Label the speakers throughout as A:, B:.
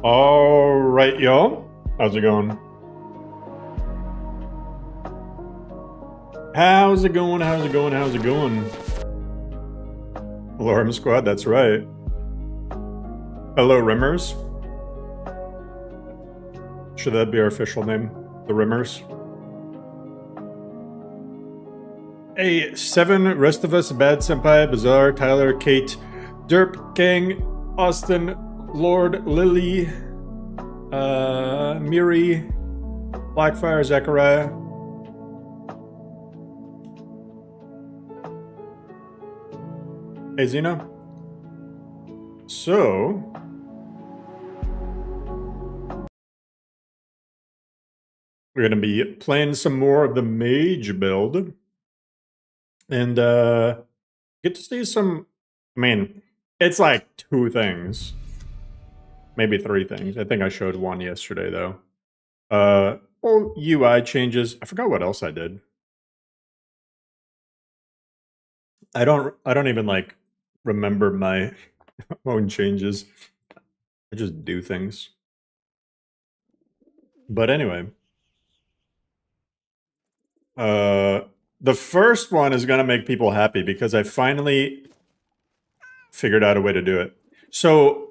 A: All right, y'all. How's it going? How's it going? How's it going? How's it going? LoreRim Squad, that's right. Hello, Rimmers. Should that be our official name? The Rimmers? Hey, 7, rest of us, Bad Senpai, Bizarre, Tyler, Kate, Derp, Gang, Austin, Lord, Lily, Miri, Blackfire, Zachariah. Hey, Zena. So, we're going to be playing some more of the Mage build. And get to see some, I mean, it's like 2 things. Maybe 3 things. I think I showed 1 yesterday, though. Well, UI changes. I forgot what else I did. I don't even, like, remember my own changes. I just do things. But anyway. The first one is going to make people happy because I finally figured out a way to do it. So,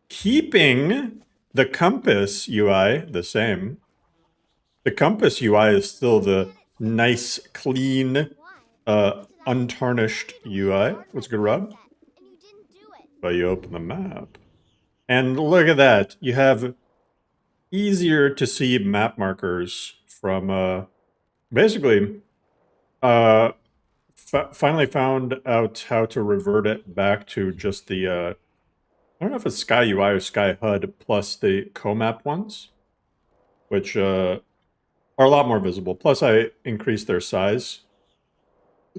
A: keeping the compass UI the same, the compass UI is still the nice, clean, untarnished UI. What's good, Rob? But you open the map. And look at that. You have easier to see map markers from, basically, finally found out how to revert it back to just the, I don't know if it's Sky UI or Sky HUD plus the co-map ones, which are a lot more visible. Plus, I increased their size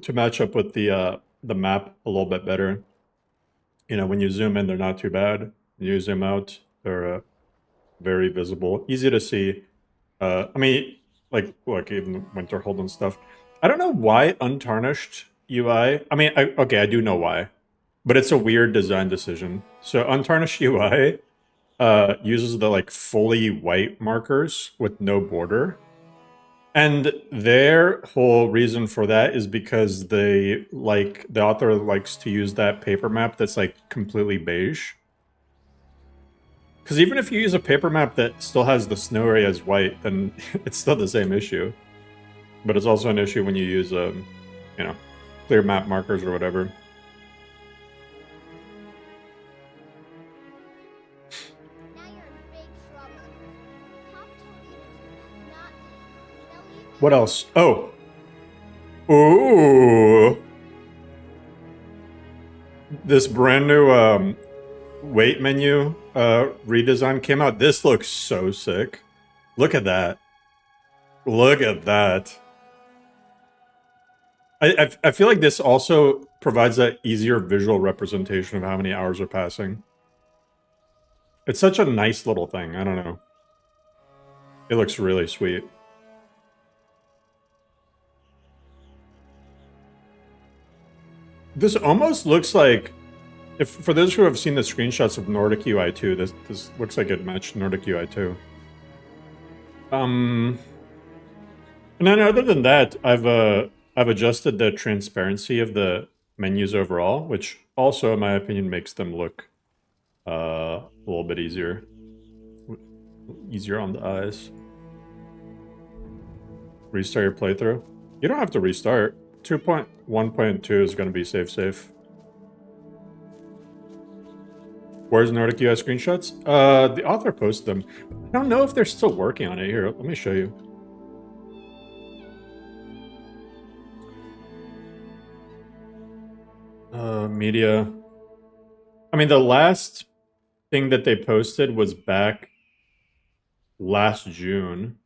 A: to match up with the map a little bit better. You know, when you zoom in, they're not too bad. When you zoom out, they're very visible, easy to see. I mean, like, look, even Winterhold and stuff. I don't know why untarnished UI. I mean, okay, I do know why, but it's a weird design decision. So untarnished UI uses the like fully white markers with no border. And their whole reason for that is because they like the author likes to use that paper map that's like completely beige. Because even if you use a paper map that still has the snow area as white, then it's still the same issue. But it's also an issue when you use, you know, clear map markers or whatever. What else? Oh. Ooh. This brand new weight menu redesign came out. This looks so sick. Look at that. Look at that. I feel like this also provides that easier visual representation of how many hours are passing. It's such a nice little thing. I don't know. It looks really sweet. This almost looks like, if for those who have seen the screenshots of Nordic UI 2, this looks like it matched Nordic UI 2. And then other than that, I've adjusted the transparency of the menus overall, which also, in my opinion, makes them look a little bit easier on the eyes. Restart your playthrough. You don't have to restart. 2.1.2 is going to be safe. Where's Nordic UI screenshots? The author posted them. I don't know if they're still working on it. Here, let me show you. Media. I mean, the last thing that they posted was back last June.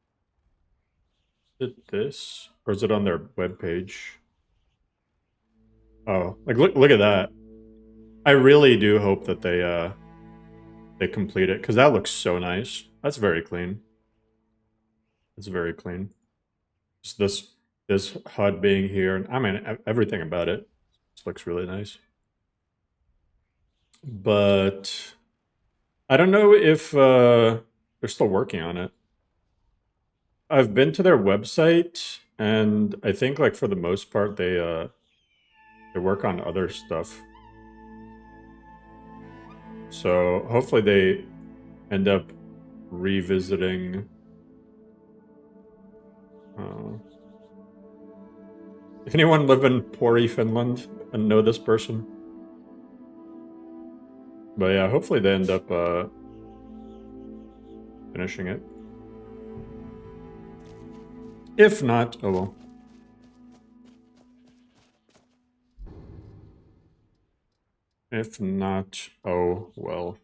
A: Is it this? Or is it on their webpage? Oh, like look at that. I really do hope that they complete it, because that looks so nice. That's very clean. It's very clean. Just this HUD being here, I mean, everything about it just looks really nice. But I don't know if they're still working on it. I've been to their website, and I think, like, for the most part, they work on other stuff. So hopefully they end up revisiting. Anyone live in Pori, Finland, and know this person? But yeah, hopefully they end up finishing it. If not, oh well. If not, oh well.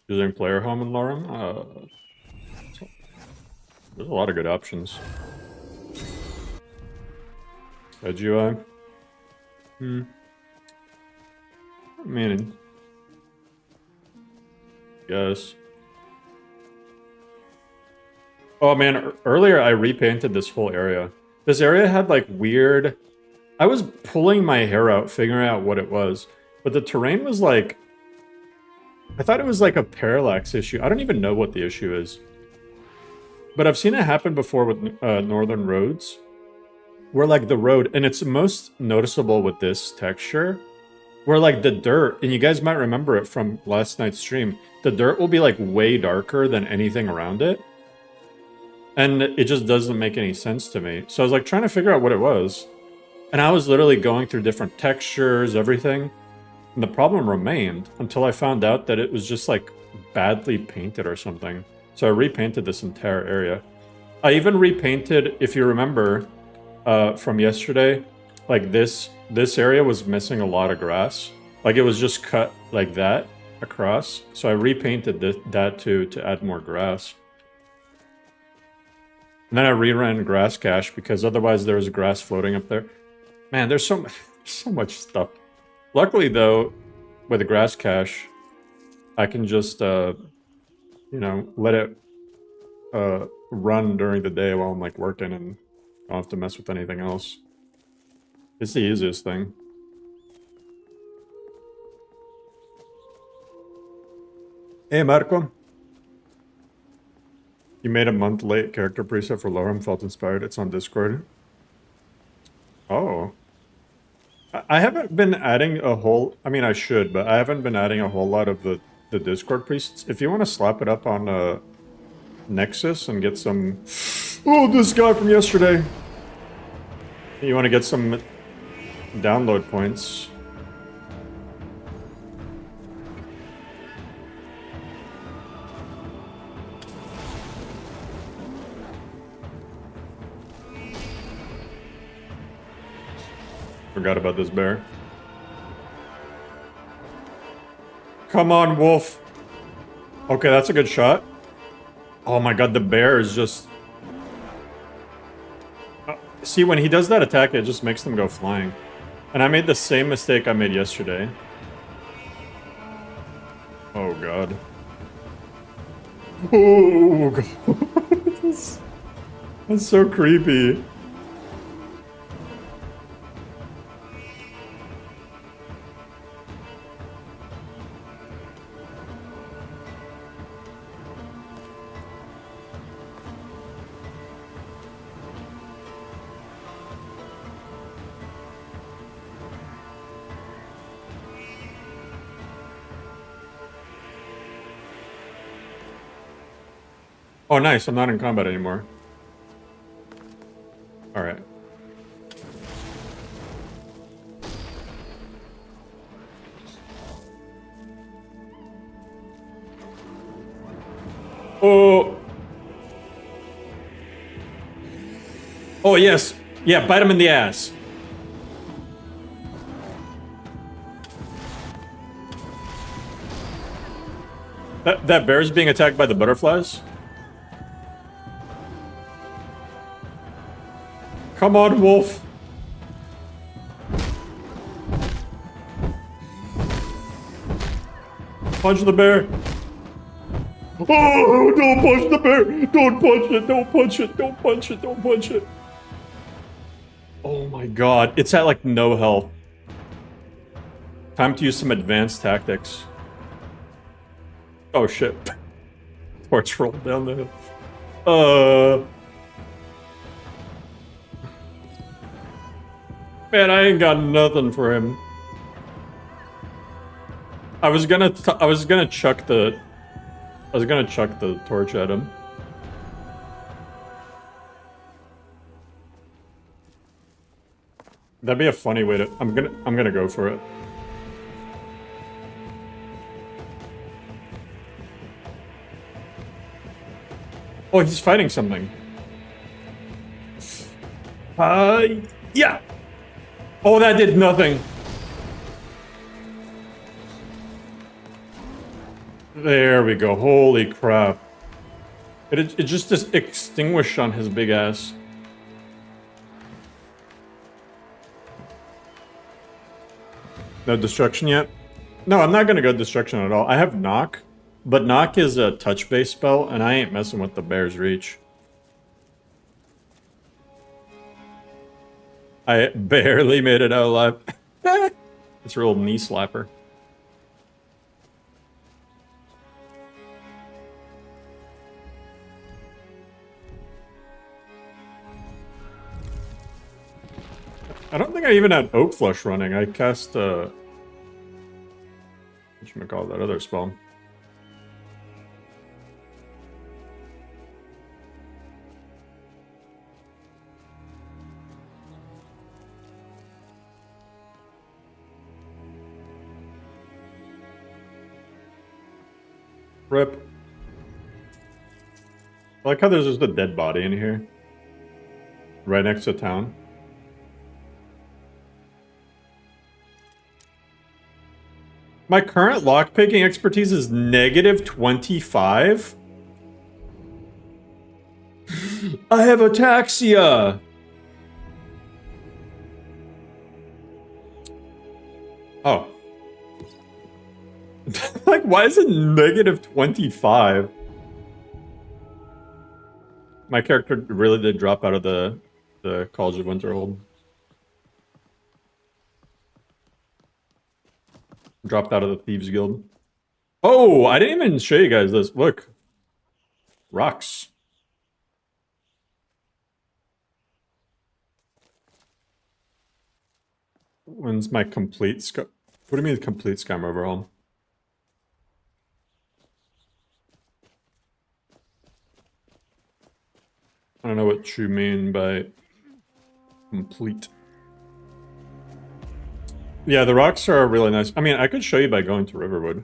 A: Using player home in LoreRim? There's a lot of good options. Edge UI? I mean, yes. Oh man, earlier I repainted this whole area. This area had like weird... I was pulling my hair out, figuring out what it was. But the terrain was like... I thought it was like a parallax issue. I don't even know what the issue is. But I've seen it happen before with northern roads. Where like the road, and it's most noticeable with this texture, where like the dirt, and you guys might remember it from last night's stream, the dirt will be like way darker than anything around it. And it just doesn't make any sense to me. So I was like trying to figure out what it was. And I was literally going through different textures, everything. And the problem remained until I found out that it was just like badly painted or something. So I repainted this entire area. I even repainted, if you remember, from yesterday, like this area was missing a lot of grass. Like it was just cut like that across. So I repainted that to add more grass. And then I reran grass cache because otherwise there was grass floating up there. Man, there's so much stuff. Luckily though, with the grass cache, I can just you know, let it run during the day while I'm like working and I don't have to mess with anything else. It's the easiest thing. Hey, Marco. You made a month late character preset for LoreRim, felt inspired. It's on Discord. Oh. I haven't been adding a whole... I mean, I should, but I haven't been adding a whole lot of the Discord presets. If you want to slap it up on Nexus and get some... Oh, this guy from yesterday! You want to get some download points. Forgot about this bear. Come on, wolf. Okay, that's a good shot. Oh my god, the bear is just... See, when he does that attack, it just makes them go flying. And I made the same mistake I made yesterday. Oh god. Oh god. That's so creepy. Oh, nice. I'm not in combat anymore. Alright. Oh! Oh, yes. Yeah, bite him in the ass. That bear's being attacked by the butterflies? Come on, wolf. Punch the bear. Oh, don't punch the bear. Don't punch it. Don't punch it. Don't punch it. Don't punch it. Oh my god, it's at like no health. Time to use some advanced tactics. Oh shit. Torch rolled down the hill. Man, I ain't got nothing for him. I was gonna chuck the torch at him. That'd be a funny way to. I'm gonna go for it. Oh, he's fighting something. Yeah. Oh, that did nothing. There we go. Holy crap. It just extinguished on his big ass. No destruction yet? No, I'm not gonna go destruction at all. I have knock, but knock is a touch-based spell, and I ain't messing with the bear's reach. I barely made it out alive. It's a real knee slapper. I don't think I even had Oak Flush running. I cast, whatchamacallit, that other spell. Rip. I like how there's just a dead body in here. Right next to town. My current lockpicking expertise is negative 25? I have ataxia! Oh. Like, why is it negative 25? My character really did drop out of the College of Winterhold. Dropped out of the Thieves Guild. Oh, I didn't even show you guys this. Look. Rocks. When's my complete What do you mean complete Scum overhaul? I don't know what you mean by complete. Yeah, the rocks are really nice. I mean, I could show you by going to Riverwood.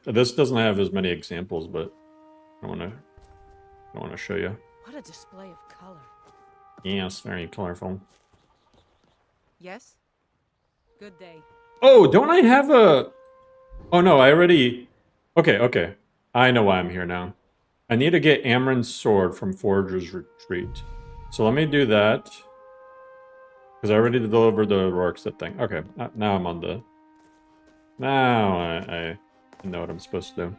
A: This doesn't have as many examples, but I want to show you.
B: What a display of color.
A: Yes, very colorful.
B: Yes? Good day.
A: Oh, don't I have a... Oh no, I already... Okay. I know why I'm here now. I need to get Amron's sword from Forager's Retreat. So let me do that. Because I already delivered the Rorikstead thing. Okay, now I'm on the... Now I know what I'm supposed to do.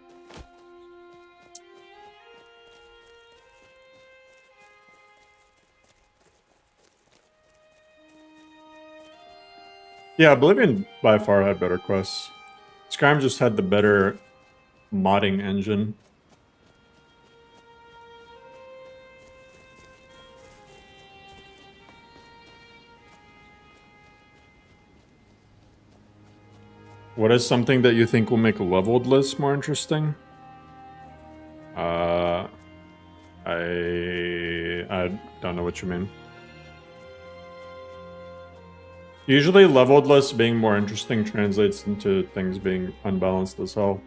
A: Yeah, Oblivion by far had better quests. Skyrim just had the better modding engine. What is something that you think will make leveled lists more interesting? I don't know what you mean. Usually leveled lists being more interesting translates into things being unbalanced as hell.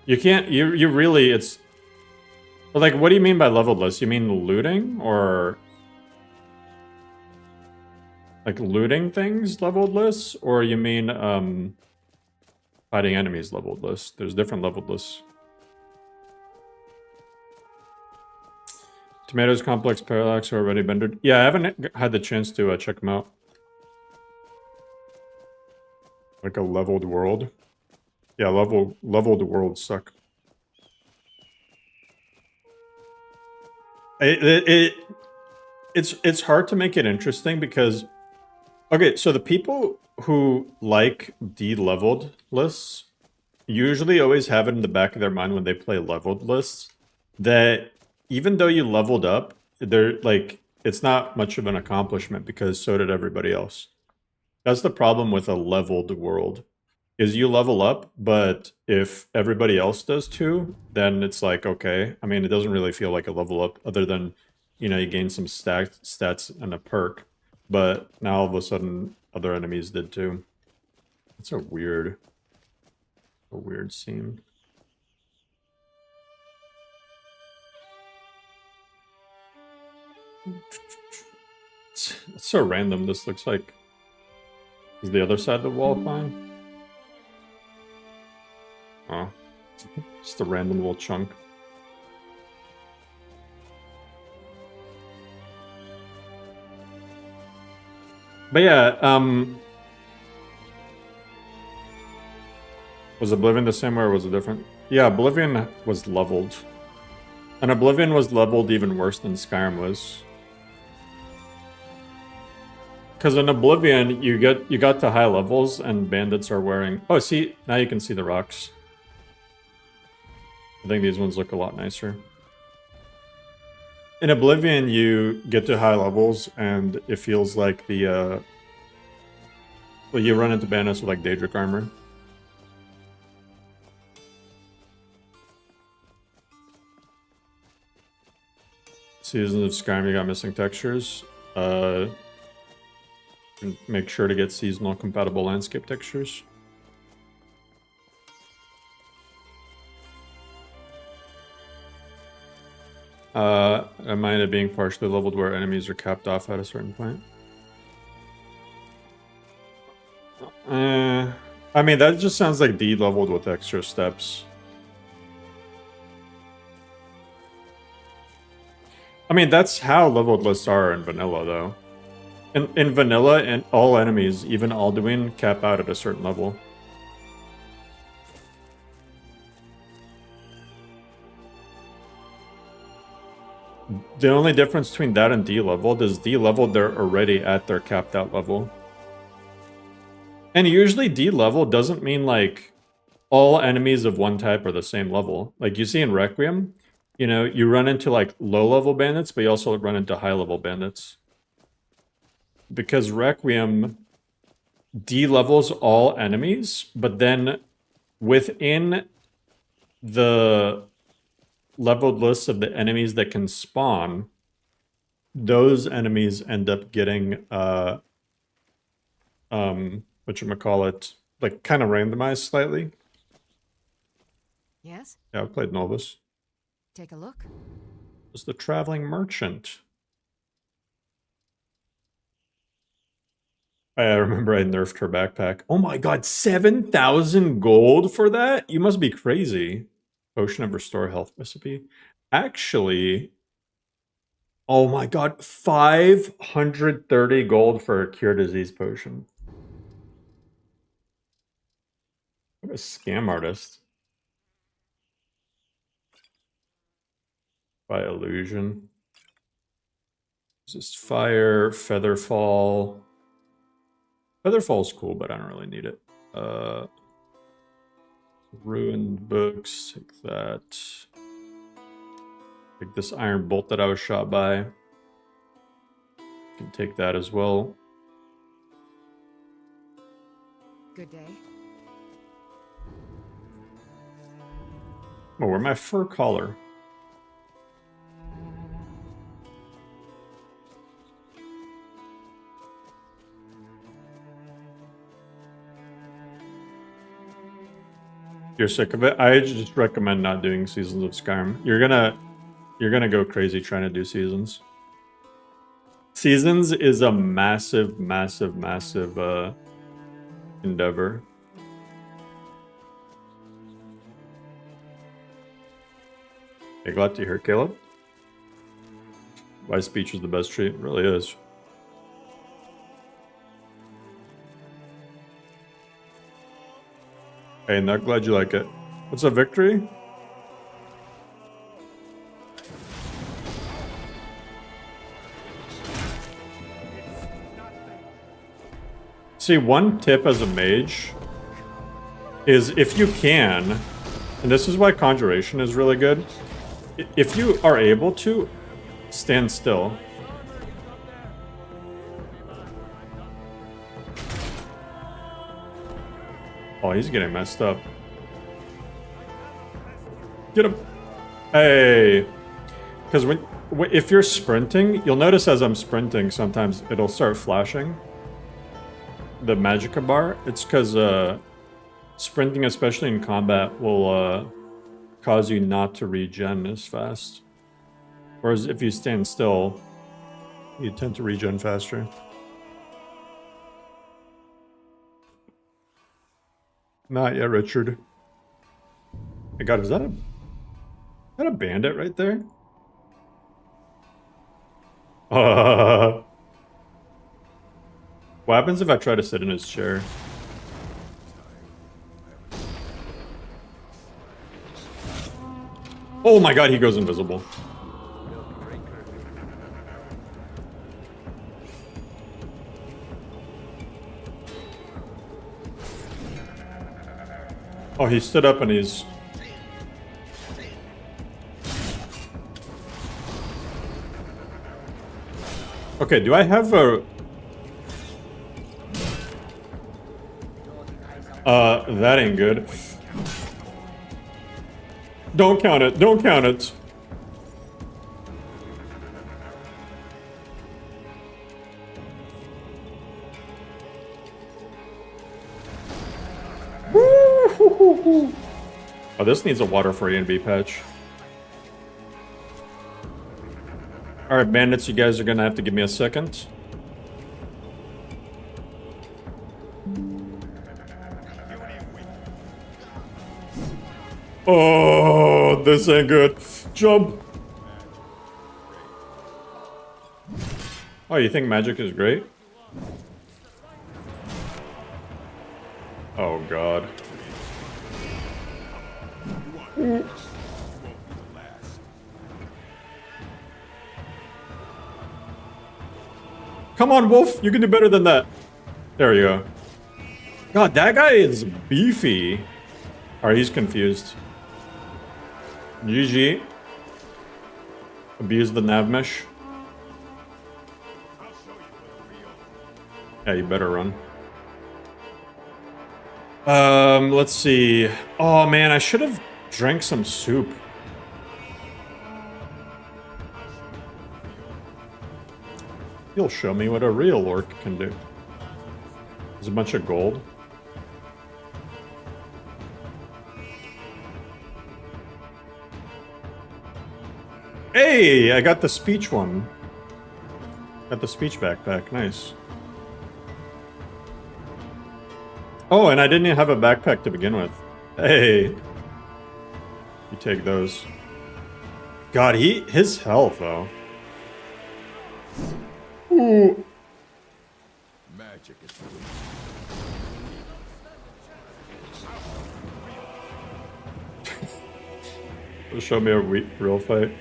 A: You can't, you really, it's... Like, what do you mean by leveled lists? You mean looting, or... Like looting things leveled lists? Or you mean, fighting enemies leveled lists? There's different leveled lists. Tomatoes, Complex, Parallax are already rendered. Yeah, I haven't had the chance to check them out. Like a leveled world. Yeah, leveled worlds suck. It's hard to make it interesting because okay, so the people who like de-leveled lists usually always have it in the back of their mind when they play leveled lists that even though you leveled up, they're like it's not much of an accomplishment because so did everybody else. That's the problem with a leveled world. Is you level up, but if everybody else does too, then it's like okay. I mean, it doesn't really feel like a level up other than, you know, you gain some stats and a perk. But now all of a sudden other enemies did too. It's a weird scene. It's so random. This looks like is the other side of the wall fine? Oh, just a random little chunk. But yeah, was Oblivion the same way or was it different? Yeah, Oblivion was leveled. And Oblivion was leveled even worse than Skyrim was. Because in Oblivion, you got to high levels and bandits are wearing... Oh, see, now you can see the rocks. I think these ones look a lot nicer. In Oblivion, you get to high levels and it feels like the... well, you run into bandits with like Daedric armor. Seasons of Skyrim, you got missing textures. Make sure to get seasonal compatible landscape textures. I mind it being partially leveled where enemies are capped off at a certain point. I mean, that just sounds like de-leveled with extra steps. I mean, that's how leveled lists are in vanilla, though. In vanilla, and all enemies, even Alduin, cap out at a certain level. The only difference between that and de-leveled is de-leveled, they're already at their capped out level. And usually de-leveled doesn't mean like all enemies of one type are the same level. Like you see in Requiem, you know, you run into like low-level bandits, but you also run into high-level bandits. Because Requiem de-levels all enemies, but then within the leveled list of the enemies that can spawn, those enemies end up getting whatchamacallit, like kind of randomized slightly.
B: Yes?
A: Yeah, I played Novus.
B: Take a look.
A: It's the traveling merchant. I remember I nerfed her backpack. Oh my god, 7,000 gold for that? You must be crazy. Potion of Restore Health recipe. Actually, oh my god, 530 gold for a Cure Disease potion. What a scam artist. By illusion. Just fire, Featherfall. Featherfall's cool, but I don't really need it. Ruined books, take that. Take this iron bolt that I was shot by. Can take that as well.
B: Good day.
A: Oh, where's my fur collar? You're sick of it? I just recommend not doing Seasons of Skyrim. You're gonna go crazy trying to do Seasons. Seasons is a massive, massive, massive endeavor. Hey, glad to hear, Caleb. My speech is the best treat. It really is. Hey, not glad you like it. What's a victory? See, one tip as a mage is if you can, and this is why conjuration is really good, if you are able to, stand still. Oh, he's getting messed up. Get him. Hey. Because if you're sprinting, you'll notice as I'm sprinting, sometimes it'll start flashing the magicka bar. It's because sprinting, especially in combat, will cause you not to regen as fast. Whereas if you stand still, you tend to regen faster. Not yet, Richard. My god, is that a bandit right there? What happens if I try to sit in his chair? Oh my god, he goes invisible. Oh, he stood up and he's... Okay, do I have a... that ain't good. Don't count it, don't count it. Oh, this needs a water-free NB patch. Alright, bandits, you guys are gonna have to give me a second. Oh, this ain't good. Jump! Oh, you think magic is great? Oh, God. Come on, Wolf. You can do better than that. There you go. God, that guy is beefy. Alright, he's confused. GG. Abuse the nav mesh. Yeah, you better run. Let's see. Oh man, I should have drank some soup. You'll show me what a real orc can do. There's a bunch of gold. Hey, I got the speech one. Got the speech backpack, nice. Oh, and I didn't even have a backpack to begin with. Hey. You take those. God, his health, though. Ooh.
C: Magic is
A: Show me a real fight.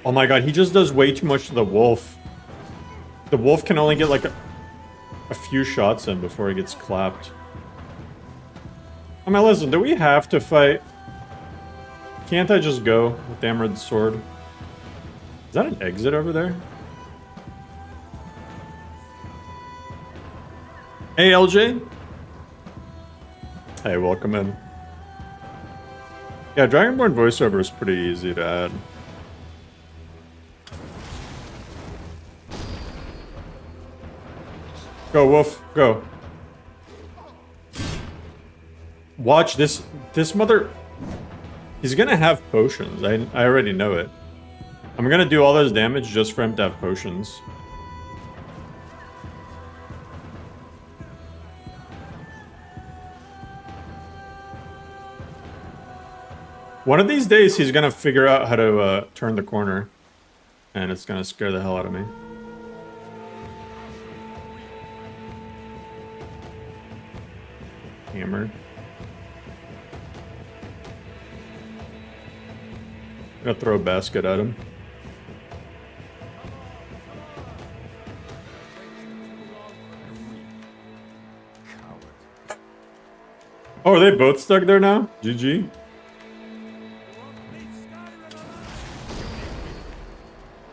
A: Oh my god, he just does way too much to the wolf. The wolf can only get like a few shots in before he gets clapped. I mean, listen, do we have to fight? Can't I just go with the Emerald Sword? Is that an exit over there? Hey, LJ. Hey, welcome in. Yeah, Dragonborn voiceover is pretty easy to add. Go, Wolf, go. Watch this mother... He's gonna have potions. I already know it. I'm gonna do all those damage just for him to have potions. One of these days, he's gonna figure out how to turn the corner. And it's gonna scare the hell out of me. Hammer. I'm gonna throw a basket at him. Oh, are they both stuck there now? GG.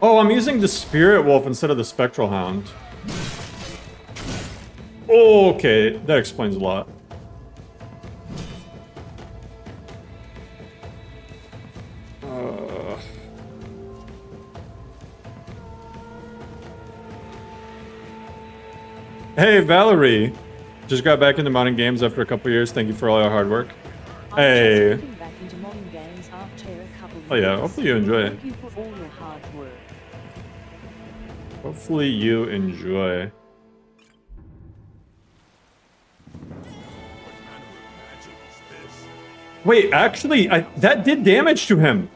A: Oh, I'm using the Spirit Wolf instead of the Spectral Hound. Oh, okay, that explains a lot. Hey, Valerie. Just got back into modern games after a couple years. Thank you for all your hard work. Hey.
D: Back into modern games after a couple
A: Oh yeah,
D: years.
A: hopefully you enjoy it.
D: Thank you for all your hard work.
A: Hopefully you enjoy. Wait, actually, that did damage to him.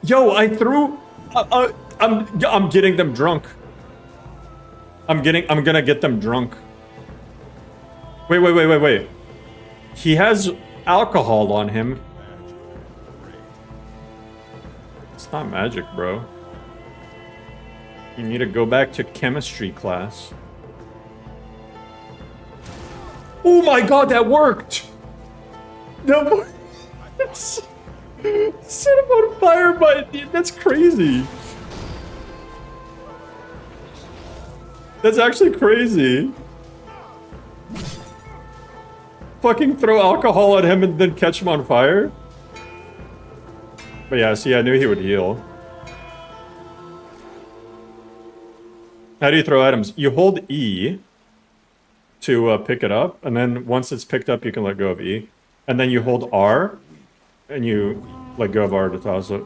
A: Yo, I threw. I'm getting them drunk. I'm gonna get them drunk. Wait. He has alcohol on him. It's not magic, bro. You need to go back to chemistry class. Oh my god, that worked! That worked! Set him on fire, but that's crazy. That's actually crazy. Fucking throw alcohol at him and then catch him on fire? But yeah, see, I knew he would heal. How do you throw items? You hold E to pick it up, and then once it's picked up, you can let go of E. And then you hold R, and you let go of R to toss it.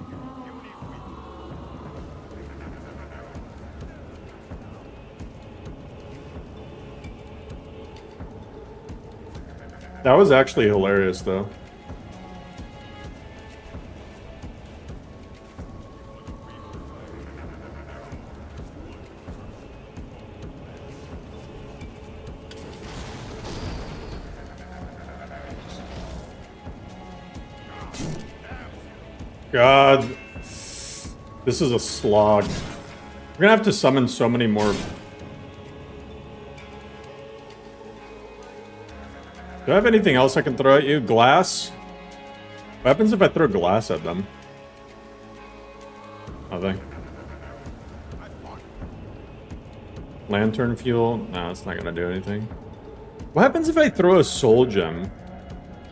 A: That was actually hilarious, though. God. This is a slog. We're gonna have to summon so many more. Do I have anything else I can throw at you? Glass? What happens if I throw glass at them? Nothing. Lantern fuel? No, it's not gonna do anything. What happens if I throw a soul gem?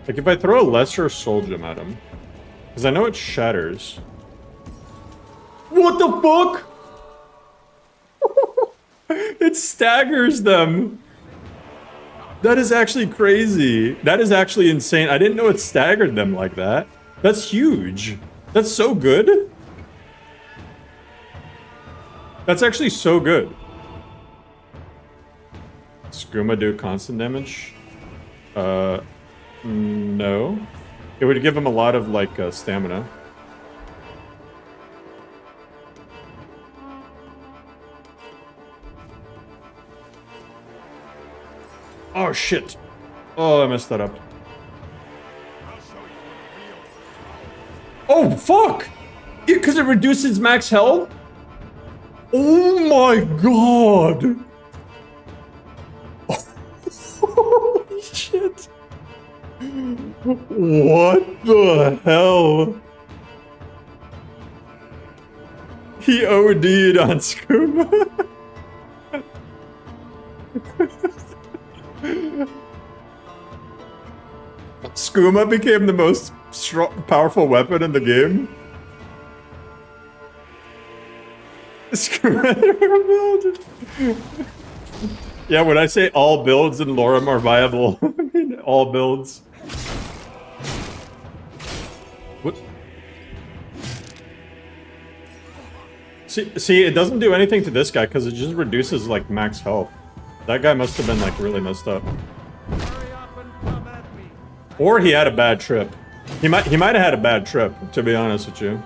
A: Like if I throw a lesser soul gem at him? Because I know it shatters. What the fuck? It staggers them. That is actually crazy. That is actually insane. I didn't know it staggered them like that. That's huge. That's so good. That's actually so good. Skooma do constant damage? No. It would give him a lot of, like, stamina. Oh, shit. Oh, I messed that up. Oh, fuck! Because it reduces max health? Oh my god! Holy shit! What the hell? He OD'd on Skooma. Skooma became the most powerful weapon in the game. Skooma build. Yeah, when I say all builds in LoreRim are viable, I mean all builds. What? See, it doesn't do anything to this guy because it just reduces like max health. That guy must have been like really messed up. Or he had a bad trip. He might have had a bad trip, to be honest with you.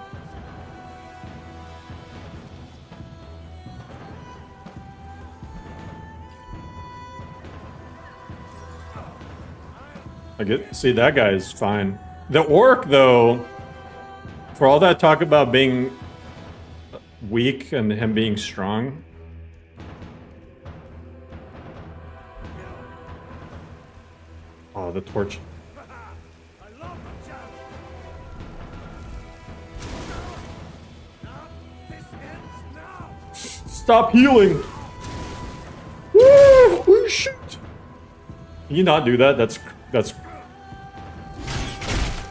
A: See, that guy's fine. The orc, though, for all that talk about being weak and him being strong. Oh, the torch. Stop healing! Woo! Oh shit! Can you not do that? That's...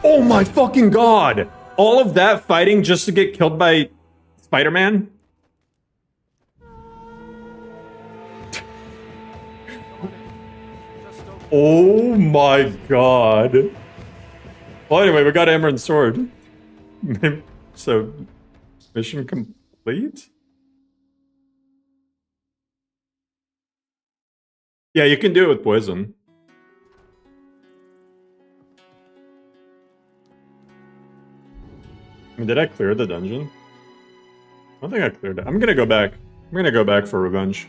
A: Oh my fucking god! All of that fighting just to get killed by Spider-Man? Oh my god. Well, anyway, we got Emerald's sword. So, mission complete? Yeah, you can do it with poison. I mean, did I clear the dungeon? I don't think I cleared it. I'm gonna go back. I'm gonna go back for revenge.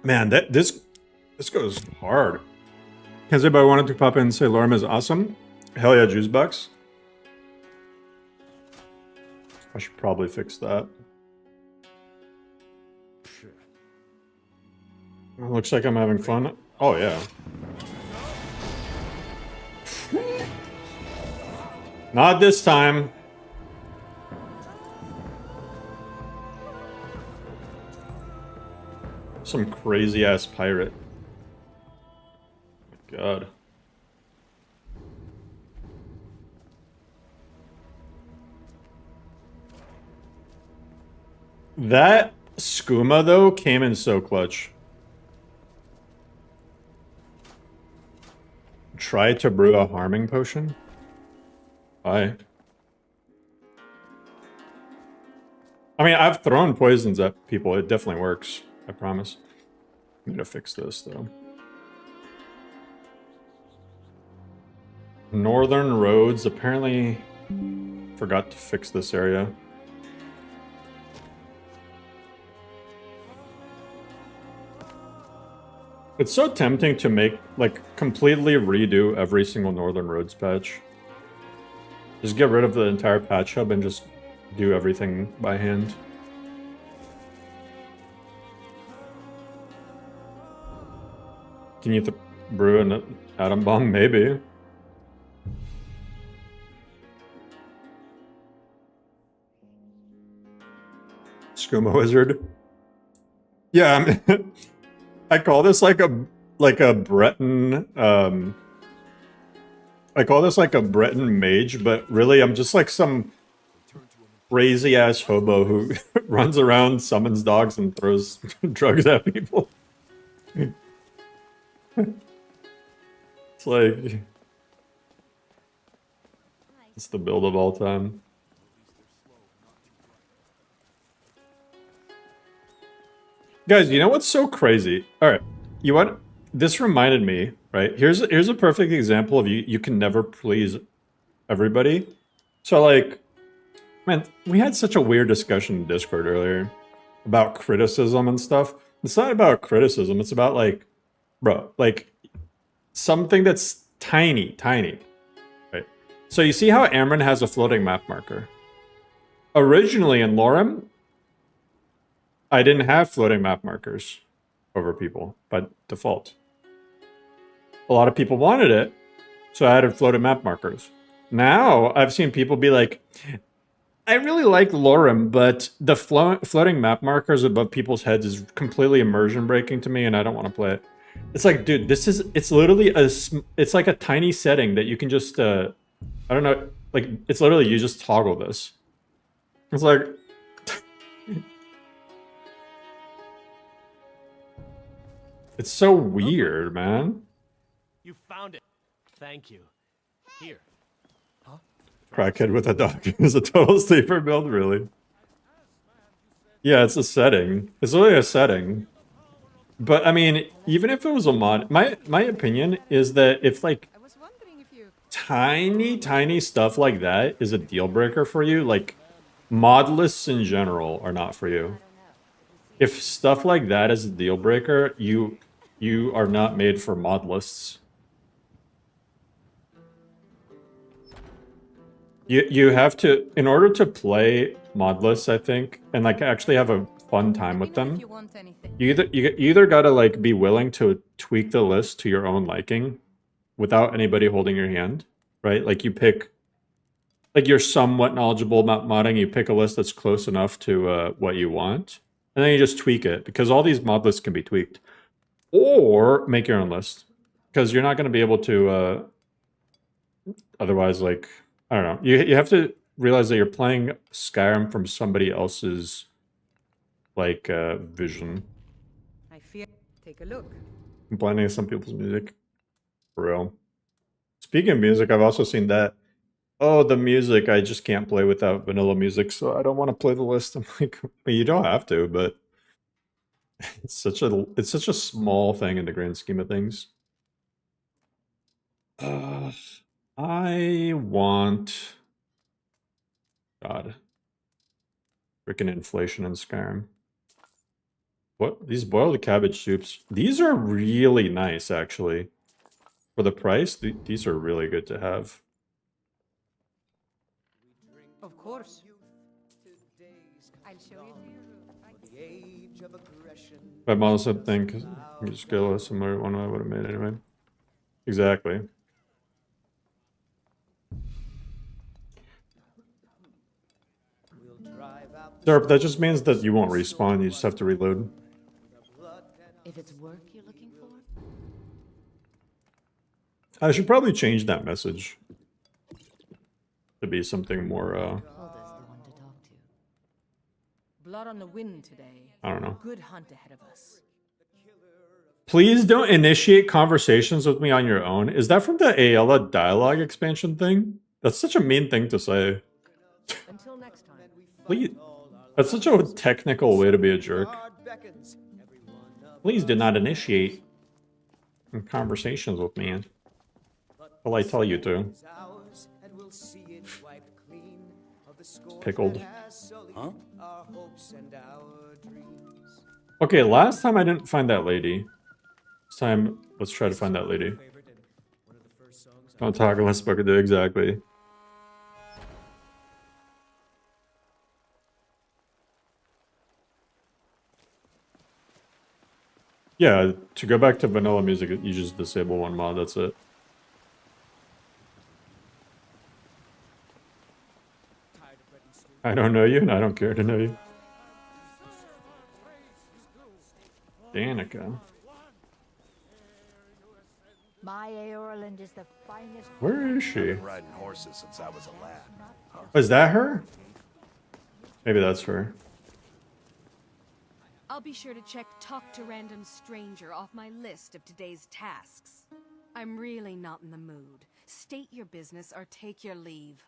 A: Man, this goes hard. Has anybody wanted to pop in and say LoreRim is awesome? Hell yeah, juice box. I should probably fix that. It looks like I'm having fun. Oh yeah. Not this time. Some crazy ass pirate. God. That skooma though came in so clutch. Try to brew a harming potion. Bye. I mean, I've thrown poisons at people. It definitely works. I promise. I need to fix this though. Northern roads. Apparently forgot to fix this area. It's so tempting to make, like, completely redo every single Northern Roads patch. Just get rid of the entire patch hub and just do everything by hand. Can you brew an atom bomb? Maybe. Skooma wizard. Yeah, I call this like a Breton I call this like a Breton mage, but really I'm just like some crazy ass hobo who runs around, summons dogs, and throws drugs at people. It's like it's the build of all time. Guys, you know what's so crazy? All right, you want this reminded me, right? Here's a perfect example of you can never please everybody. So like, man, we had such a weird discussion in Discord earlier about criticism and stuff. It's not about criticism. It's about like, bro, like something that's tiny, right? So you see how Amron has a floating map marker. Originally in LoreRim, I didn't have floating map markers over people by default. A lot of people wanted it, so I added floating map markers. Now, I've seen people be like, I really like LoreRim, but the floating map markers above people's heads is completely immersion breaking to me, and I don't want to play it. It's like, dude, it's literally it's like a tiny setting that you can just, I don't know, like, it's literally, you just toggle this. It's like... It's so weird, man.
E: You found it. Thank you. Here. Huh?
A: Crackhead with a dog is a total sleeper build, really. Yeah, it's a setting. It's really a setting. But I mean, even if it was a mod, my opinion is that if like
B: I was wondering if you...
A: tiny stuff like that is a deal breaker for you, like mod lists in general are not for you. If stuff like that is a deal breaker, you are not made for mod lists. You have to, in order to play mod lists, I think, and like actually have a fun time with them, you either gotta like be willing to tweak the list to your own liking without anybody holding your hand, right? Like you pick like you're somewhat knowledgeable about modding, you pick a list that's close enough to what you want, and then you just tweak it, because all these mod lists can be tweaked. Or make your own list, because you're not going to be able to otherwise, like, I don't know. You have to realize that you're playing Skyrim from somebody else's, like, vision.
B: I fear. Take a look.
A: I'm blending some people's music. For real. Speaking of music, I've also seen that. Oh, the music, I just can't play without vanilla music, so I don't want to play the list. I'm like, well, you don't have to, but it's such a small thing in the grand scheme of things. I want... God. Freaking inflation in Skyrim. What? These boiled cabbage soups. These are really nice, actually. For the price, these are really good to have.
B: Of course. I'll show you to your room.
A: If I model something, you just get a similar one I would have made anyway. Exactly. Derp, that just means that you won't respawn, you just have to reload.
B: If it's work you're looking for,
A: I should probably change that message to be something more,
B: Hulda's the one to talk to. Blood on the wind today.
A: I don't know.
B: Good hunt ahead of us.
A: Please don't initiate conversations with me on your own. Is that from the Aela dialogue expansion thing? That's such a mean thing to say.
B: Until next time.
A: Please. That's such a technical way to be a jerk. Please do not initiate conversations with me until I tell you to. Pickled.
F: Huh?
A: Okay, last time I didn't find that lady. This time, let's try to find that lady. Don't talk unless spoken to, exactly. Yeah, to go back to vanilla music, you just disable one mod, that's it. I don't know you, and I don't care to know you. Danica.
G: My Aorland is the finest.
A: Where is she?
F: Been riding horses since I was a lad.
A: Is that her? Maybe that's her.
H: I'll be sure to check Talk to Random Stranger off my list of today's tasks. I'm really not in the mood. State your business or take your leave.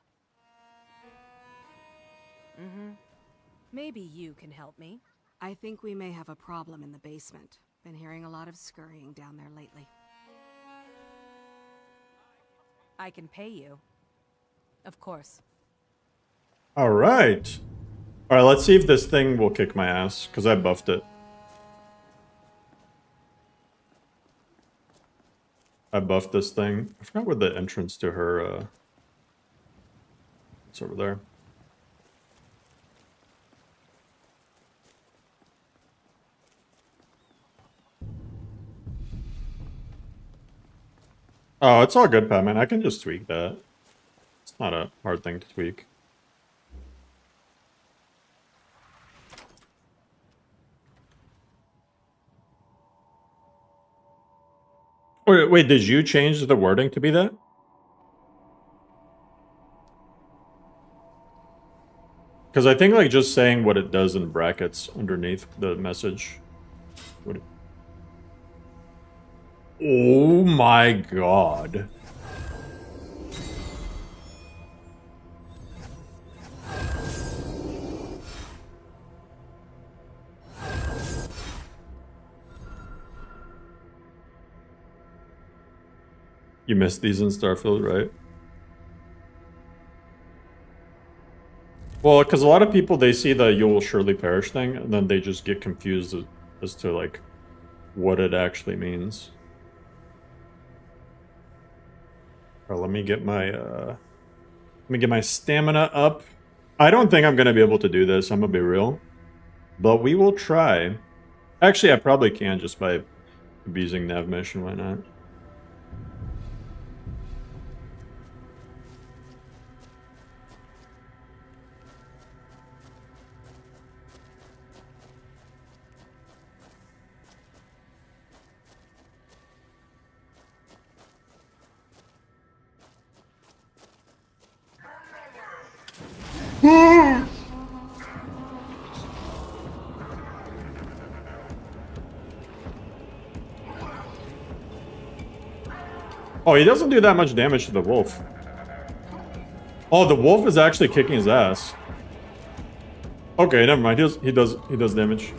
H: Maybe you can help me. I think we may have a problem in the basement. Been hearing a lot of scurrying down there lately. I can pay you. Of course.
A: Alright. Alright, let's see if this thing will kick my ass, because I buffed it. I buffed this thing. I forgot where the entrance to her, it's over there. Oh, it's all good, Patman. I can just tweak that. It's not a hard thing to tweak. Wait, did you change the wording to be that? Because I think like just saying what it does in brackets underneath the message would... Oh my god. You missed these in Starfield, right? Well, because a lot of people, they see the "you will surely perish" thing, and then they just get confused as to, like, what it actually means. Alright, let me get my stamina up. I don't think I'm gonna be able to do this, I'm gonna be real. But we will try. Actually, I probably can just by abusing nav mission, why not? Oh, he doesn't do that much damage to the wolf. Oh, the wolf is actually kicking his ass. Okay, never mind. He does damage.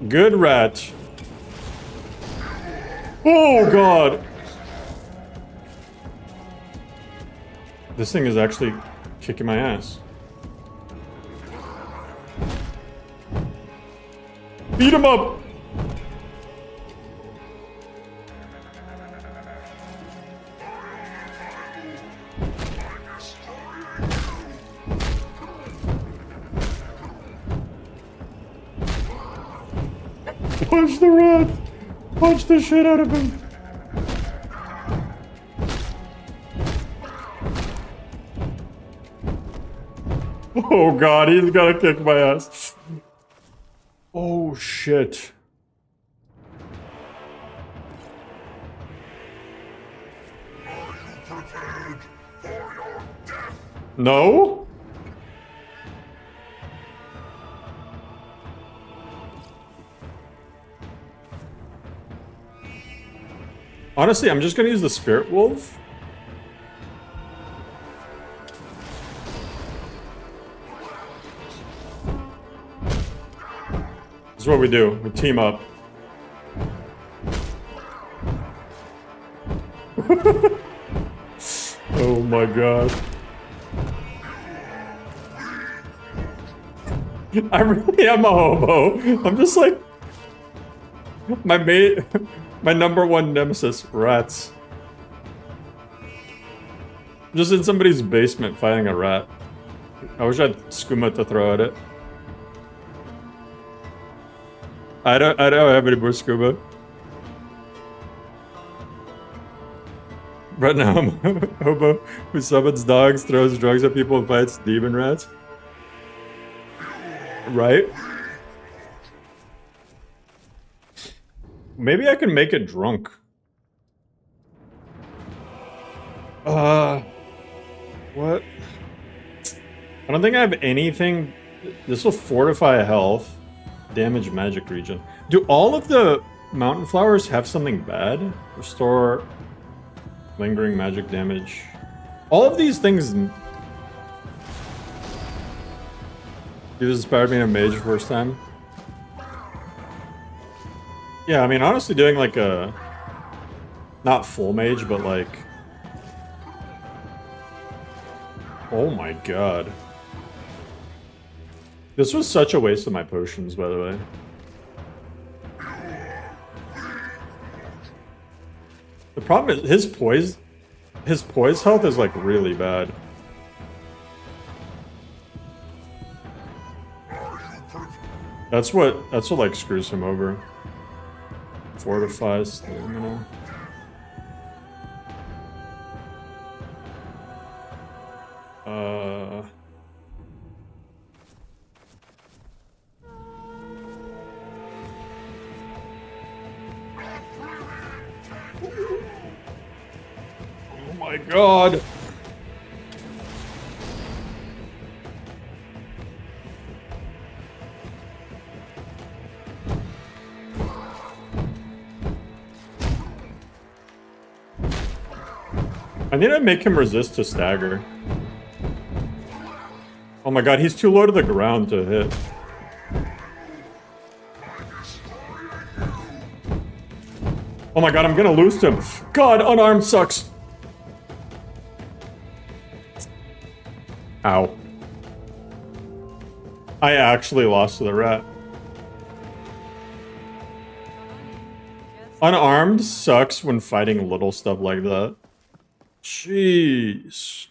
A: Good rat. Oh god. This thing is actually kicking my ass. Beat him up. Punch the rat! Punch the shit out of him! Oh god, he's gonna kick my ass. Oh shit. No? Honestly, I'm just gonna use the Spirit Wolf. This is what we do. We team up. Oh my god. I really am a hobo. I'm just like... My mate... My number one nemesis, rats. I'm just in somebody's basement fighting a rat. I wish I had skooma to throw at it. I don't have any more skooma. Right now I'm a hobo who summons dogs, throws drugs at people, and fights demon rats. Right? Maybe I can make it drunk. What? I don't think I have anything. This will fortify health, damage magic region. Do all of the mountain flowers have something bad? Restore lingering magic damage. All of these things. You just inspired me to mage first time. Yeah, I mean, honestly, doing like a... Not full mage, but like... Oh my god. This was such a waste of my potions, by the way. The problem is his poise health is like really bad. That's what like screws him over. Fortifies stamina. Oh my god. I need to make him resist to stagger. Oh my god, he's too low to the ground to hit. Oh my god, I'm gonna lose to him. God, unarmed sucks. Ow. I actually lost to the rat. Unarmed sucks when fighting little stuff like that. Jeez.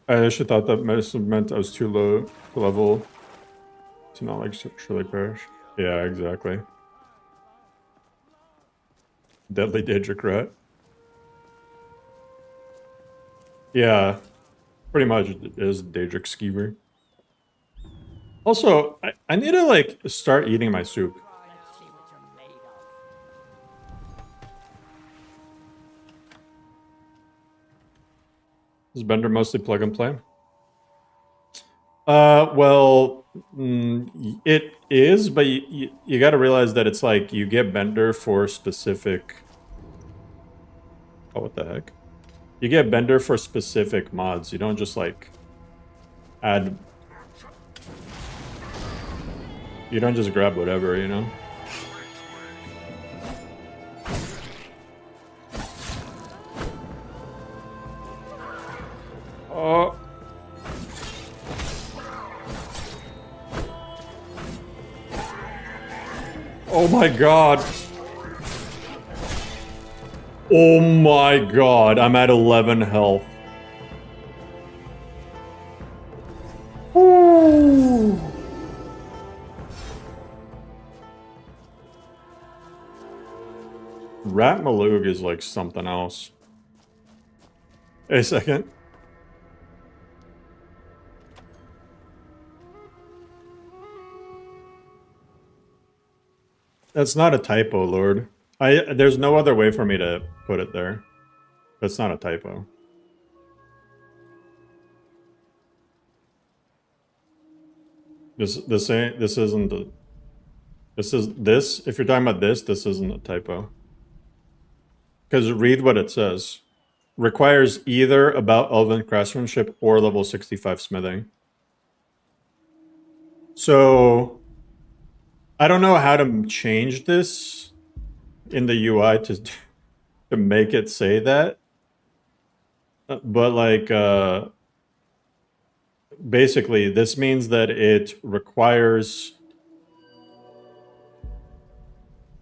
A: I actually thought that medicine meant I was too low level to not like surely perish. Yeah, exactly. Deadly Daedric rat. Yeah, pretty much it is Daedric skeever. Also, I need to like start eating my soup.
G: Let's see what you're made of.
A: Is Bender mostly plug and play? Well, it is, but you got to realize that it's like you get Bender for specific. Oh, what the heck? You get Bender for specific mods. You don't just like add. You don't just grab whatever, you know? Oh. Oh my god. Oh my god, I'm at 11 health. Ooh. Rat Malug is like something else. A second. That's not a typo, Lord. There's no other way for me to put it there. That's not a typo. This isn't a, this if you're talking about this isn't a typo. Because read what it says. Requires either about Elven craftsmanship or level 65 smithing. So I don't know how to change this in the UI to make it say that. But like basically this means that it requires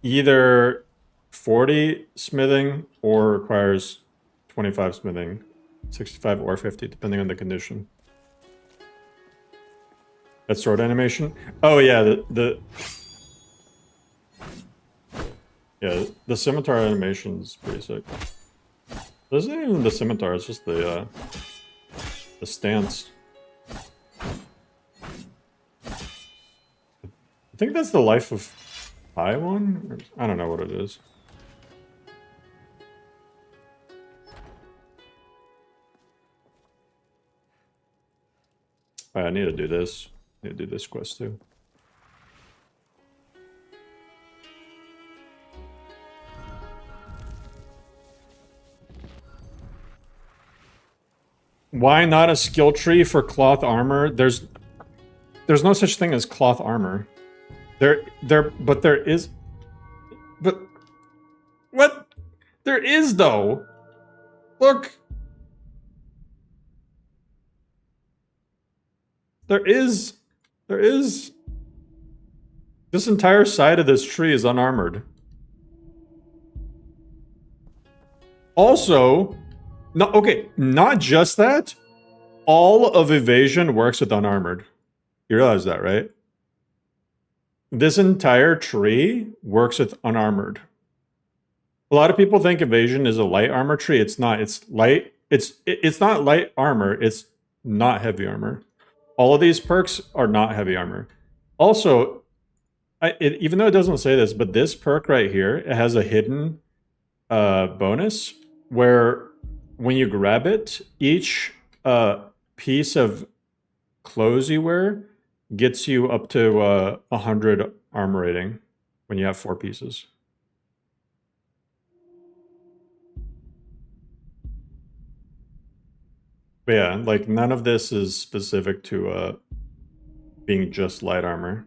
A: either 40 smithing or requires 25 smithing, 65 or 50 depending on the condition. That sword animation? Oh yeah, the scimitar animation is pretty sick. This isn't even the scimitar, it's just the stance. I think that's the Life of Pi one? I don't know what it is. Alright, I need to do this. I need to do this quest too. Why not a skill tree for cloth armor? There's no such thing as cloth armor. But there is. But what? There is though. Look. There is. This entire side of this tree is unarmored. Also, no, okay, not just that. All of evasion works with unarmored. You realize that, right? This entire tree works with unarmored. A lot of people think evasion is a light armor tree. It's not. It's light. It's not light armor. It's not heavy armor. All of these perks are not heavy armor. Also, even though it doesn't say this, but this perk right here, it has a hidden bonus where when you grab it, each piece of clothes you wear gets you up to 100 armor rating when you have 4 pieces. But yeah, like none of this is specific to being just light armor.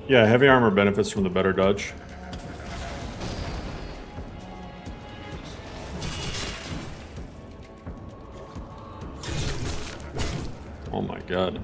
A: Yeah, heavy armor benefits from the better dodge. Oh my god.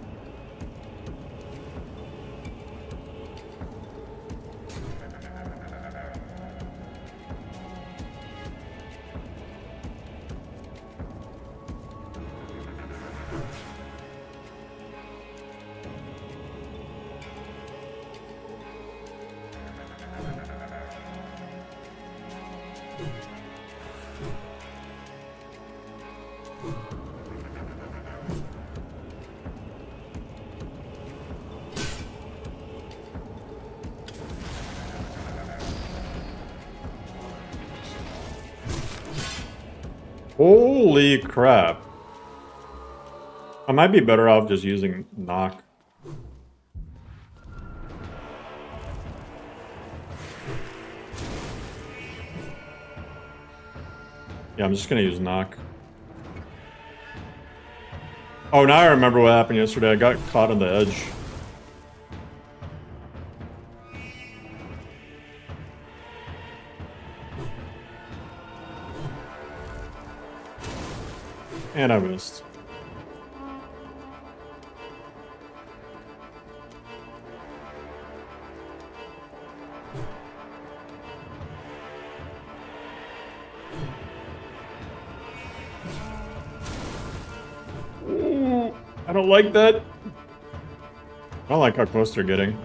A: Holy crap. I might be better off just using knock. Yeah, I'm just gonna use knock. Oh, now I remember what happened yesterday. I got caught on the edge. And I missed. Ooh, I don't like that. I don't like how close they're getting.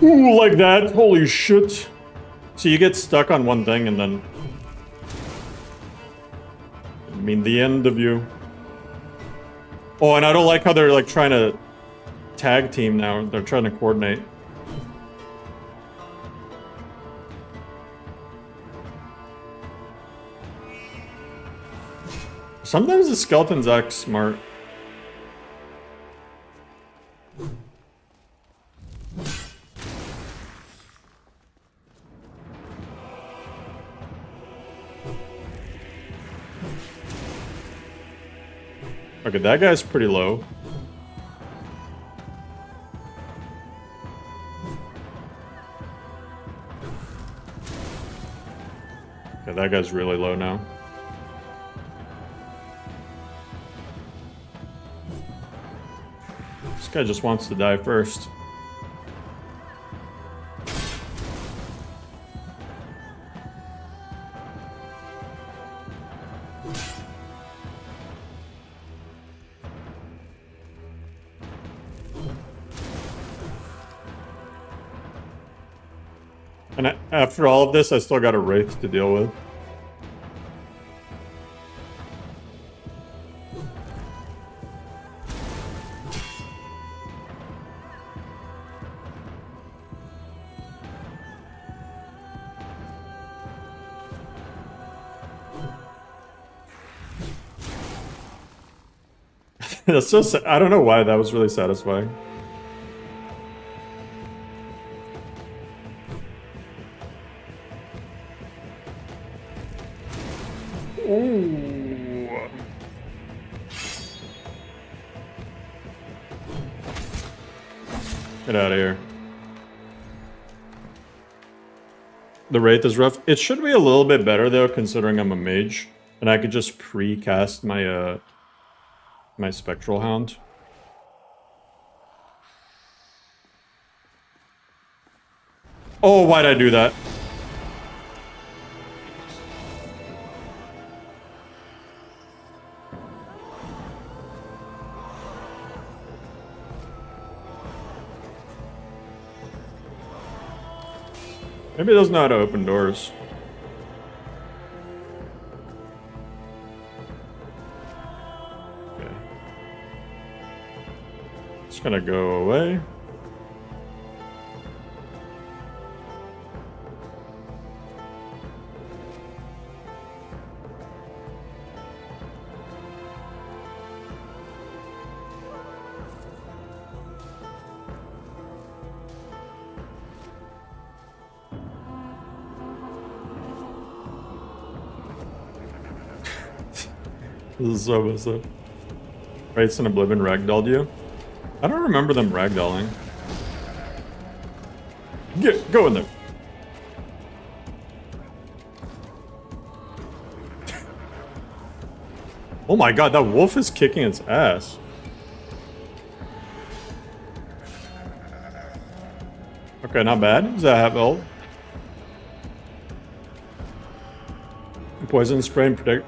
A: Ooh, like that. Holy shit. So you get stuck on one thing and then... I mean, the end of you. Oh, and I don't like how they're like trying to tag team now. They're trying to coordinate. Sometimes the skeletons act smart. Okay, that guy's pretty low. Okay, that guy's really low now. This guy just wants to die first. And after all of this, I still got a Wraith to deal with. That's so sad. I don't know why that was really satisfying. Ooh. Get out of here. The Wraith is rough. It should be a little bit better though, considering I'm a mage, and I could just pre-cast my my Spectral Hound. Oh, why'd I do that? Maybe it doesn't know how to open doors. Okay. It's gonna go away. This is so messed up. Wraiths and Oblivion ragdolled you? I don't remember them ragdolling. Go in there. Oh my god, that wolf is kicking its ass. Okay, not bad. Does that have ult? Poison spray and protect.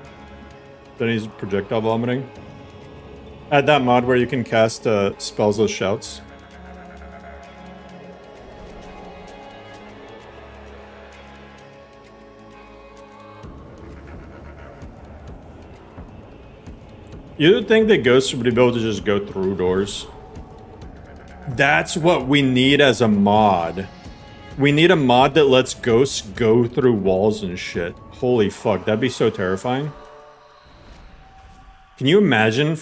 A: Then he's projectile vomiting. Add that mod where you can cast spells as shouts. You'd think that ghosts would be able to just go through doors. That's what we need as a mod. We need a mod that lets ghosts go through walls and shit. Holy fuck, that'd be so terrifying. Can you imagine?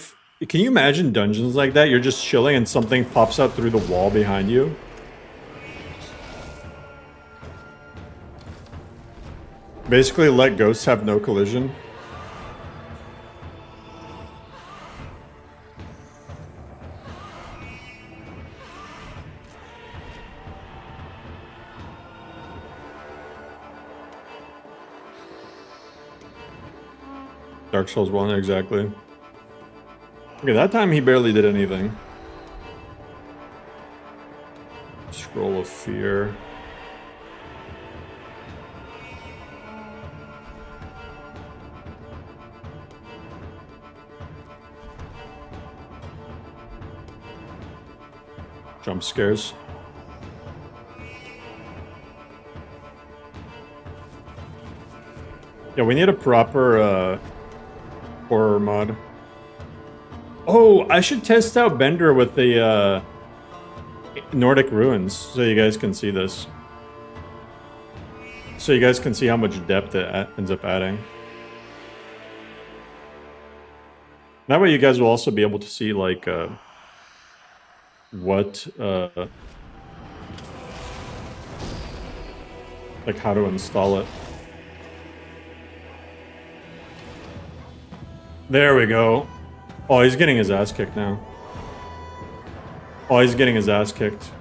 A: Can you imagine dungeons like that? You're just chilling and something pops out through the wall behind you. Basically, let ghosts have no collision. Dark Souls 1, exactly. Okay, that time he barely did anything. Scroll of Fear. Jump scares. Yeah, we need a proper horror mod. Oh, I should test out Bender with the Nordic ruins so you guys can see this. So you guys can see how much depth it ends up adding. That way you guys will also be able to see like what like how to install it. There we go. Oh, he's getting his ass kicked now. Oh, he's getting his ass kicked.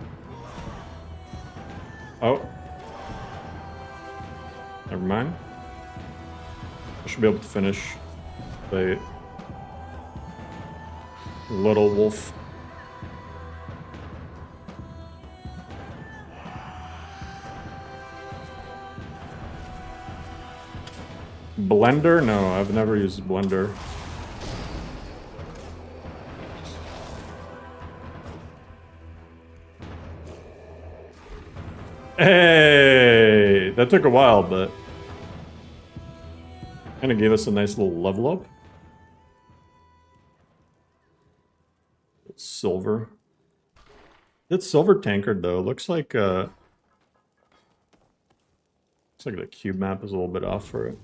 A: Oh. Never mind. I should be able to finish the little wolf. Blender? No, I've never used Blender. Hey, that took a while, but kind of gave us a nice little level up. Silver. It's silver tankard though. Looks like the cube map is a little bit off for it.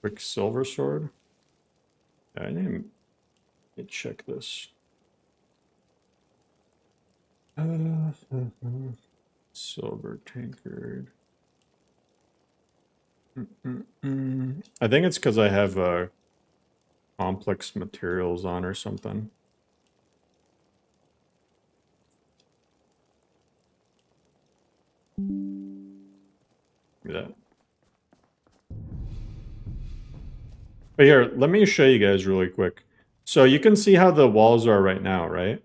A: Quick silver sword. Yeah, I need to check this. Silver tankard. I think it's because I have complex materials on or something. Yeah. But here, let me show you guys really quick. So you can see how the walls are right now, right?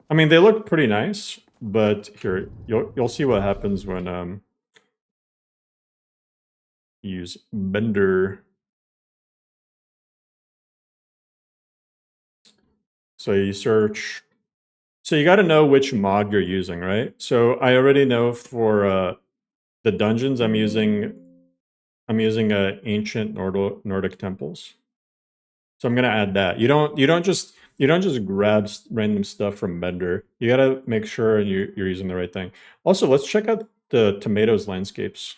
A: I mean, they look pretty nice, but here, you'll see what happens when use Bender. So you search. So you got to know which mod you're using, right? So I already know for the dungeons I'm using ancient Nordic temples. So I'm gonna add that. You don't just grab random stuff from Bender. You gotta make sure you're using the right thing. Also, let's check out the tomatoes landscapes.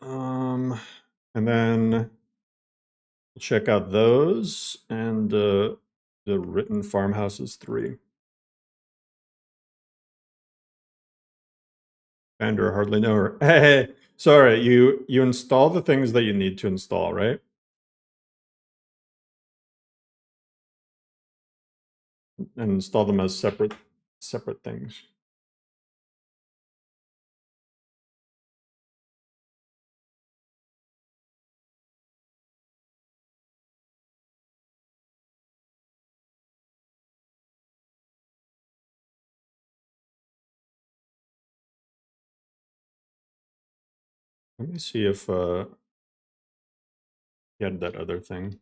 A: And then check out those and the Riften farmhouses 3. Bender, hardly know her. Hey, sorry. You install the things that you need to install, right? And install them as separate things. Let me see if he had that other thing.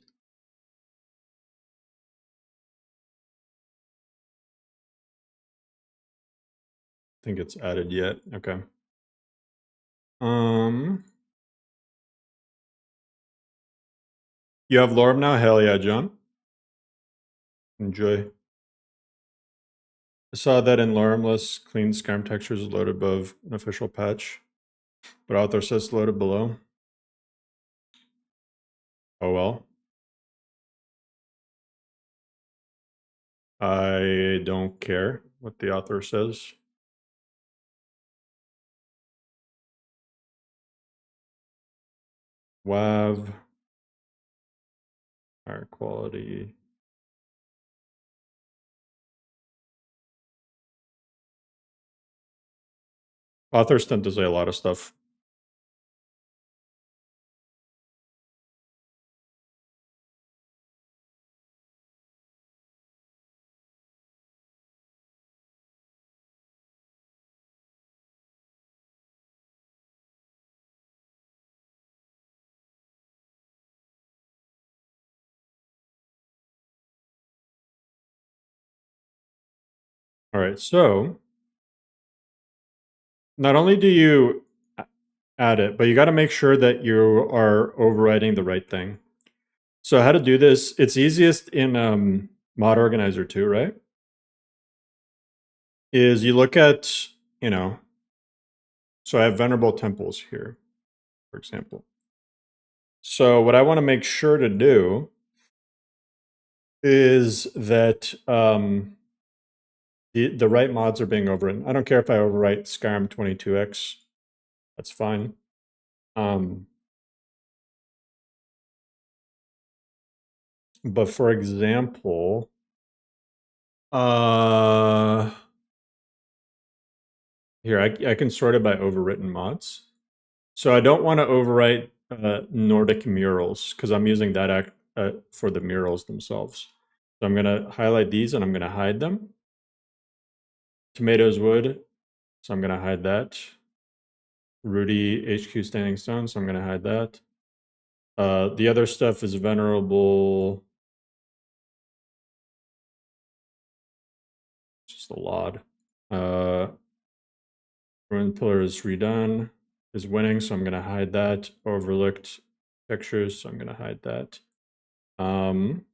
A: I think it's added yet. Okay. You have LoreRim now? Hell yeah, John. Enjoy. I saw that in LoreRimless, clean Skyrim textures is loaded above an official patch, but author says loaded below. Oh well. I don't care what the author says. WAV. Higher quality. Authors tend to say a lot of stuff. All right, so not only do you add it, but you got to make sure that you are overriding the right thing. So how to do this? It's easiest in Mod Organizer 2, right? Is you look at, so I have Venerable Temples here, for example. So what I want to make sure to do is that the right mods are being overwritten. I don't care if I overwrite Skyrim 22x. That's fine. But for example, here I can sort it by overwritten mods. So I don't want to overwrite Nordic murals because I'm using that for the murals themselves. So I'm going to highlight these and I'm going to hide them. Tomatoes wood, so I'm going to hide that. Rudy HQ Standing Stone, so I'm going to hide that. The other stuff is Venerable. Just a lot. Ruined Pillar is redone, is winning, so I'm going to hide that. Overlooked textures, so I'm going to hide that. And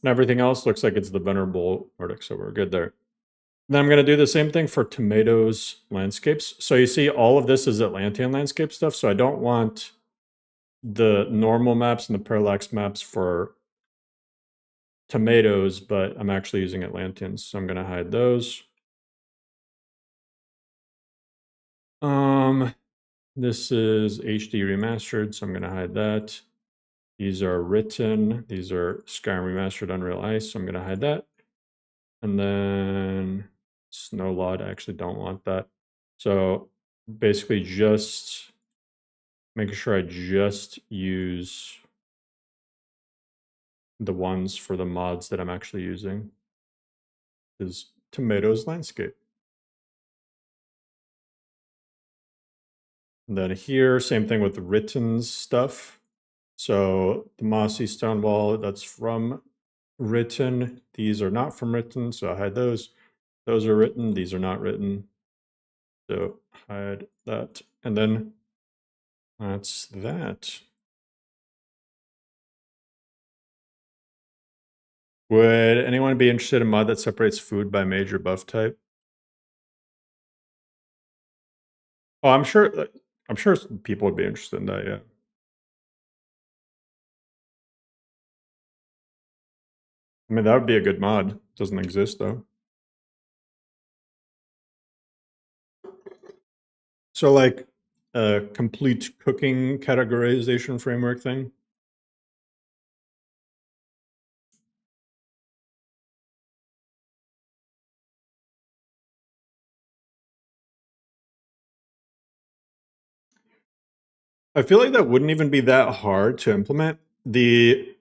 A: everything else looks like it's the Venerable Nordic, so we're good there. Then I'm going to do the same thing for Tomatoes landscapes. So you see all of this is Atlantean landscape stuff, so I don't want the normal maps and the parallax maps for Tomatoes, but I'm actually using Atlanteans, so I'm going to hide those. This is HD remastered, so I'm going to hide that. These are Riften. These are Skyrim remastered Unreal Ice, so I'm going to hide that. And then Snowlod, I actually don't want that. So basically just making sure I just use the ones for the mods that I'm actually using is Tomatoes Landscape. And then here, same thing with the Riften's stuff. So the Mossy Stone Wall, that's from Riften. These are not from Riften, so I hide those. Those are written, these are not written. So hide that. And then that's that. Would anyone be interested in a mod that separates food by major buff type? Oh, I'm sure people would be interested in that, yeah. I mean, that would be a good mod. Doesn't exist though. So like a complete cooking categorization framework thing. I feel like that wouldn't even be that hard to implement. The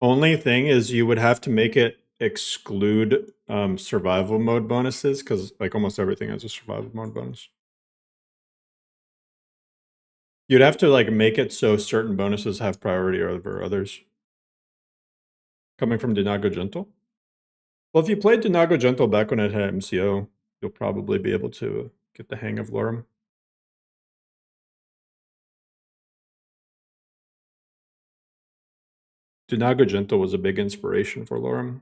A: only thing is you would have to make it exclude survival mode bonuses because like almost everything has a survival mode bonus. You'd have to like make it so certain bonuses have priority over others. Coming from Dinago Gentle? Well, if you played Dinago Gentle back when it had MCO, you'll probably be able to get the hang of LoreRim. Dinago Gentle was a big inspiration for LoreRim.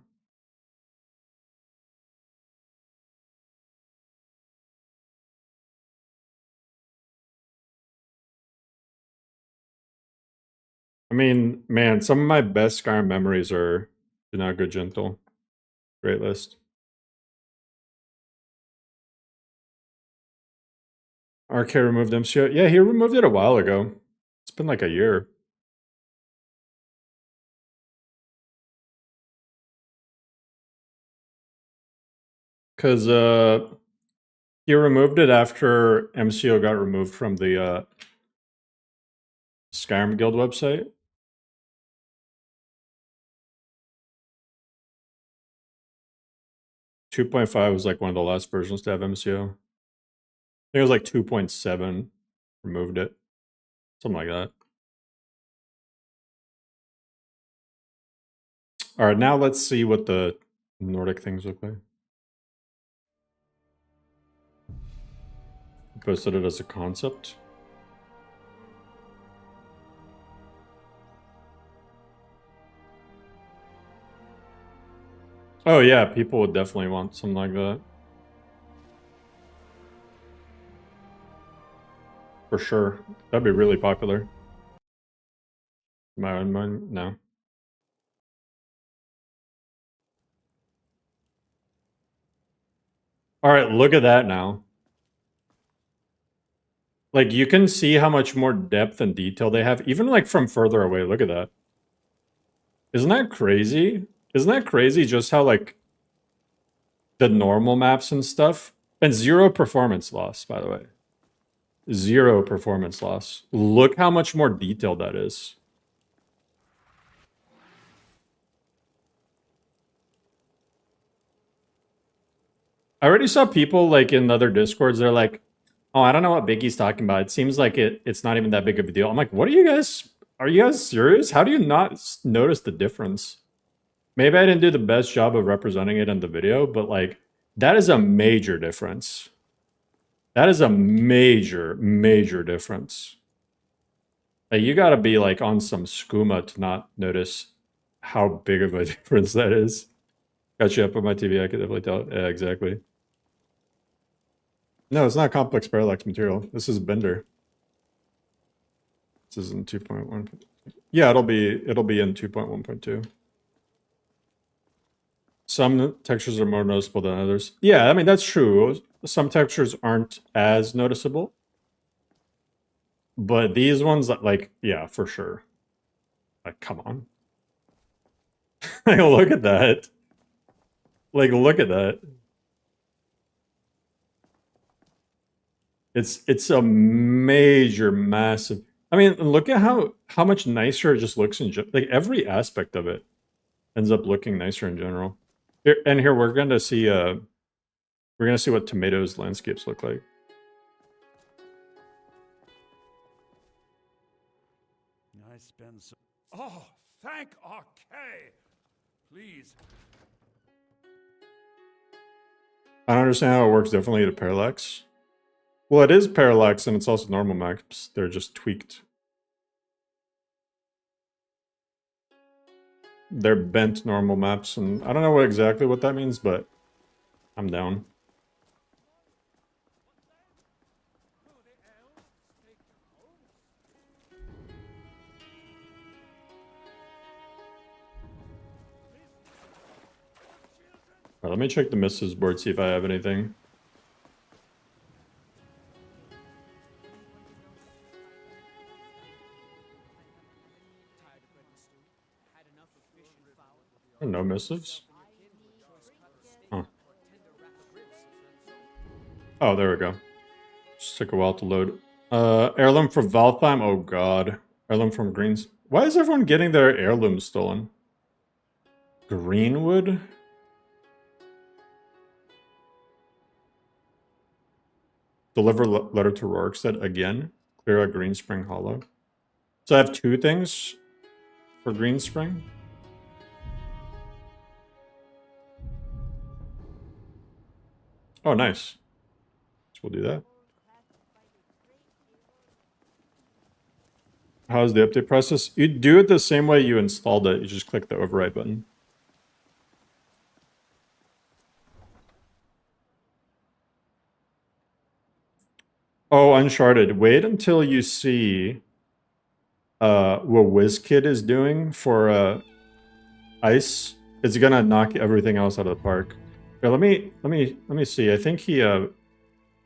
A: I mean, man, some of my best Skyrim memories are Do Not Go Gentle. Great list. RK removed MCO. Yeah, he removed it a while ago. It's been like a year. Because he removed it after MCO got removed from the Skyrim Guild website. Two 2.5 was like one of the last versions to have MCO. I think it was like 2.7 removed it. Something like that. Alright, now let's see what the Nordic things look like. Posted it as a concept. Oh yeah, people would definitely want something like that. For sure. That'd be really popular. My own mind? No. Alright, look at that now. Like, you can see how much more depth and detail they have, even like from further away. Look at that. Isn't that crazy? Isn't that crazy just how like the normal maps and stuff? And 0 performance loss, by the way. 0 performance loss. Look how much more detailed that is. I already saw people like in other discords, they're like, oh, I don't know what Biggie's talking about. It seems like it's not even that big of a deal. I'm like, what are you guys serious? How do you not notice the difference? Maybe I didn't do the best job of representing it in the video, but like, that is a major difference. That is a major, major difference. Like, you gotta be like on some skooma to not notice how big of a difference that is. Got you up on my TV, I could definitely tell. Yeah, exactly. No, it's not complex parallax material. This is Bender. This is in 2.1. Yeah, it'll be in 2.1.2. Some textures are more noticeable than others. Yeah, I mean, that's true. Some textures aren't as noticeable. But these ones, like, yeah, for sure. Like, come on. Like, look at that. Like, look at that. It's a major, massive. I mean, look at how much nicer it just looks in like every aspect of it ends up looking nicer in general. Here, and here we're gonna see what Tomatoes landscapes look like.
F: I spend so. Oh, thank RK! Please.
A: I don't understand how it works differently to parallax. Well, it is parallax and it's also normal maps. They're just tweaked. They're bent normal maps, and I don't know exactly what that means, but I'm down. Right, let me check the misses board, see if I have anything. No missives? Huh. Oh, there we go. Just took a while to load. Heirloom from Valtheim? Oh god. Heirloom from Greens. Why is everyone getting their heirlooms stolen? Greenwood? Deliver letter to Rorikstead again. Clear out Greenspring Hollow. So I have 2 things for Greenspring. Oh, nice. So we'll do that. How's the update process? You do it the same way you installed it. You just click the override button. Oh, Uncharted. Wait until you see what WizKid is doing for ice, it's gonna knock everything else out of the park. Here, let me see. I think I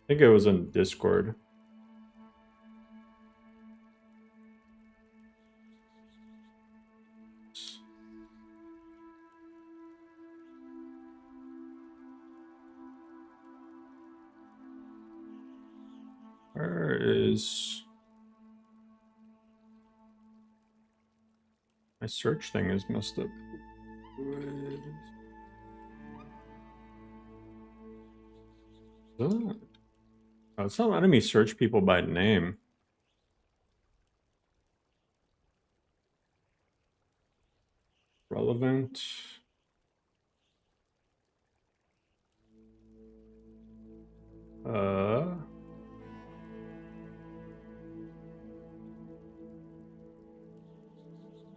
A: think it was in Discord. Where is my search thing is messed up. Oh, it's not letting me search people by name. Relevant.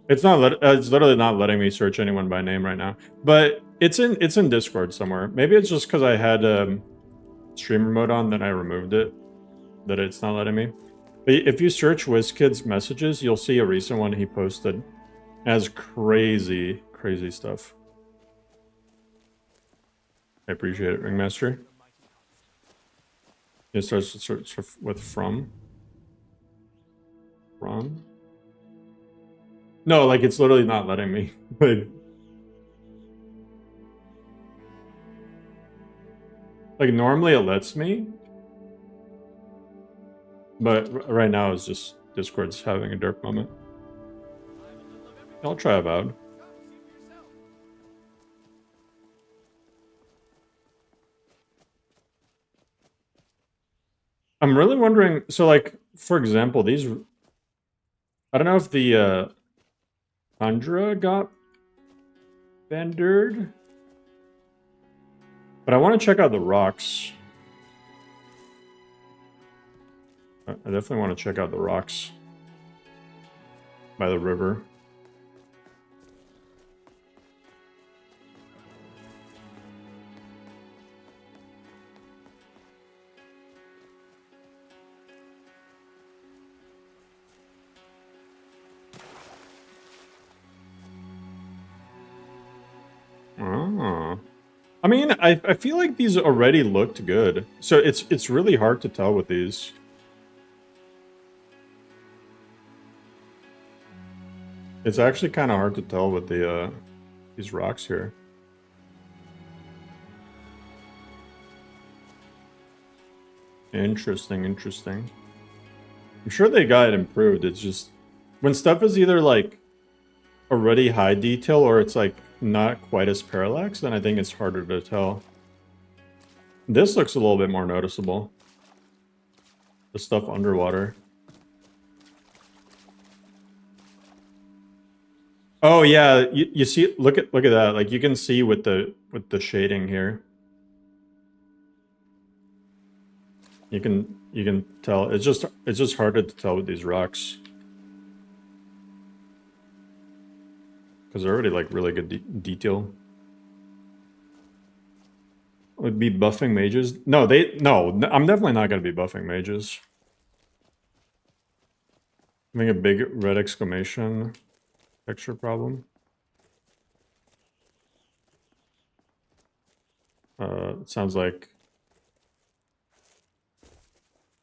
A: It's not. It's literally not letting me search anyone by name right now. But it's in Discord somewhere. Maybe it's just because I had streamer mode on, then I removed it. That it's not letting me. But if you search WizKid's messages, you'll see a recent one he posted. It has crazy stuff. I appreciate it, Ringmaster. It starts to search with from. No, like it's literally not letting me. Like normally it lets me. But right now it's just Discord's having a derp moment. I'll try Avowed. I'm really wondering, so like, for example, these, I don't know if the Tundra got bandered, but I want to check out the rocks. I definitely want to check out the rocks by the river. Oh. I mean, I feel like these already looked good. So it's really hard to tell with these. It's actually kind of hard to tell with the these rocks here. Interesting. I'm sure they got it improved. It's just when stuff is either like already high detail or it's like not quite as parallax, then I think it's harder to tell. This looks a little bit more noticeable. The stuff underwater. Oh yeah, you see, look at that. Like you can see with the shading here. You can tell. It's just harder to tell with these rocks. Because they're already like really good detail. Would be buffing mages? No, I'm definitely not gonna be buffing mages. Having a big red exclamation texture problem. It sounds like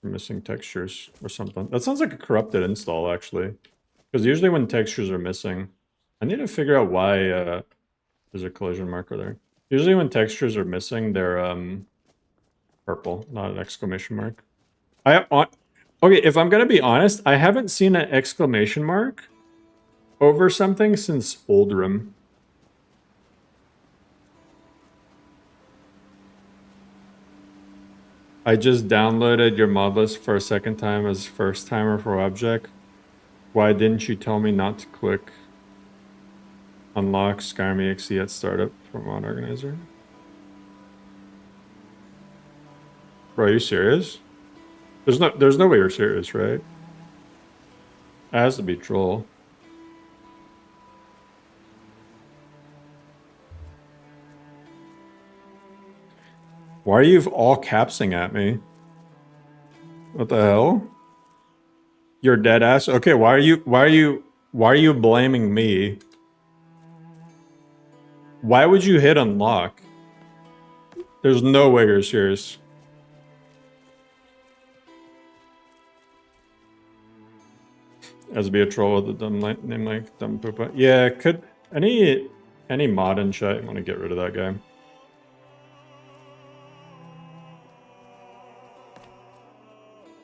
A: we're missing textures or something. That sounds like a corrupted install actually. Because usually when textures are missing, I need to figure out why there's a collision marker there. Usually when textures are missing, they're purple, not an exclamation mark. Okay, if I'm gonna be honest, I haven't seen an exclamation mark over something since LoreRim. I just downloaded your mod list for a second time as first timer for Object. Why didn't you tell me not to click unlock Skyrim EXE at startup for mod organizer? Bro, are you serious? There's no way you're serious, right? It has to be troll. Why are you all capsing at me? What the hell? You're dead ass. Okay, why are you blaming me? Why would you hit unlock? There's no way you're serious. As be a troll with a dumb name like Dumb Poopa. Yeah, could any mod in chat want to get rid of that guy?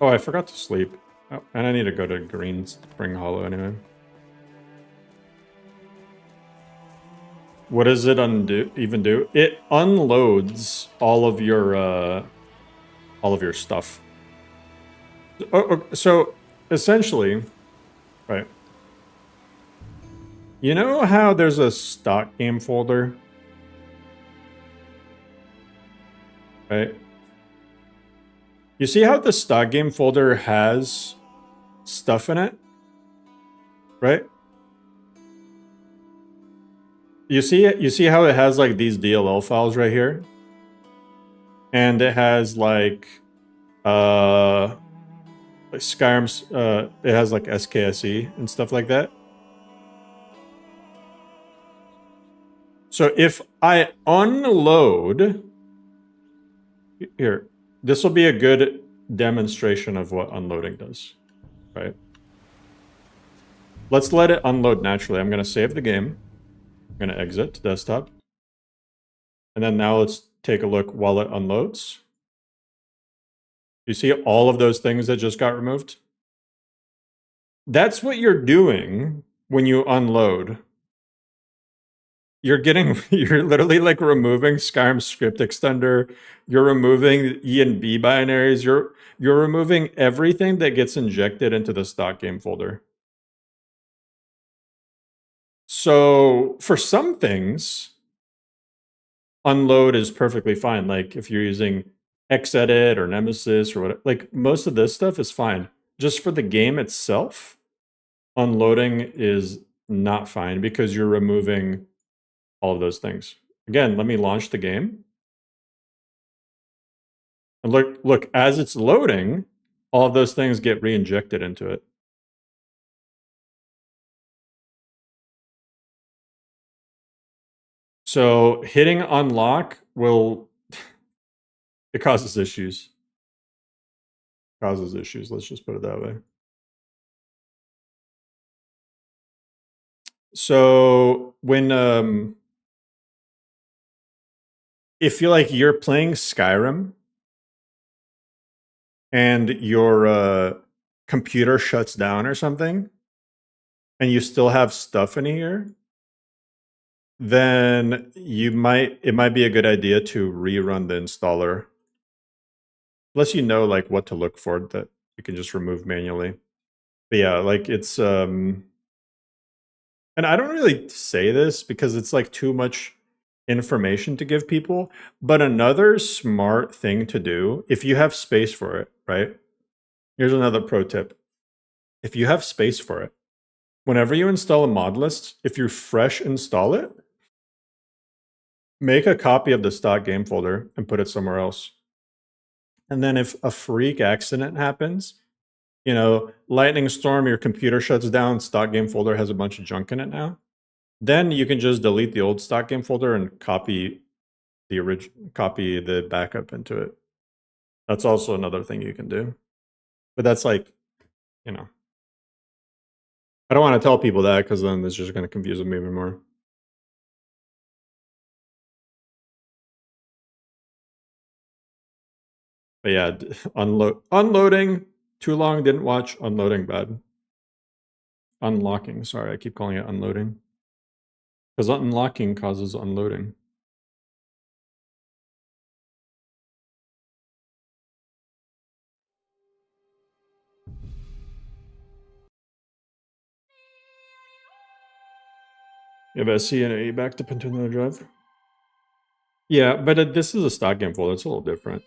A: Oh, I forgot to sleep. Oh, and I need to go to Green Spring Hollow anyway. What does it even do? It unloads all of your stuff. So essentially, right. You know how there's a stock game folder? Right? You see how the stock game folder has stuff in it? Right? You see how it has like these DLL files right here? And it has like Skyrim's it has like SKSE and stuff like that. So if I unload here, this will be a good demonstration of what unloading does, right? Let's let it unload naturally. I'm going to save the game. I'm going to exit to desktop. And then now let's take a look while it unloads. You see all of those things that just got removed? That's what you're doing when you unload. You're literally like removing Skyrim script extender. You're removing E and B binaries. You're removing everything that gets injected into the stock game folder. So for some things, unload is perfectly fine. Like if you're using Xedit or Nemesis or whatever, like most of this stuff is fine. Just for the game itself, unloading is not fine because you're removing all of those things. Again, let me launch the game. And look, as it's loading, all of those things get re-injected into it. So hitting unlock will it causes issues. Causes issues, let's just put it that way. So when if you're playing Skyrim and your computer shuts down or something, and you still have stuff in here, then it might be a good idea to rerun the installer. Unless you know like what to look for that you can just remove manually. But yeah, like it's and I don't really say this because it's like too much information to give people, but another smart thing to do if you have space for it, right? Here's another pro tip. If you have space for it, whenever you install a mod list, if you fresh install it, make a copy of the stock game folder and put it somewhere else. And then if a freak accident happens, lightning storm, your computer shuts down, stock game folder has a bunch of junk in it now, then you can just delete the old stock game folder and copy the backup into it. That's also another thing you can do. But that's like, I don't want to tell people that because then it's just going to confuse them even more. But yeah, unloading, too long, didn't watch, unloading bad. Unlocking, sorry, I keep calling it unloading. Because unlocking causes unloading. You have SC and A back to into another drive? Yeah, but this is a stock game folder, it's a little different.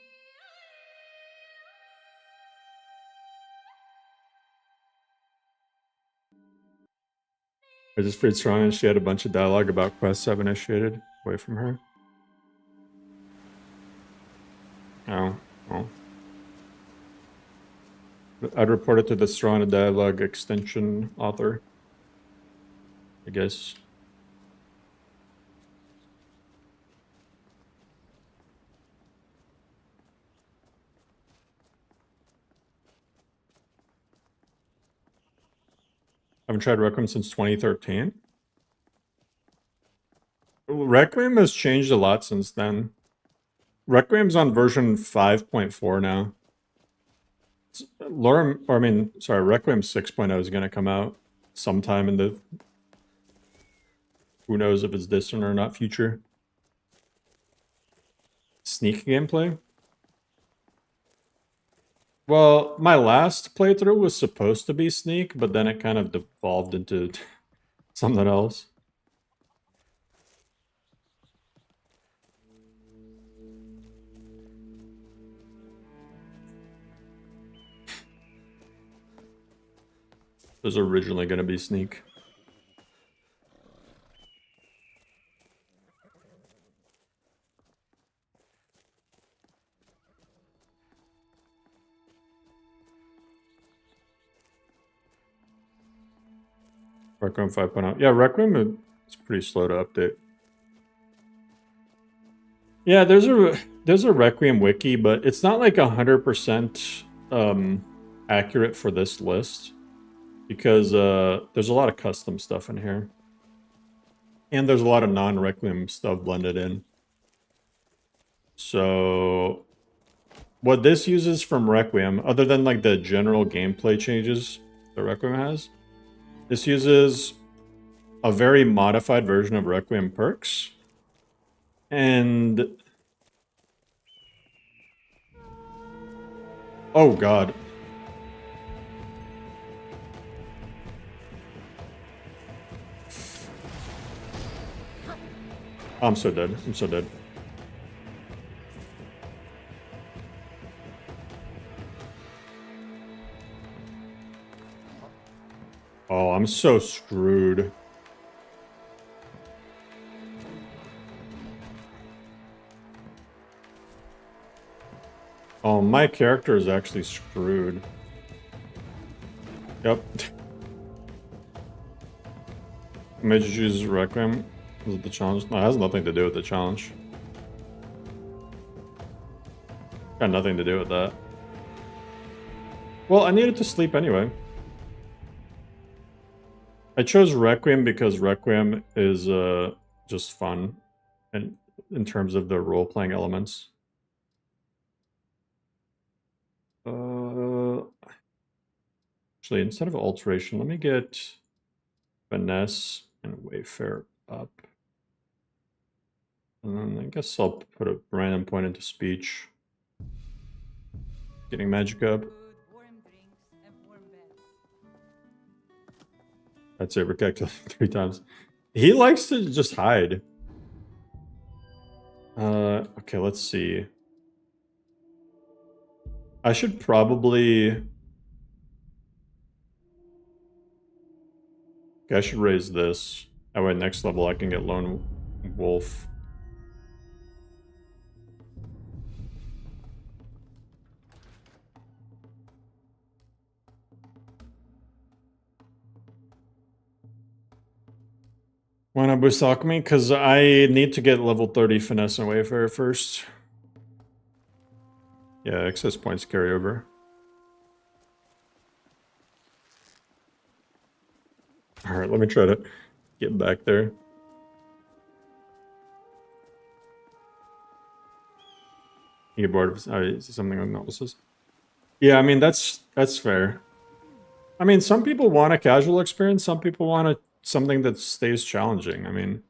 A: I just freed strong and she had a bunch of dialogue about Quest 7 initiated away from her. Oh. I'd report it to the Strong Dialogue extension author, I guess. I haven't tried Requiem since 2013. Requiem has changed a lot since then. Requiem's on version 5.4 now. LoreRim, or I mean, sorry, Requiem 6.0 is going to come out sometime in the, who knows if it's distant or not, future. Sneak gameplay? Well, my last playthrough was supposed to be sneak, but then it kind of devolved into something else. It was originally going to be sneak. Requiem 5.0. Yeah, Requiem is pretty slow to update. Yeah, there's a Requiem wiki, but it's not like 100% accurate for this list because there's a lot of custom stuff in here. And there's a lot of non-Requiem stuff blended in. So what this uses from Requiem, other than like the general gameplay changes that Requiem has, this uses a very modified version of Requiem perks. And oh god. I'm so dead. I'm so dead. Oh, I'm so screwed. Oh, my character is actually screwed. Yep. Mage chooses Requiem. Is it the challenge? No, it has nothing to do with the challenge. Got nothing to do with that. Well, I needed to sleep anyway. I chose Requiem because Requiem is just fun and in terms of the role-playing elements. Actually, instead of alteration, let me get finesse and wayfare up. And then I guess I'll put a random point into speech. Getting magic up. That's it, recalculate 3 times. He likes to just hide. Okay, let's see. I should probably... Okay, I should raise this. That way next level I can get Lone Wolf. Why not boost alchemy? Because I need to get level 30 finesse and wayfare first. Yeah, excess points carry over. Alright, let me try to get back there. You get bored of something like novices. Yeah, I mean that's fair. I mean, some people want a casual experience, some people want something that stays challenging. I mean,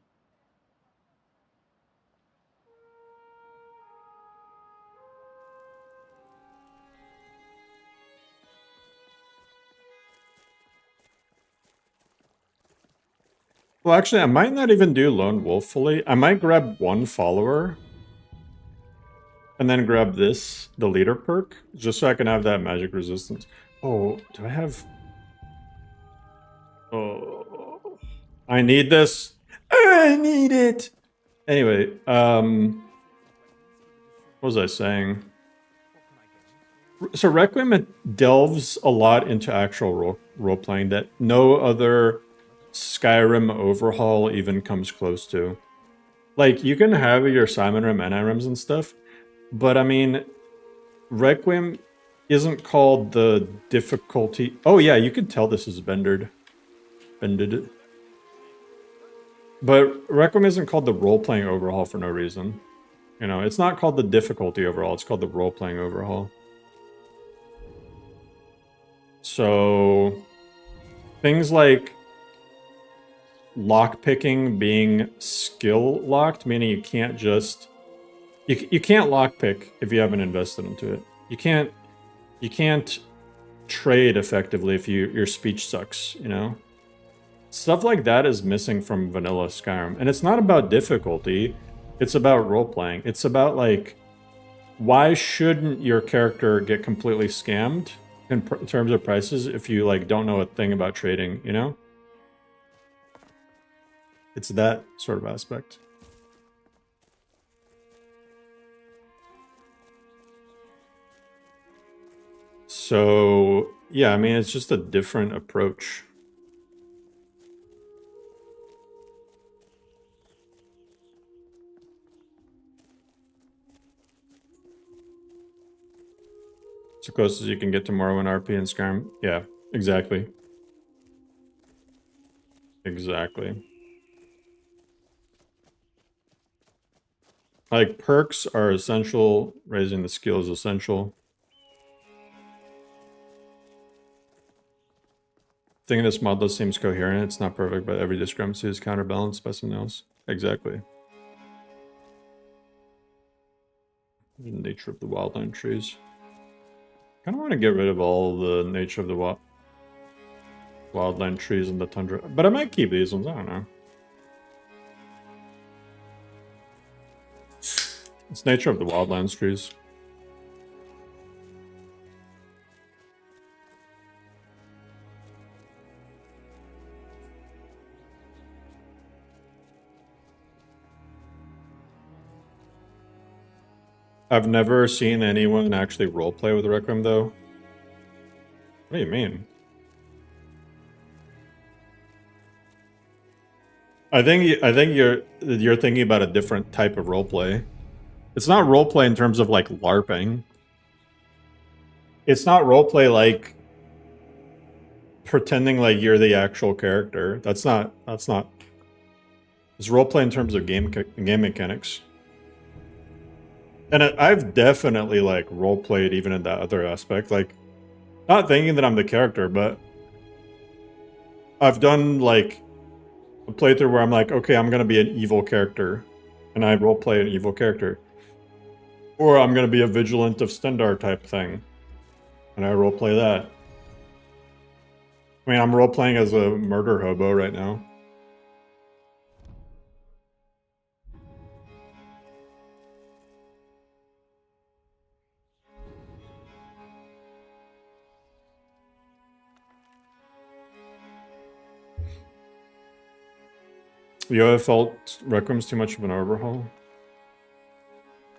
A: well, actually, I might not even do Lone Wolf fully. I might grab 1 follower and then grab this, the leader perk, just so I can have that magic resistance. Oh, do I have... Oh, I need this. I need it. Anyway, what was I saying? So Requiem, it delves a lot into actual role playing that no other Skyrim overhaul even comes close to. Like, you can have your Simon Rim, NIRIMs and stuff, but I mean, Requiem isn't called the difficulty. Oh yeah, you can tell this is bended. But Requiem isn't called the role-playing overhaul for no reason. You know, it's not called the difficulty overhaul, it's called the role-playing overhaul. So, things like lockpicking being skill locked, meaning you can't just... You can't lockpick if you haven't invested into it. You can't trade effectively if your speech sucks, you know? Stuff like that is missing from vanilla Skyrim. And it's not about difficulty, it's about role-playing. It's about, like, why shouldn't your character get completely scammed in terms of prices if you, like, don't know a thing about trading, you know? It's that sort of aspect. So, yeah, I mean, it's just a different approach. It's as close as you can get to Morrowind RP and Skyrim. Yeah, exactly. Exactly. Like, perks are essential, raising the skill is essential. Thinking this mod list seems coherent, it's not perfect, but every discrepancy is counterbalanced by something else. Exactly. The nature of the wildland trees. I kind of want to get rid of all the nature of the wildland trees in the tundra, but I might keep these ones, I don't know. It's nature of the wildlands trees. I've never seen anyone actually roleplay with Requiem, though. What do you mean? I think you're thinking about a different type of roleplay. It's not roleplay in terms of, like, LARPing. It's not roleplay like pretending like you're the actual character. That's not. It's roleplay in terms of game mechanics. And I've definitely, like, roleplayed even in that other aspect. Like, not thinking that I'm the character, but I've done, like, a playthrough where I'm like, okay, I'm gonna be an evil character, and I roleplay an evil character. Or I'm gonna be a Vigilant of Stendar type thing, and I roleplay that. I mean, I'm roleplaying as a murder hobo right now. You ever felt Requiem's too much of an overhaul?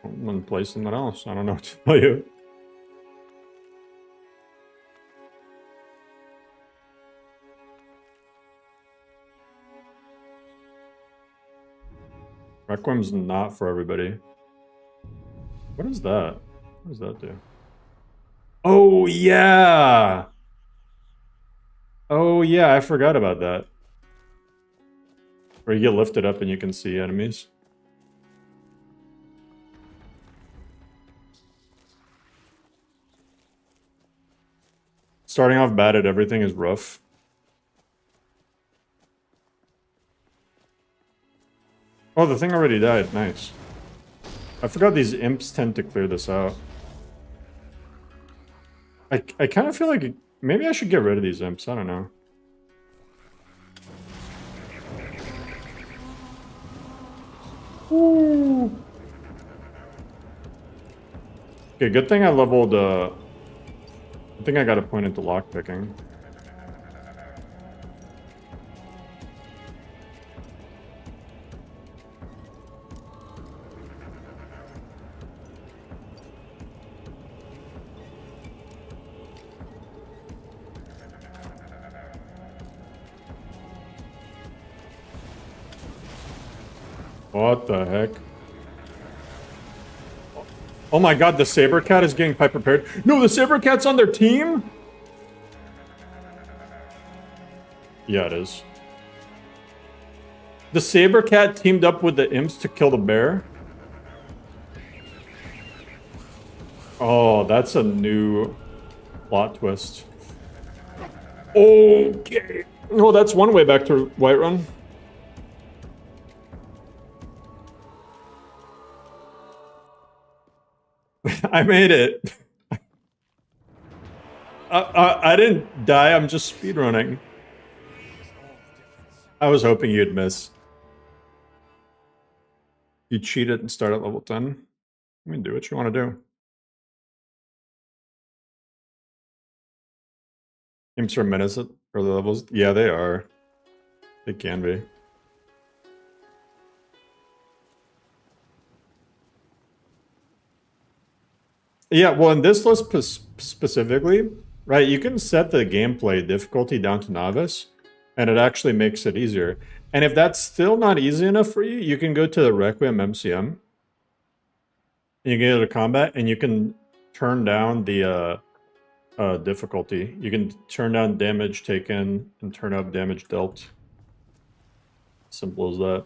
A: One play something else. I don't know what to tell you. Requiem's not for everybody. What is that? What does that do? Oh, yeah! Oh, yeah, I forgot about that. Where you get lifted up and you can see enemies. Starting off bad at everything is rough. Oh, the thing already died. Nice. I forgot these imps tend to clear this out. I kind of feel like maybe I should get rid of these imps. I don't know. Ooh. Okay, good thing I leveled, I think I got a point into lockpicking. What the heck? Oh my god, the Saber Cat is getting pipe prepared. No, the Saber Cat's on their team? Yeah, it is. The Saber Cat teamed up with the imps to kill the bear? Oh, that's a new plot twist. Okay. Oh, that's one way back to Whiterun. I made it. I didn't die, I'm just speedrunning. I was hoping you'd miss. You cheated and start at level 10. I mean, do what you want to do. Imps are menace at early levels? Yeah, they are. They can be. Yeah, well, in this list specifically, right, you can set the gameplay difficulty down to novice, and it actually makes it easier. And if that's still not easy enough for you, you can go to the Requiem MCM, and you can go to combat, and you can turn down the difficulty. You can turn down damage taken and turn up damage dealt. Simple as that.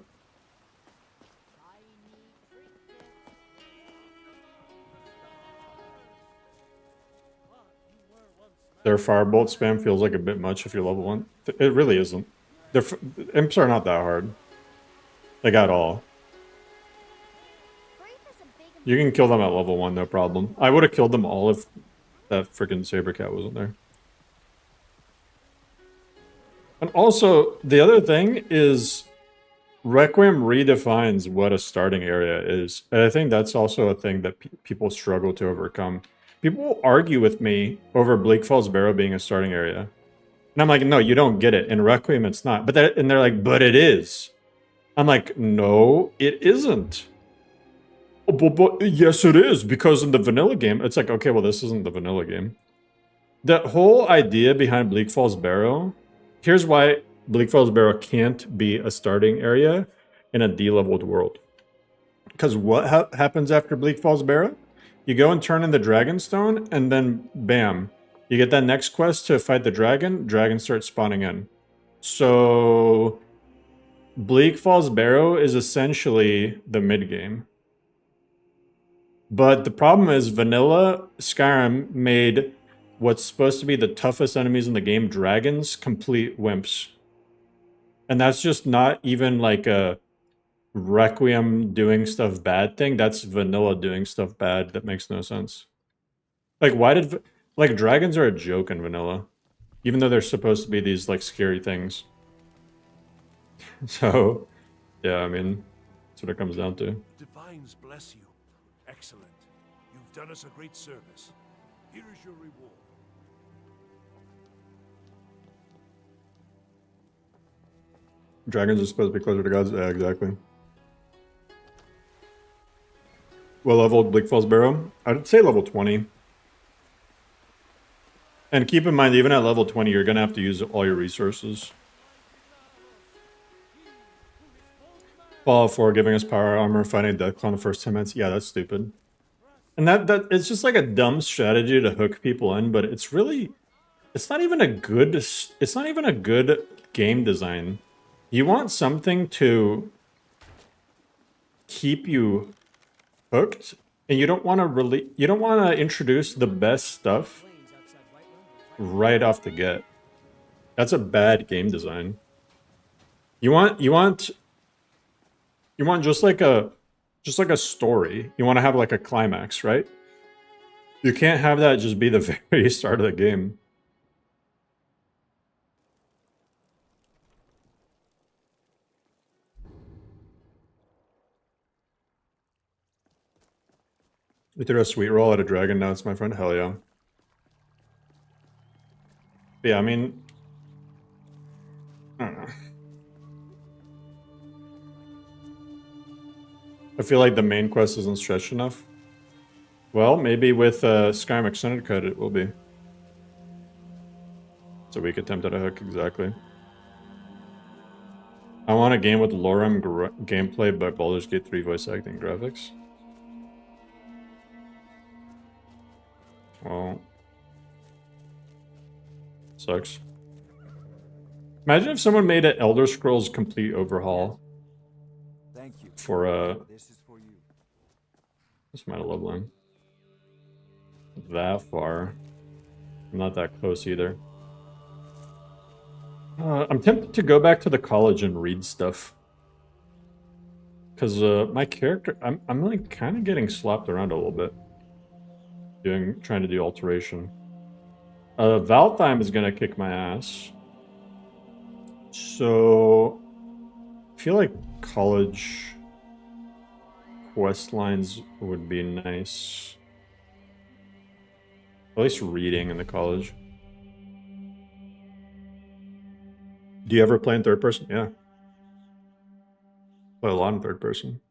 A: Their firebolt spam feels like a bit much if you're level 1. It really isn't. Imps are not that hard. Like, at all. You can kill them at level 1, no problem. I would have killed them all if that freaking Saber Cat wasn't there. And also, the other thing is Requiem redefines what a starting area is. And I think that's also a thing that people struggle to overcome. People argue with me over Bleak Falls Barrow being a starting area. And I'm like, no, you don't get it. In Requiem, it's not. And they're like, but it is. I'm like, no, it isn't. But yes, it is. Because in the vanilla game, it's like, okay, well, this isn't the vanilla game. The whole idea behind Bleak Falls Barrow, here's why Bleak Falls Barrow can't be a starting area in a D-leveled world. Because what happens after Bleak Falls Barrow? You go and turn in the Dragonstone, and then bam. You get that next quest to fight the dragon, dragon starts spawning in. So Bleak Falls Barrow is essentially the mid-game. But the problem is vanilla Skyrim made what's supposed to be the toughest enemies in the game, dragons, complete wimps. And that's just not even like a Requiem doing stuff bad thing. That's vanilla doing stuff bad that makes no sense. Like, why did... Like, dragons are a joke in vanilla. Even though they're supposed to be these, like, scary things. So, yeah, I mean, that's what it comes down to.
F: Divines bless you. Excellent. You've done us a great service. Here is your reward.
A: Dragons are supposed to be closer to gods? Yeah, exactly. What level Bleak Falls Barrow? I'd say level 20. And keep in mind, even at level 20, you're going to have to use all your resources. Fallout 4 giving us power armor, fighting Deathclaw the first 10 minutes. Yeah, that's stupid. And that it's just like a dumb strategy to hook people in, but it's really... It's not even a good game design. You want something to keep you hooked, and you don't want to introduce the best stuff right off the get. That's a bad game design. You want just like a story. You want to have like a climax, right? You can't have that just be the very start of the game. We threw a sweet roll at a dragon, now it's my friend. Hell yeah. But yeah, I mean... I don't know. I feel like the main quest isn't stretched enough. Well, maybe with Skyrim Extended Cut it will be. It's a weak attempt at a hook, exactly. I want a game with LoreRim gameplay but Baldur's Gate 3 voice acting graphics. Well, sucks. Imagine if someone made an Elder Scrolls complete overhaul.
I: Thank you.
A: For
I: This is for you.
A: That's my love line. That far. I'm not that close either. I'm tempted to go back to the college and read stuff. Because my character, I'm like kind of getting slapped around a little bit. Trying to do alteration. Valtheim is gonna kick my ass. So I feel like college quest lines would be nice. At least reading in the college. Do you ever play in third person? Yeah. Play a lot in third person.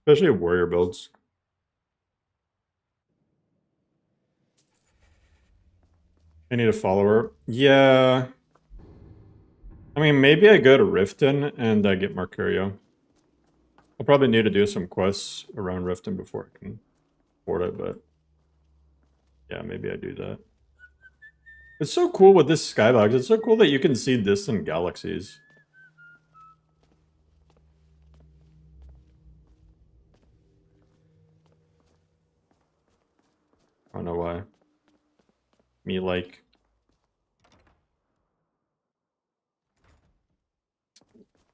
A: Especially warrior builds. I need a follower. Yeah. I mean, maybe I go to Riften and I get Mercurio. I'll probably need to do some quests around Riften before I can afford it, but yeah, maybe I do that. It's so cool with this skybox. It's so cool that you can see distant galaxies. I don't know why. Me like.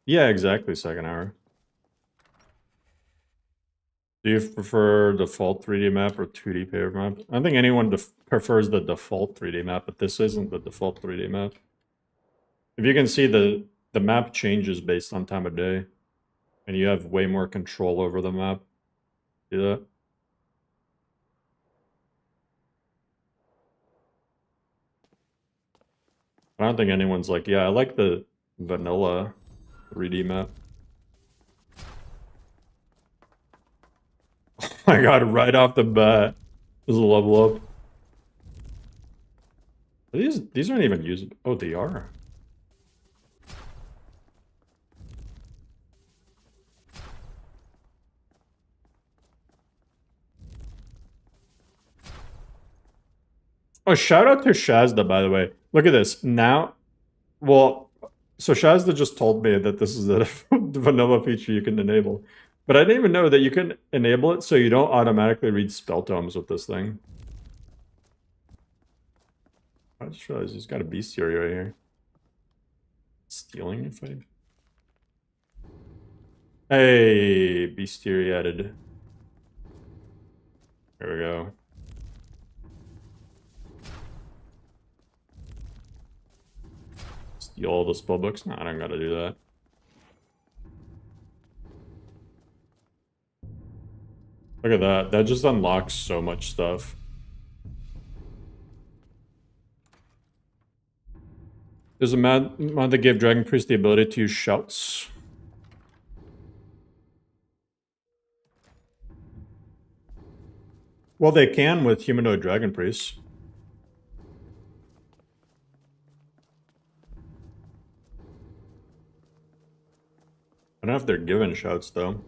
A: Yeah, exactly, second hour. Do you prefer default 3D map or 2D paper map? I think anyone prefers the default 3D map, but this isn't the default 3D map. If you can see, the map changes based on time of day. And you have way more control over the map. See that? I don't think anyone's like, yeah, I like the vanilla 3D map. Oh my god, right off the bat. There's a level up. These aren't even usable. Oh, they are. Oh, shout out to Shazda, by the way. Look at this. Now, well, so Shazda just told me that this is the vanilla feature you can enable. But I didn't even know that you can enable it so you don't automatically read spell tomes with this thing. I just realized he's got a bestiary right here. Stealing if I... Hey, bestiary added. There we go. Steal all the spell books? Nah, I don't gotta do that. Look at that. That just unlocks so much stuff. There's a mod that gave Dragon Priest the ability to use shouts. Well, they can with humanoid Dragon Priests. I don't know if they're given shouts, though.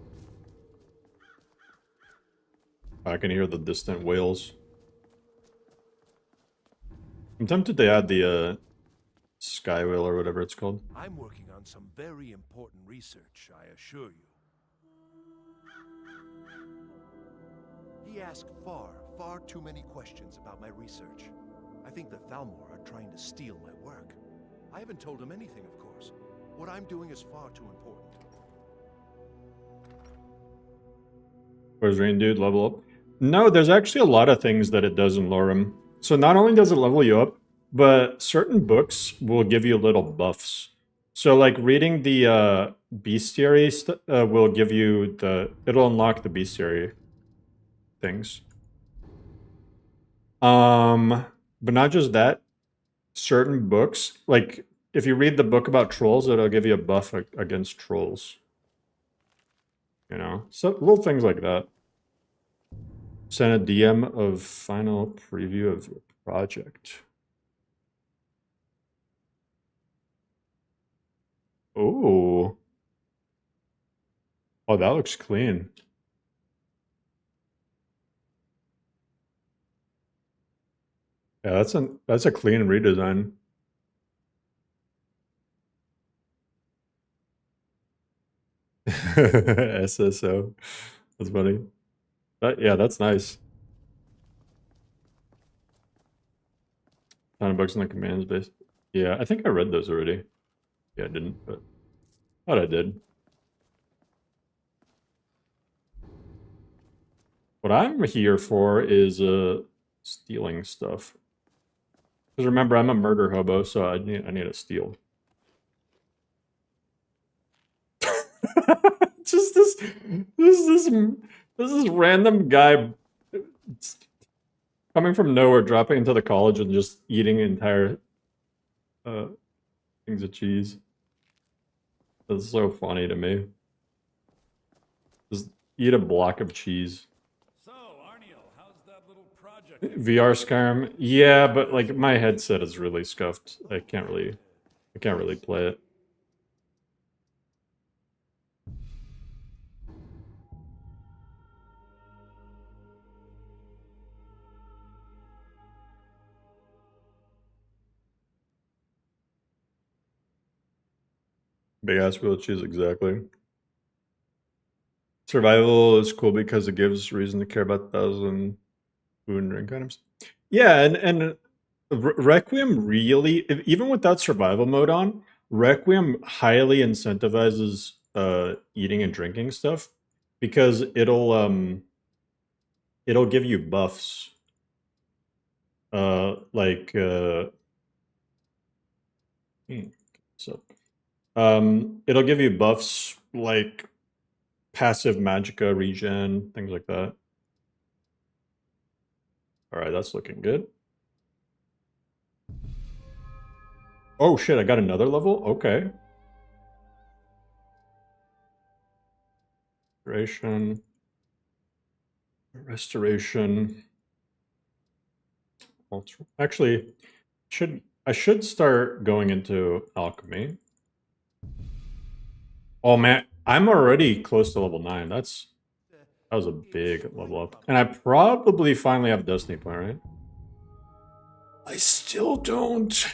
A: I can hear the distant wails. I'm tempted to add the sky whale or whatever it's called.
F: I'm working on some very important research, I assure you. He asked far too many questions about my research. I think the Thalmor are trying to steal my work. I haven't told him anything, of course. What I'm doing is far too important.
A: Where's Rain Dude level up? No, there's actually a lot of things that it does in LoreRim. So not only does it level you up, but certain books will give you little buffs. So like reading the bestiary will give you it'll unlock the bestiary things. But not just that. Certain books, like if you read the book about trolls, it'll give you a buff against trolls. You know, so little things like that. Send a DM of final preview of the project. Oh, Oh, that looks clean. Yeah, that's a clean redesign. SSO. That's funny. Yeah, that's nice. 10 bucks on the commands base. Yeah, I think I read those already. Yeah, I didn't, but thought I did. What I'm here for is stealing stuff. Because remember, I'm a murder hobo, so I need to steal. Just this random guy coming from nowhere, dropping into the college and just eating entire things of cheese. That's so funny to me. Just eat a block of cheese.
C: So, Arniel, how's that little project?
A: VR Skyrim, yeah, but like my headset is really scuffed. I can't really play it. Big ass wheel cheese, exactly. Survival is cool because it gives reason to care about 1,000 food and drink items. Yeah, and Requiem really, even without survival mode on, Requiem highly incentivizes eating and drinking stuff because it'll give you buffs. It'll give you buffs like passive magicka regen, things like that. All right, that's looking good. Oh shit, I got another level? Okay. Restoration. Actually, I should start going into alchemy. Oh man, I'm already close to level 9. That was a big level up. And I probably finally have a destiny point, right? I still don't.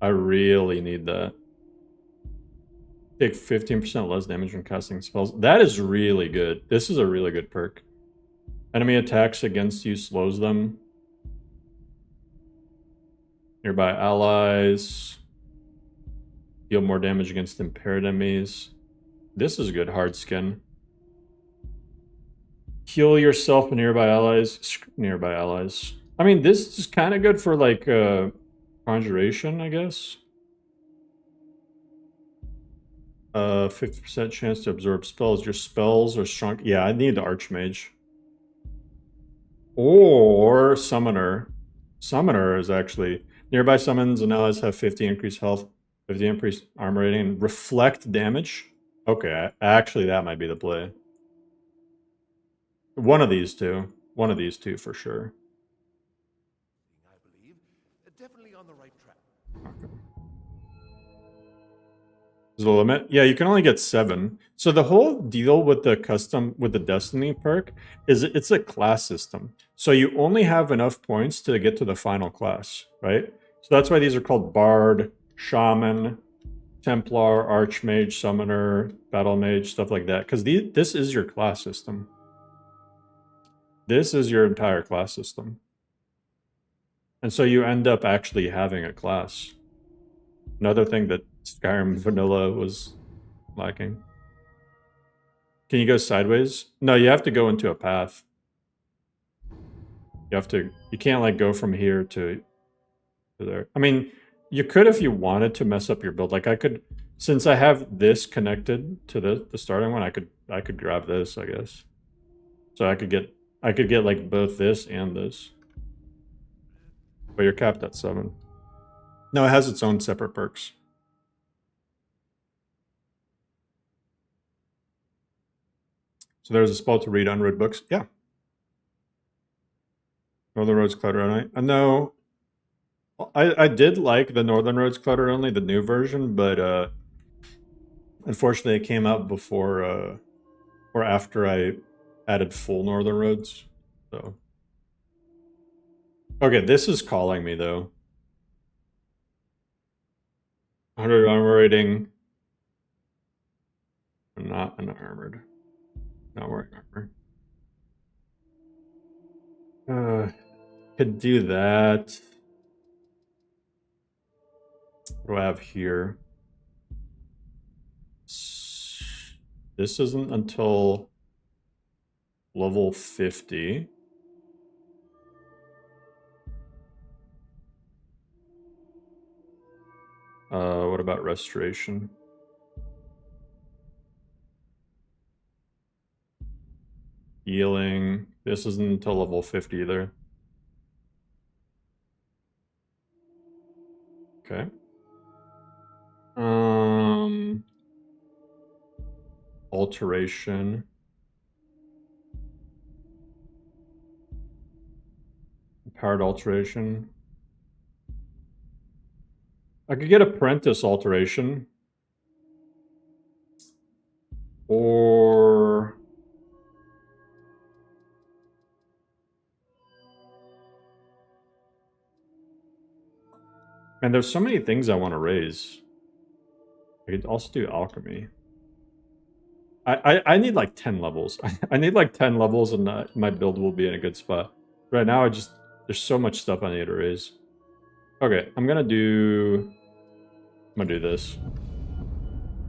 A: I really need that. Take 15% less damage when casting spells. That is really good. This is a really good perk. Enemy attacks against you slows them. Nearby allies. Deal more damage against impaired enemies. This is good hard skin. Heal yourself and nearby allies. Nearby allies. I mean, this is kind of good for like conjuration, I guess. 50% chance to absorb spells. Your spells are strong. Yeah, I need the Archmage. Or Summoner. Summoner is actually... Nearby summons and allies have 50 increased health, 50 increased armor rating, and reflect damage. Okay, actually that might be the play. One of these two. One of these two for sure.
F: I believe. Definitely on the right track.
A: Okay. Is the limit? Yeah, you can only get 7. So the whole deal with the Destiny perk is it's a class system. So you only have enough points to get to the final class, right? So that's why these are called Bard, Shaman, Templar, Archmage, Summoner, Battle Mage, stuff like that. Because this is your class system. This is your entire class system. And so you end up actually having a class. Another thing that Skyrim Vanilla was lacking. Can you go sideways? No, you have to go into a path. You can't like go from here to there. I mean, you could if you wanted to mess up your build. Like I could, since I have this connected to the starting one, I could grab this, I guess. So I could get like both this and this. But you're capped at 7. No, it has its own separate perks. So there's a spell to read unread books. Yeah. Northern Roads Clutter Only. No, I did like the Northern Roads Clutter Only, the new version, but Unfortunately, it came out before or after I added full northern roads. So okay, this is calling me though. 100 armor rating. I'm not unarmored. Not wearing armor. Could do that. What do I have here? This isn't until level 50. What about restoration? Healing. This isn't until level 50 either. Okay. Alteration. Powered alteration. I could get apprentice alteration. Or man, there's so many things I want to raise. I could also do alchemy. I need like 10 levels. I need like 10 levels and my build will be in a good spot. Right now, there's so much stuff I need to raise. Okay, I'm gonna do this.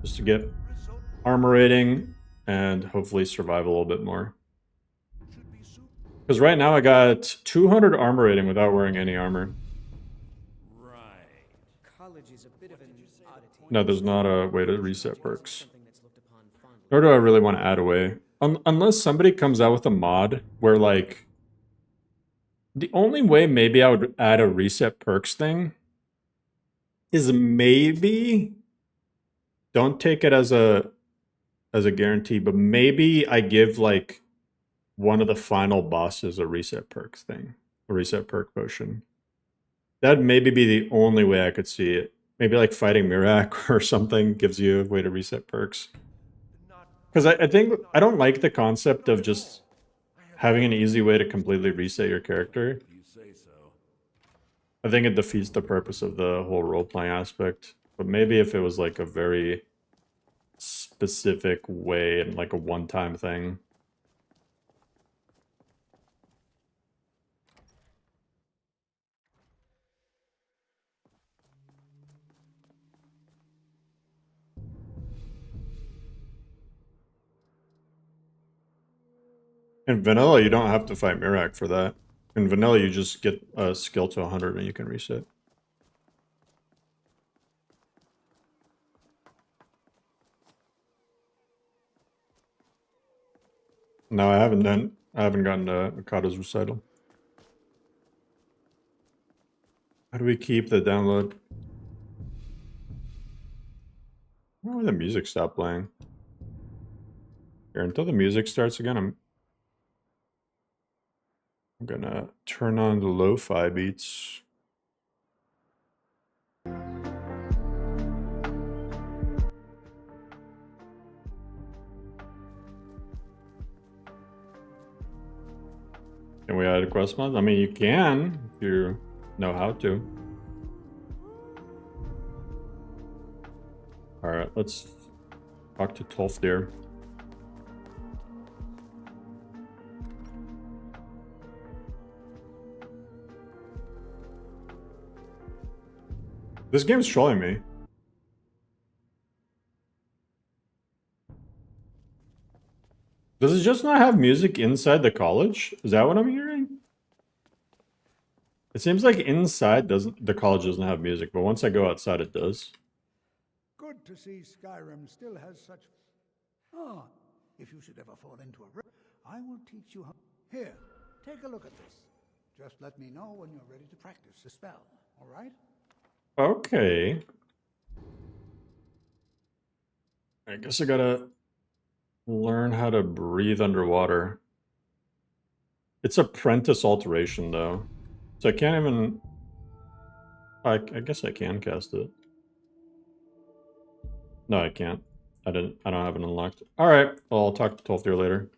A: Just to get armor rating and hopefully survive a little bit more. Because right now I got 200 armor rating without wearing any armor.
E: College is a bit of an oddity.
A: No, there's not a way to reset perks. Nor do I really want to add away. Unless somebody comes out with a mod where, like, the only way maybe I would add a reset perks thing is maybe, don't take it as a guarantee, but maybe I give, like, one of the final bosses a reset perks thing. A reset perk potion. That'd maybe be the only way I could see it. Maybe like fighting Mirak or something gives you a way to reset perks. Because I think I don't like the concept of just having an easy way to completely reset your character. I think it defeats the purpose of the whole role-playing aspect. But maybe if it was like a very specific way and like a one-time thing. In vanilla, you don't have to fight Mirak for that. In vanilla, you just get a skill to 100 and you can reset. No, I haven't gotten to Mikado's recital. How do we keep the download? Oh, the music stopped playing. Here, until the music starts again, I'm gonna turn on the lo-fi beats. Can we add a quest mod? I mean, you can if you know how to. Alright, let's talk to Tolfdir. This game's trolling me. Does it just not have music inside the college? Is that what I'm hearing? It seems like inside the college doesn't have music, but once I go outside it does.
J: Good to see Skyrim still has such... Ah, if you should ever fall into a rip, I will teach you how... Here, take a look at this. Just let me know when you're ready to practice the spell, all right?
A: Okay. I guess I gotta learn how to breathe underwater. It's apprentice alteration, though. So I can't even... I guess I can cast it. No, I can't. I don't have it unlocked. All right, well, I'll talk to Tolfdir later.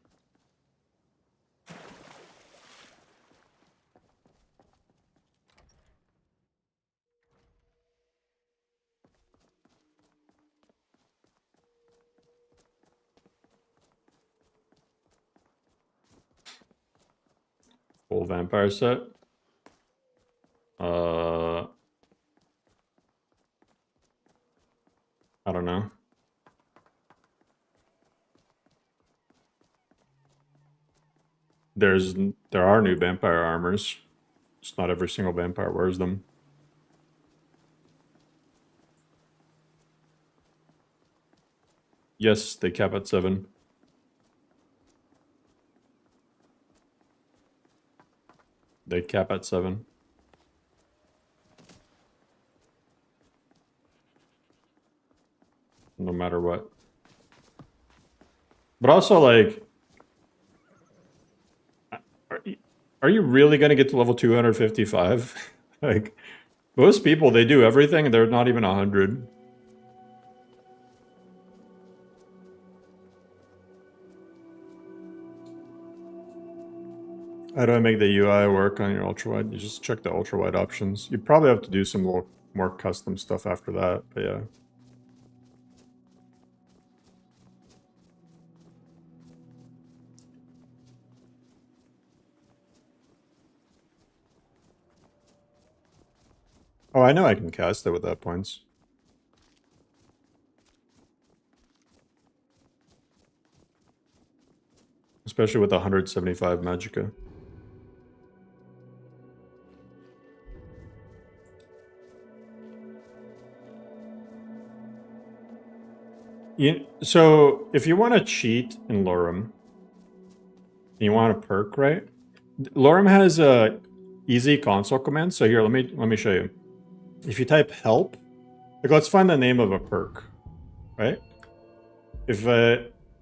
A: Full vampire set. I don't know. There are new vampire armors. Just not every single vampire wears them. Yes, they cap at 7. They cap at 7. No matter what. But also, like, are you really going to get to level 255? Like, most people, they do everything, they're not even 100. How do I make the UI work on your ultrawide? You just check the ultrawide options. You probably have to do some more custom stuff after that, but yeah. Oh, I know I can cast it without points. Especially with 175 magicka. So if you want to cheat in LoreRim, you want a perk, right? LoreRim has a easy console command. So here, let me show you. If you type help, like let's find the name of a perk, right? If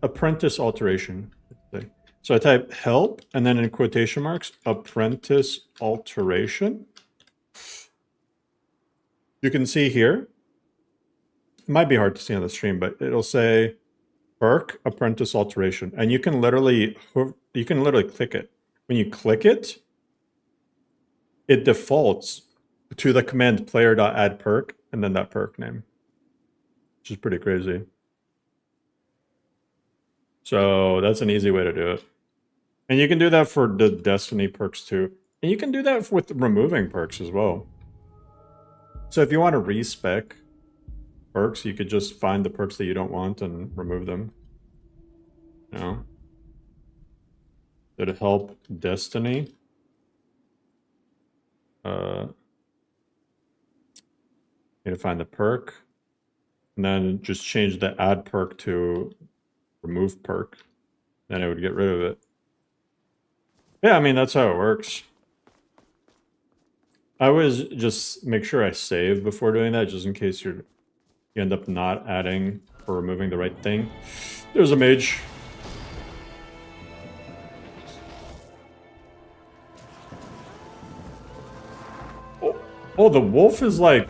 A: apprentice alteration. So I type help and then in quotation marks apprentice alteration. You can see here. It might be hard to see on the stream, but it'll say perk apprentice alteration, and you can literally click it. When you click it, it defaults to the command player.add perk and then that perk name, which is pretty crazy. So that's an easy way to do it. And you can do that for the Destiny perks too. And you can do that with removing perks as well. So if you want to respec perks, you could just find the perks that you don't want and remove them. You know? Did it help Destiny? Need to find the perk. And then just change the add perk to remove perk. Then it would get rid of it. Yeah, I mean, that's how it works. I always just make sure I save before doing that, just in case you end up not adding or removing the right thing. There's a mage. Oh, the wolf is like...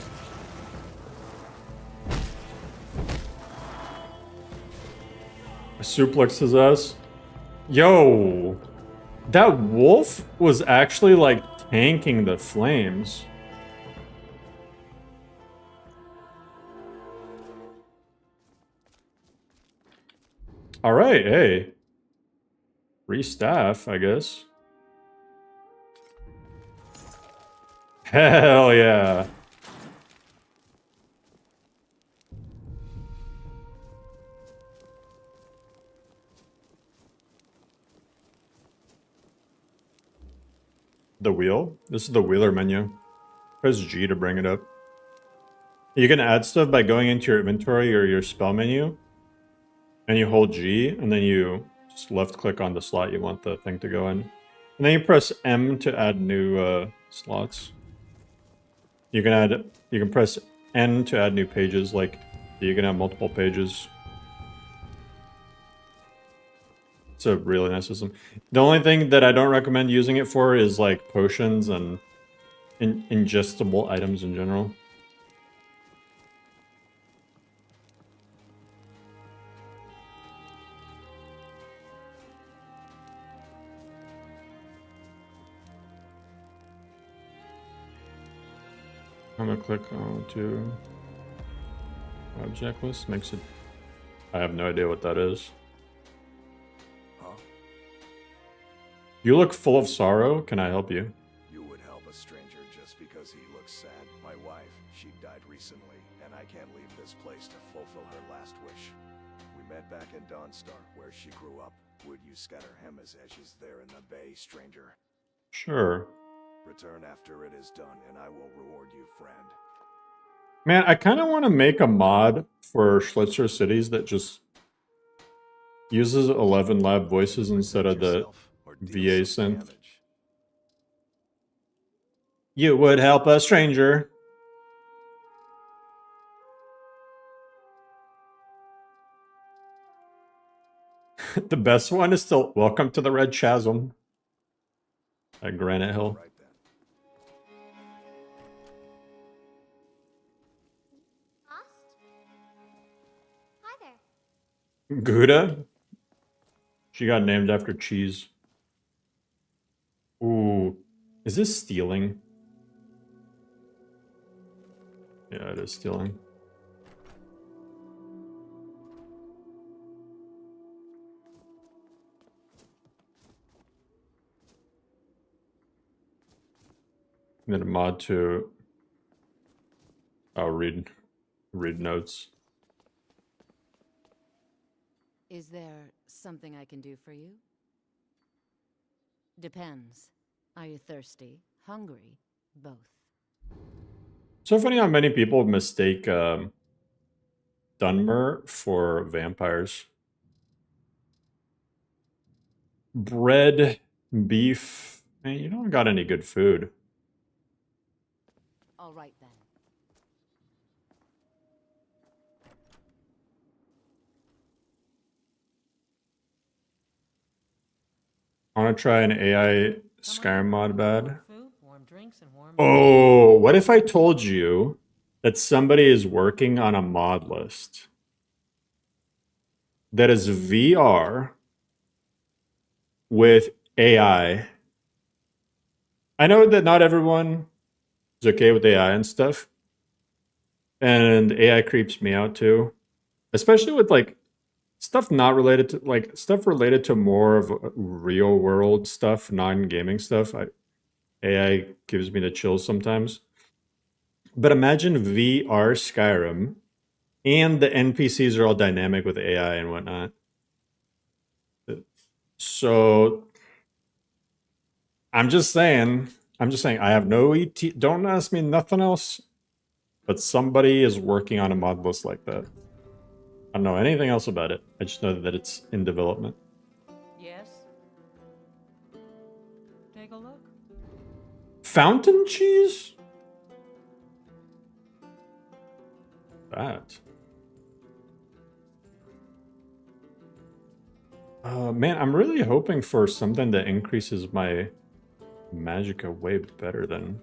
A: I suplexed his ass. Yo! That wolf was actually like tanking the flames. Alright, hey. Free staff, I guess. Hell yeah. The wheel? This is the wheeler menu. Press G to bring it up. You can add stuff by going into your inventory or your spell menu. And you hold G, and then you just left click on the slot you want the thing to go in. And then you press M to add new slots. You can press N to add new pages, like you can have multiple pages. It's a really nice system. The only thing that I don't recommend using it for is like potions and ingestible items in general. I'm gonna click on to object list. Makes it. I have no idea what that is.
F: Huh?
A: You look full of sorrow. Can I help you?
F: You would help a stranger just because he looks sad. My wife, she died recently, and I can't leave this place to fulfill her last wish. We met back in Dawnstar, where she grew up. Would you scatter him as ashes there in the bay, stranger?
A: Sure.
F: Return after it is done, and I will reward you, friend.
A: Man, I kind of want to make a mod for Schlitzer Cities that just uses 11 lab voices instead of the VA synth. You would help a stranger. The best one is still Welcome to the Red Chasm at Granite Hill.
F: Right then.
K: Hi there.
A: Gouda? She got named after cheese. Ooh. Is this stealing? Yeah, it is stealing. Need a mod to read notes.
B: Is there something I can do for you? Depends. Are you thirsty? Hungry? Both.
A: So funny how many people mistake Dunmer for vampires. Bread, beef. Man, you don't got any good food.
B: All right then.
A: I want to try an AI Skyrim mod bad.
B: Food, warm drinks, and warm
A: Oh, what if I told you that somebody is working on a mod list that is VR with AI? I know that not everyone is okay with AI and stuff, and AI creeps me out too, especially with like stuff not related to like stuff related to more of real world stuff, non-gaming stuff. AI gives me the chills sometimes. But imagine VR Skyrim and the NPCs are all dynamic with AI and whatnot. So I'm just saying, I have no ET. Don't ask me nothing else. But somebody is working on a mod list like that. I don't know anything else about it. I just know that it's in development.
B: Yes. Take a look.
A: Fountain cheese? That. Man, I'm really hoping for something that increases my magicka way better than...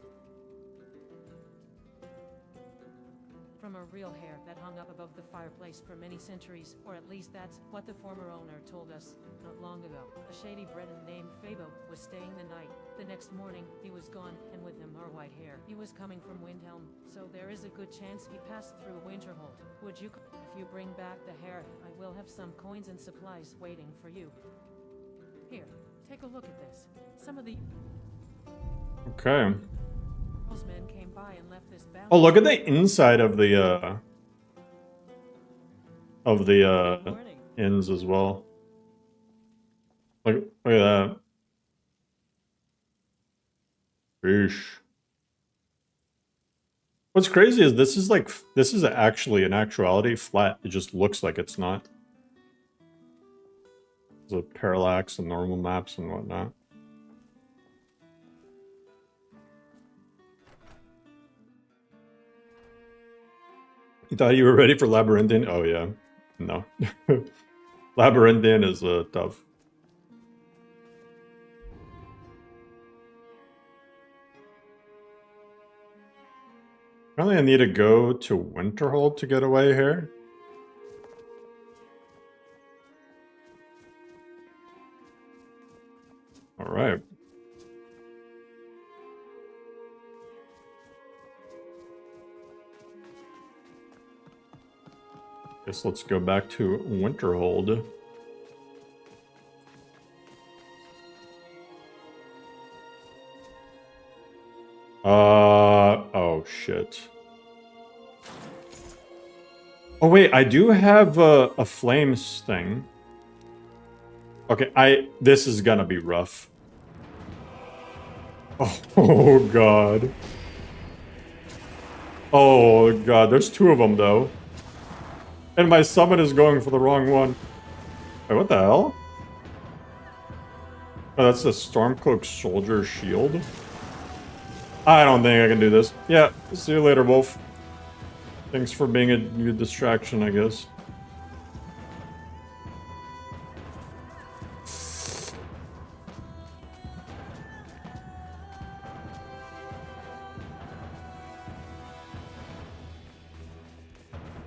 B: From a real hair that hung up above the fireplace for many centuries, or at least that's what the former owner told us not long ago. A shady Breton named Fabo was staying the night. The next morning, he was gone, and with him her white hair. He was coming from Windhelm, so there is a good chance he passed through Winterhold. Would you... If you bring back the hair, I will have some coins and supplies waiting for you. Here, take a look at this. Some of the...
A: Okay.
B: men came by and left this bounty.
A: Oh, look at the inside of the inns as well. Look at that. Sheesh. What's crazy is this is actually in actuality flat. It just looks like it's not. There's a parallax and normal maps and whatnot. You thought you were ready for Labyrinthian? Oh yeah. No. Labyrinthian is tough. Apparently I need to go to Winterhold to get away here. Alright. Guess let's go back to Winterhold. Oh shit. Oh wait, I do have a flames thing. Okay, this is gonna be rough. Oh god. Oh god, there's two of them though. And my summon is going for the wrong one. Wait, what the hell? Oh, that's the Stormcloak Soldier Shield? I don't think I can do this. Yeah, see you later, Wolf. Thanks for being a good distraction, I guess.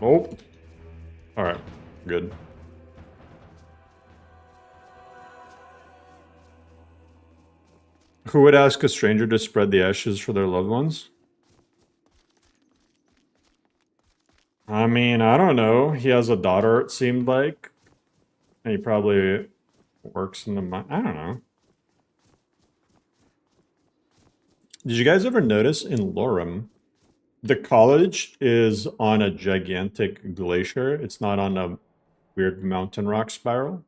A: Oh. Alright, good. Who would ask a stranger to spread the ashes for their loved ones? I mean, I don't know. He has a daughter, it seemed like. And he probably works in the mine. I don't know. Did you guys ever notice in LoreRim, the college is on a gigantic glacier? It's not on a weird mountain rock spiral.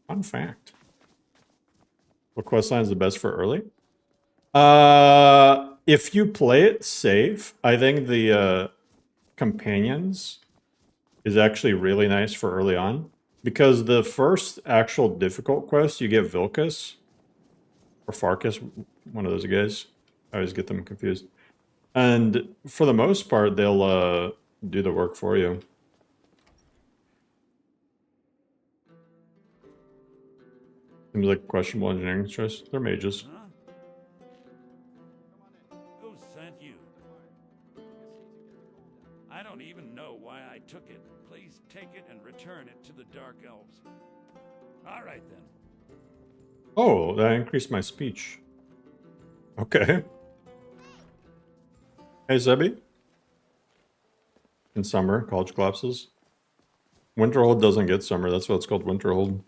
A: Fun fact. What questline is the best for early? If you play it safe, I think the companions is actually really nice for early on. Because the first actual difficult quest, you get Vilcus. Or Farkas, one of those guys. I always get them confused. And for the most part, they'll do the work for you. Seems like questionable engineering choice. They're mages.
C: Huh? Who sent you? I don't even know why I took it. Please take it and return it to the Dark Elves. All right, then.
A: Oh, that increased my speech. Okay. Hey, Zebby. In summer, college collapses. Winterhold doesn't get summer. That's why it's called Winterhold.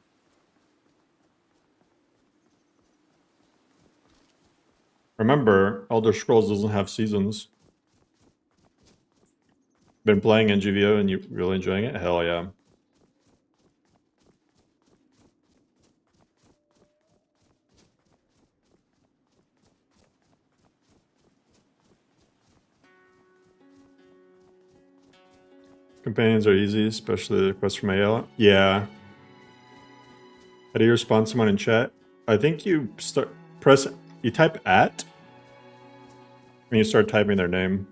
A: Remember, Elder Scrolls doesn't have seasons. Been playing NGVO and you really enjoying it? Hell yeah. Companions are easy, especially the quest from AL. Yeah. How do you respond to someone in chat? I think you you type at when you start typing their name.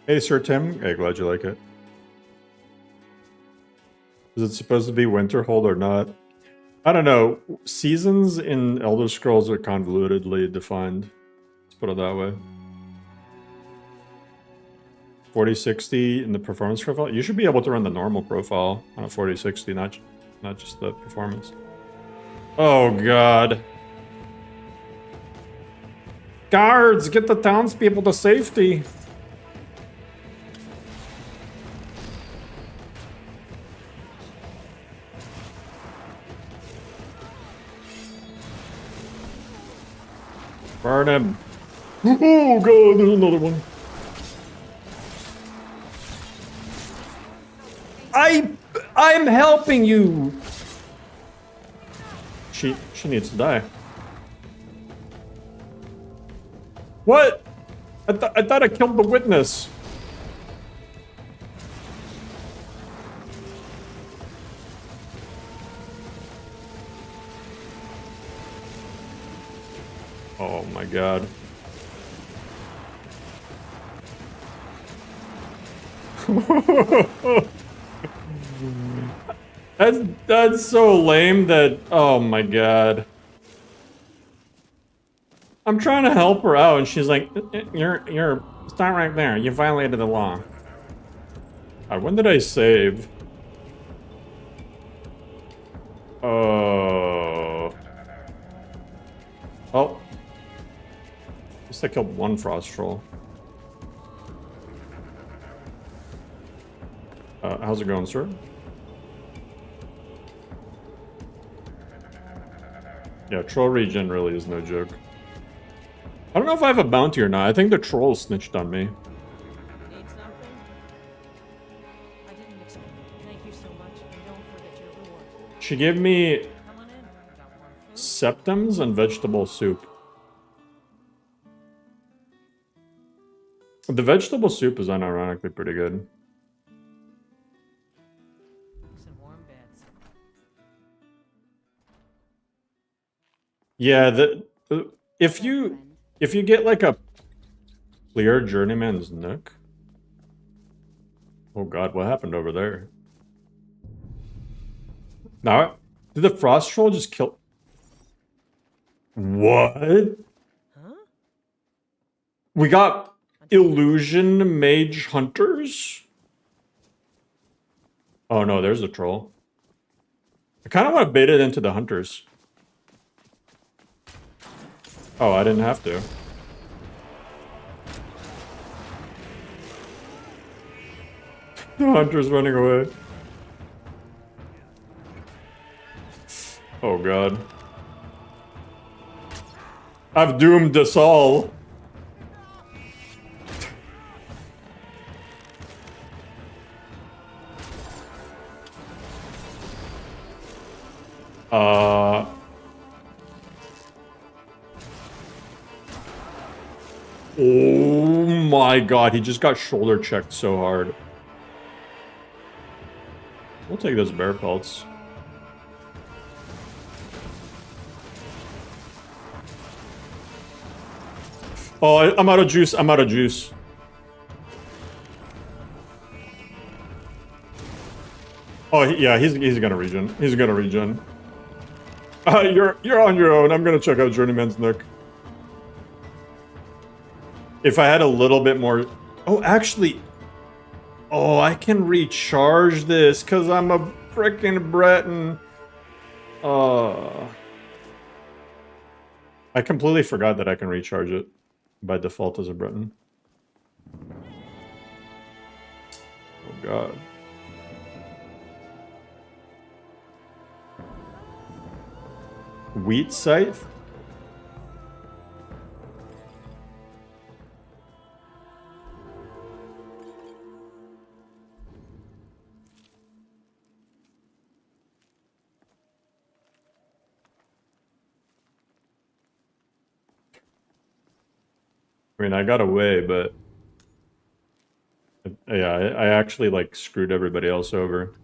A: Hey, Sir Tim. Hey, glad you like it. Is it supposed to be Winterhold or not? I don't know. Seasons in Elder Scrolls are convolutedly defined. Let's put it that way. 4060 in the performance profile. You should be able to run the normal profile on a 4060, not just the performance. Oh god. Guards, get the townspeople to safety. Burn him. Oh god, there's another one. I'm helping you. She needs to die. What? I thought I killed the witness. Oh my god. That's so lame that, oh my god. I'm trying to help her out and she's like, you're stop right there. You violated the law. When did I save? Oh. Oh. At least I killed one frost troll. How's it going, sir? Yeah, troll regen really is no joke. I don't know if I have a bounty or not. I think the troll snitched on me.
B: Need something? I didn't expect. Thank you so much, and don't forget your reward.
A: She gave me
B: Come on in. Got more food?
A: septums and vegetable soup. The vegetable soup is unironically pretty good.
B: Some warm beds.
A: Yeah, if you get like a clear journeyman's nook. Oh god, what happened over there? Now, did the frost troll just kill? What?
B: Huh?
A: We got illusion mage hunters? Oh no, there's a troll. I kind of want to bait it into the hunters. Oh, I didn't have to. The hunter's running away. Oh god. I've doomed us all. Oh my god, he just got shoulder checked so hard. We'll take those bear pelts. Oh, I'm out of juice. I'm out of juice. Oh, yeah, he's gonna regen. He's gonna regen. You're on your own. I'm gonna check out Journeyman's Nook. If I had a little bit more... Oh, actually... Oh, I can recharge this because I'm a freaking Breton. I completely forgot that I can recharge it by default as a Breton. Oh, God. Wheat scythe? I mean, I got away, but... Yeah, I actually, like, screwed everybody else over.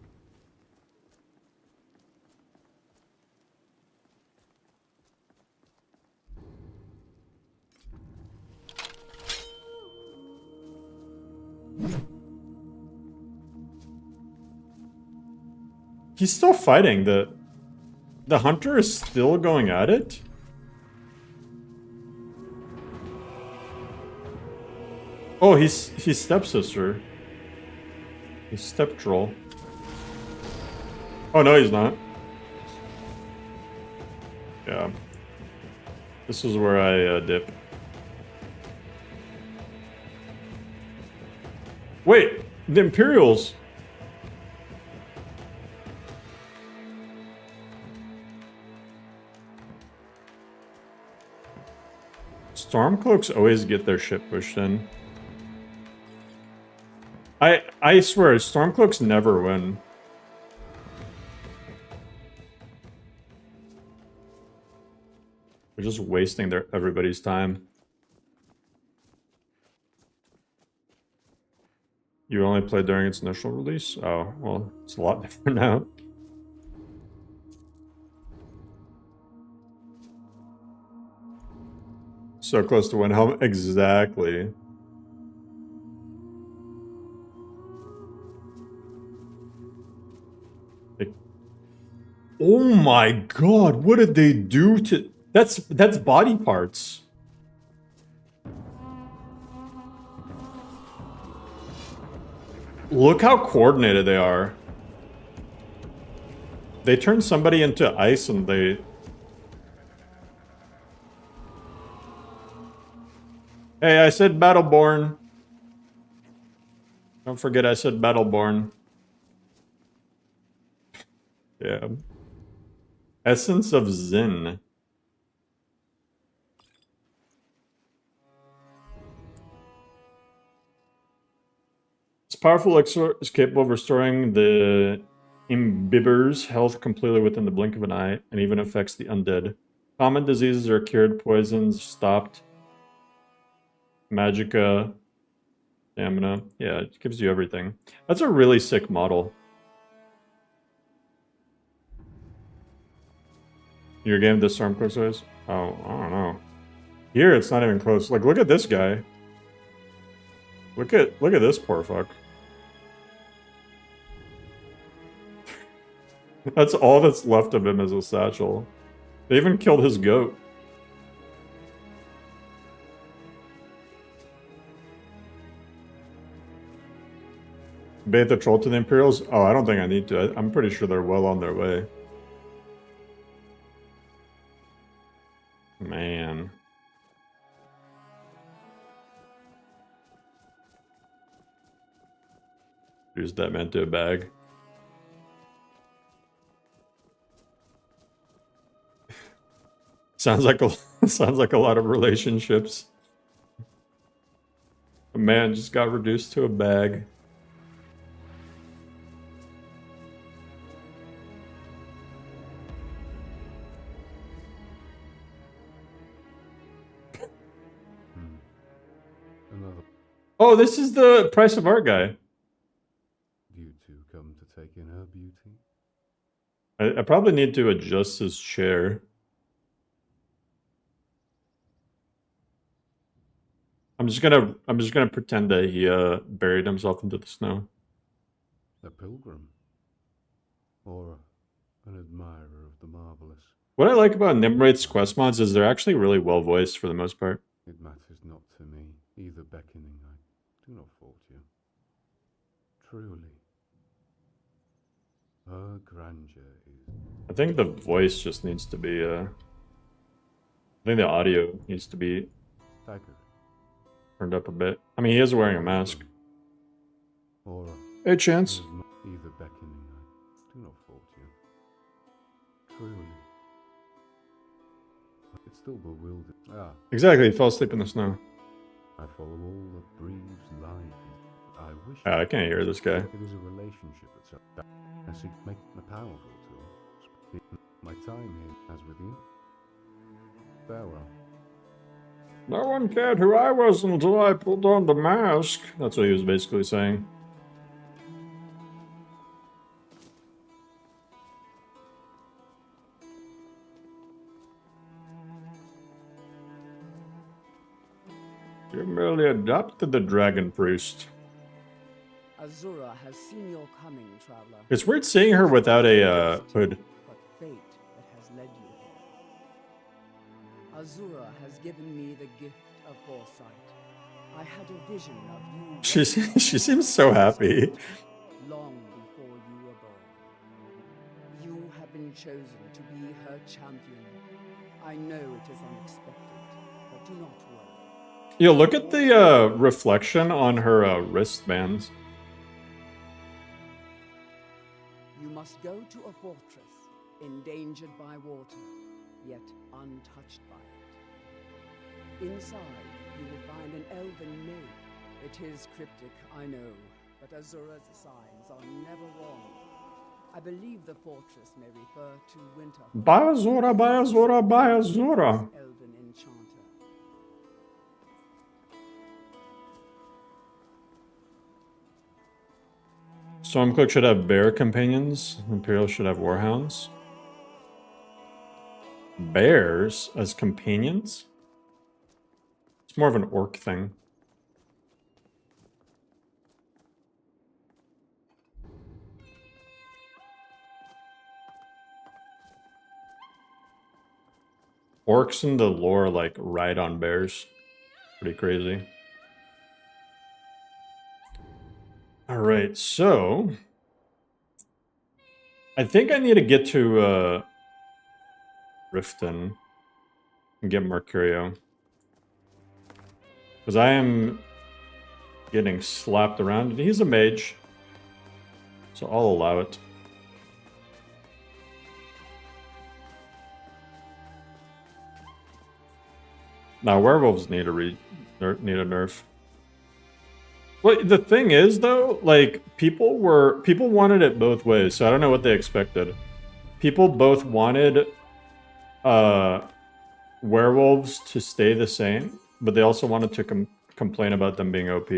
A: He's still fighting. The hunter is still going at it? Oh, he's stepsister. He's step troll. Oh, no, he's not. Yeah. This is where I dip. Wait, the Imperials. Stormcloaks always get their shit pushed in. I swear, Stormcloaks never win. They're just wasting everybody's time. You only played during its initial release? Oh, well, it's a lot different now. So close to win. How exactly? Oh my god, what did they do to... That's body parts. Look how coordinated they are. They turned somebody into ice and they... Hey, I said Battleborn. Don't forget I said Battleborn. Yeah. Essence of Zen. This powerful elixir is capable of restoring the imbibber's health completely within the blink of an eye, and even affects the undead. Common diseases are cured, poisons stopped. Magica, stamina. Yeah, it gives you everything. That's a really sick model. Your game disarm close eyes? Oh, I don't know. Here it's not even close. Like, look at this guy. Look at this poor fuck. That's all that's left of him is a satchel. They even killed his goat. Bait the troll to the Imperials? Oh, I don't think I need to. I'm pretty sure they're well on their way. Man. Use that man to a bag. Sounds like a lot of relationships. A man just got reduced to a bag. Oh, this is the Price of Art guy.
I: You two come to take in her beauty?
A: I probably need to adjust his chair. I'm just gonna pretend that he buried himself into the snow.
I: A pilgrim? Or an admirer of the marvelous?
A: What I like about Nimraid's quest mods is they're actually really well voiced for the most part.
I: It matters not to me, either beckoning. I do not fault you. Truly. Her grandeur is...
A: I think the voice just needs to be I think the audio needs to be turned up a bit. I mean, he is wearing a mask.
I: Or
A: hey, Chance.
I: either beckoning. I do not fault you. Truly. It's still bewildered. Ah.
A: Exactly, he fell asleep in the snow.
I: I follow all that breathes life. I wish...
A: I can't hear this guy.
I: It is a relationship itself. I seek to make a powerful tool. My time here, as with you. Farewell.
A: No one cared who I was until I pulled on the mask. That's what he was basically saying. You merely adopted the Dragon Priest.
L: Azura has seen your coming, traveler.
A: It's weird seeing her without a hood.
L: But fate that has led you here. Azura has given me the gift of foresight. I had a vision of you.
A: She seems so happy.
L: Long before you were born. You have been chosen to be her champion. I know it is unexpected, but do not worry.
A: Yo, look at the reflection on her wristbands.
L: You must go to a fortress, endangered by water, yet untouched by it. Inside, you will find an elven name. It is cryptic, I know, but Azura's signs are never wrong. I believe the fortress may refer to winter.
A: By Azura, by Azura, by Azura.
L: Elven enchanter.
A: Stormcloak should have bear companions. Imperial should have warhounds. Bears as companions? It's more of an orc thing. Orcs in the lore like ride on bears. Pretty crazy. Alright, so I think I need to get to Riften and get Mercurio. Because I am getting slapped around. He's a mage, so I'll allow it. Now werewolves need a nerf. Well, the thing is though, like people wanted it both ways, so I don't know what they expected. People both wanted werewolves to stay the same, but they also wanted to complain about them being OP.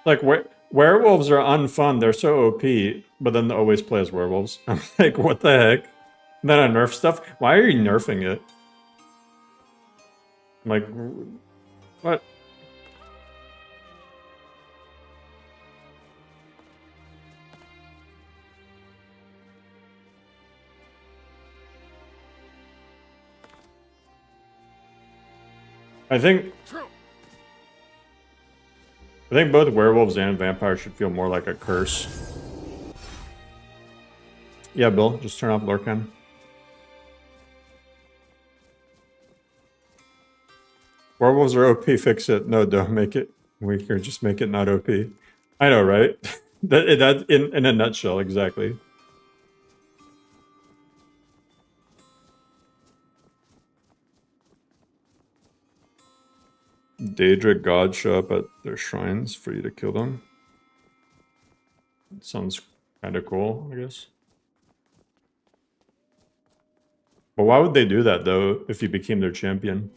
A: Like werewolves are unfun, they're so OP, but then they always play as werewolves. I'm like, what the heck? And then I nerf stuff? Why are you nerfing it? I'm like, what? I think both werewolves and vampires should feel more like a curse. Yeah, Bill, just turn off LoreRim. Werewolves are OP, fix it. No, don't make it weaker, just make it not OP. I know, right? that in a nutshell, exactly. Daedra gods show up at their shrines for you to kill them. Sounds kind of cool, I guess. But why would they do that, though, if you became their champion?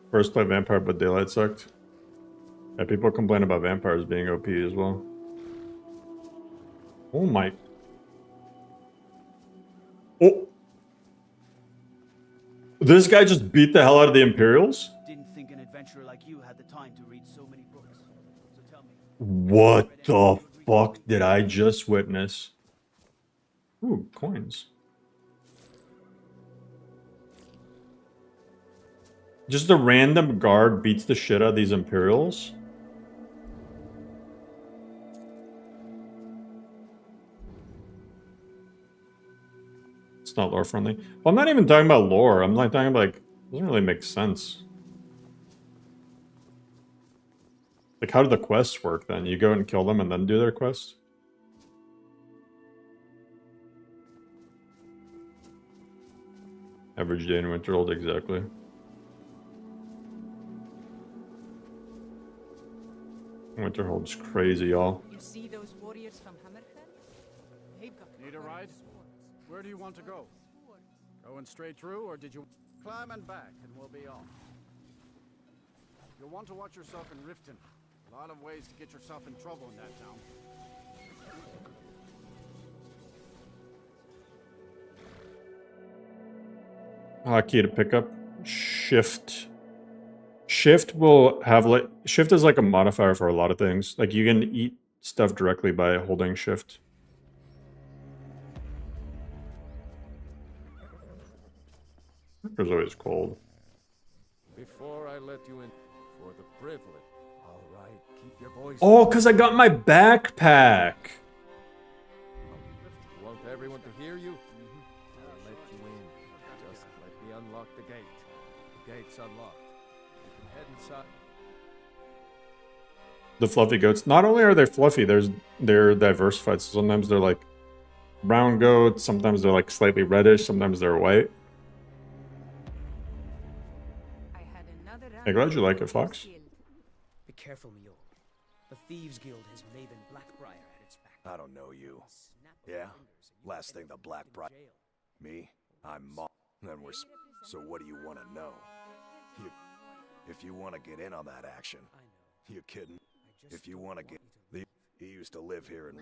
A: First play vampire, but daylight sucked. Yeah, people complain about vampires being OP as well. Oh my... Oh! This guy just beat the hell out of the Imperials?
M: Didn't think an adventurer like you had the time to read so many books. So tell me.
A: What the fuck did I just witness? Ooh, coins. Just a random guard beats the shit out of these Imperials? It's not lore friendly. Well, I'm not even talking about lore. I'm like talking about, like, it doesn't really make sense. Like, how do the quests work then? You go and kill them and then do their quest? Average day in Winterhold, exactly. Winterhold's crazy, y'all.
B: You see those warriors from Hammerfell? They've got
N: Need a ride? Where do you want to go? Going straight through, or did you climb and back, and we'll be off? You'll want to watch yourself in Riften. A lot of ways to get yourself in trouble in that town.
A: Key to pick up. Shift. Shift will have like... Shift is like a modifier for a lot of things. Like, you can eat stuff directly by holding shift. It's always cold.
O: Before I let you in, for the privilege. All right, keep your voice.
A: Oh, because I got my backpack.
O: Want everyone to hear you? I'll let you in. Just let me unlock the gate. The gate's unlocked. You can head inside.
A: The fluffy goats. Not only are they fluffy, they're diversified. So sometimes they're like brown goats, sometimes they're like slightly reddish, sometimes they're white. I'm glad you like it, Fox.
M: Be careful, Mule. The Thieves Guild has Maven Blackbriar at its back.
F: I don't know you. Yeah? Last thing the Blackbriar... Me? I'm Mom. Then we're... So what do you want to know? If you want to get in on that action... You kidding? If you want to get... He used to live here and...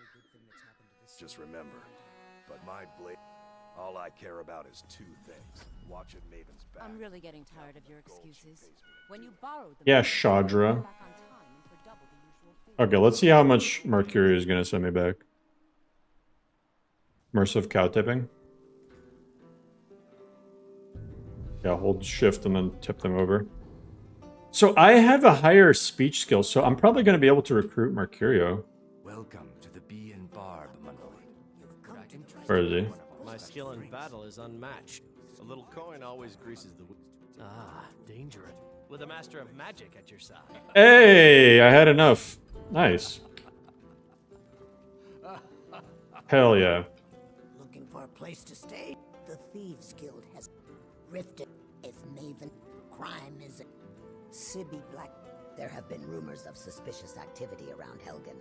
F: Just remember. But my blade... All I care about is two things. Watching Maven's back.
P: I'm really getting tired of your excuses. When you borrowed the
A: Yeah, Shadra. Okay, let's see how much Mercury is going to send me back. Immersive cow tipping. Yeah, hold shift and then tip them over. So I have a higher speech skill, so I'm probably going to be able to recruit Mercurio.
Q: Welcome to the Bee and Barb, my lord.
A: Where is he?
E: My skill in battle is unmatched. A little coin always greases the wheel. Ah, dangerous. With a master of magic at your side.
A: Hey, I had enough. Nice. Hell yeah.
G: Looking for a place to stay? The Thieves Guild has Riften is Maven. Crime is Sibby Black. There have been rumors of suspicious activity around Helgen.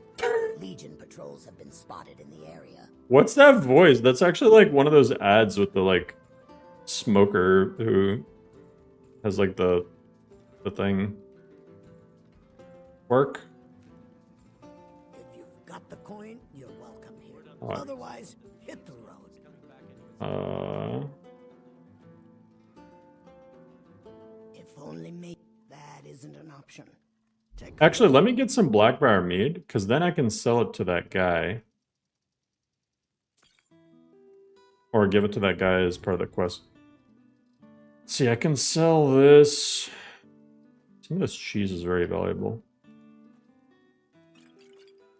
G: Legion patrols have been spotted in the area.
A: What's that voice? That's actually like one of those ads with the like smoker who has like the thing. Work?
G: If you've got the coin, you're welcome here.
A: Alright.
G: Otherwise, hit the road. If only me. That isn't an option.
A: Actually, let me get some Blackbriar mead, because then I can sell it to that guy. Or give it to that guy as part of the quest. See, I can sell this. Some of this cheese is very valuable.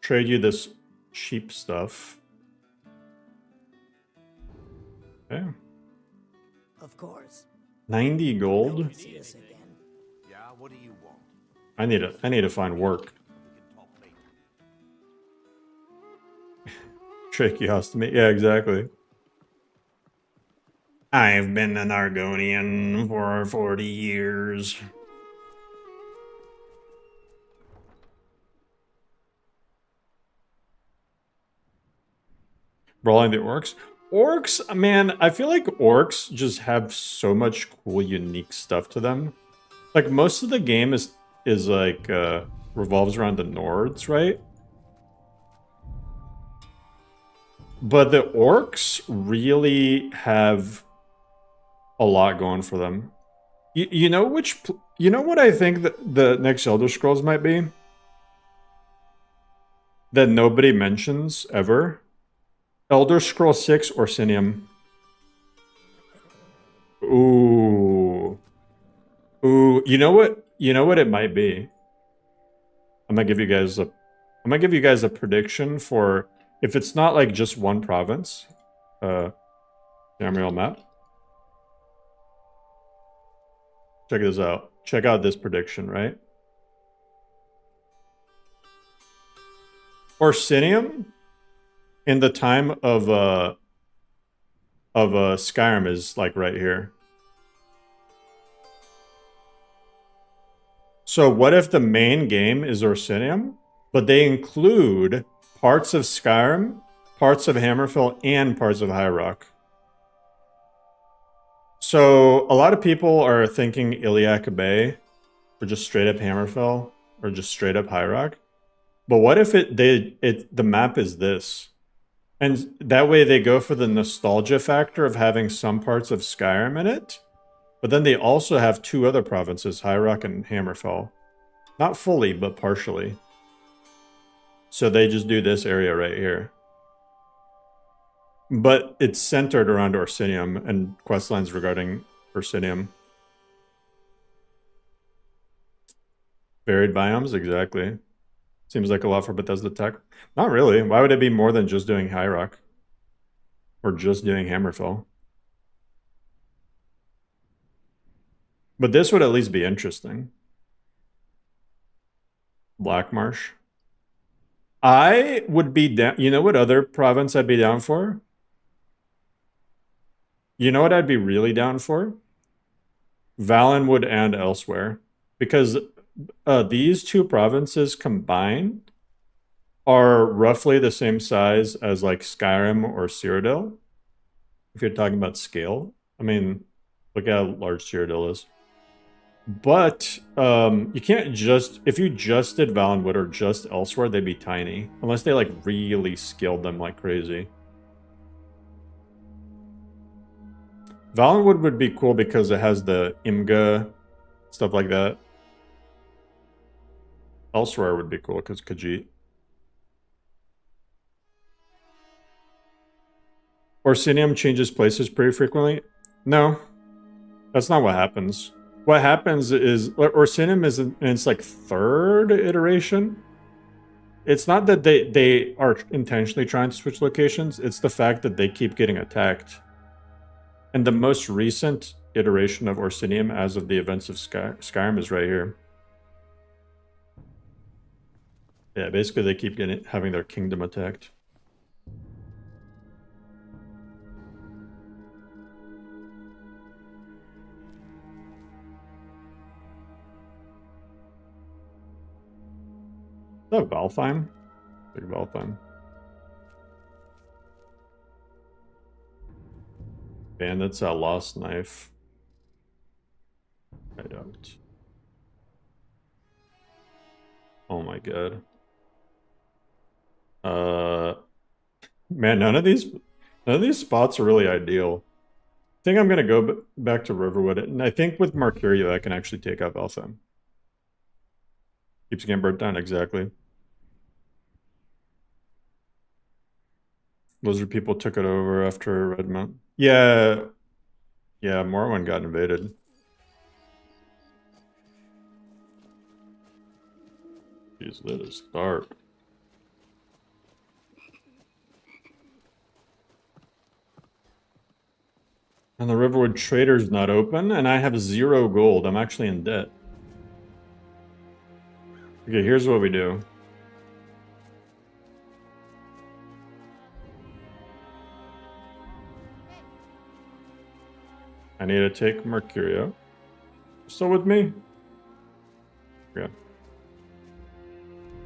A: Trade you this cheap stuff. Okay.
G: Of course.
A: 90 gold.
G: See us again.
F: Yeah, what do you want?
A: I need to find work. Tracheostomy. Yeah, exactly. I've been an Argonian for 40 years. Brawling the orcs? Orcs, man, I feel like orcs just have so much cool, unique stuff to them. Like, most of the game is like, revolves around the Nords, right? But the orcs really have a lot going for them. You know what I think that the next Elder Scrolls might be? That nobody mentions ever? Elder Scrolls 6 Orsinium. Ooh. Ooh, you know what? You know what it might be? I'm gonna give you guys a prediction for if it's not like just one province. Emerald map. Check this out. Check out this prediction, right? Orsinium in the time of Skyrim is like right here. So what if the main game is Orsinium, but they include parts of Skyrim, parts of Hammerfell, and parts of High Rock? So a lot of people are thinking Iliac Bay, or just straight up Hammerfell, or just straight up High Rock. But what if the map is this? And that way they go for the nostalgia factor of having some parts of Skyrim in it. But then they also have two other provinces, High Rock and Hammerfell. Not fully, but partially. So they just do this area right here. But it's centered around Orsinium and questlines regarding Orsinium. Varied biomes, exactly. Seems like a lot for Bethesda tech. Not really. Why would it be more than just doing High Rock? Or just doing Hammerfell? But this would at least be interesting. Black Marsh. I would be down. You know what other province I'd be down for? You know what I'd be really down for? Valenwood and Elsewhere. Because these two provinces combined are roughly the same size as like Skyrim or Cyrodiil. If you're talking about scale. I mean, look how large Cyrodiil is. But you can't just, if you just did Valenwood or just Elsewhere, they'd be tiny. Unless they like really scaled them like crazy. Valenwood would be cool because it has the Imga, stuff like that. Elsewhere would be cool because Khajiit. Orsinium changes places pretty frequently? No, that's not what happens. What happens is Orsinium is in its like third iteration. It's not that they are intentionally trying to switch locations. It's the fact that they keep getting attacked. And the most recent iteration of Orsinium as of the events of Skyrim is right here. Yeah, basically they keep having their kingdom attacked. Is that Valtheim? Big Valtheim. Bandits at Lost Knife. I don't. Oh my god. Man, none of these spots are really ideal. I think I'm gonna go back to Riverwood, and I think with Mercurio I can actually take out Valtheim. Keeps getting burnt down, exactly. Lizard people took it over after Redmount. Yeah. Yeah, Morrowind got invaded. Jeez, that is dark. And the Riverwood Trader's not open, and I have 0 gold. I'm actually in debt. Okay, here's what we do. I need to take Mercurio. Still with me? Yeah.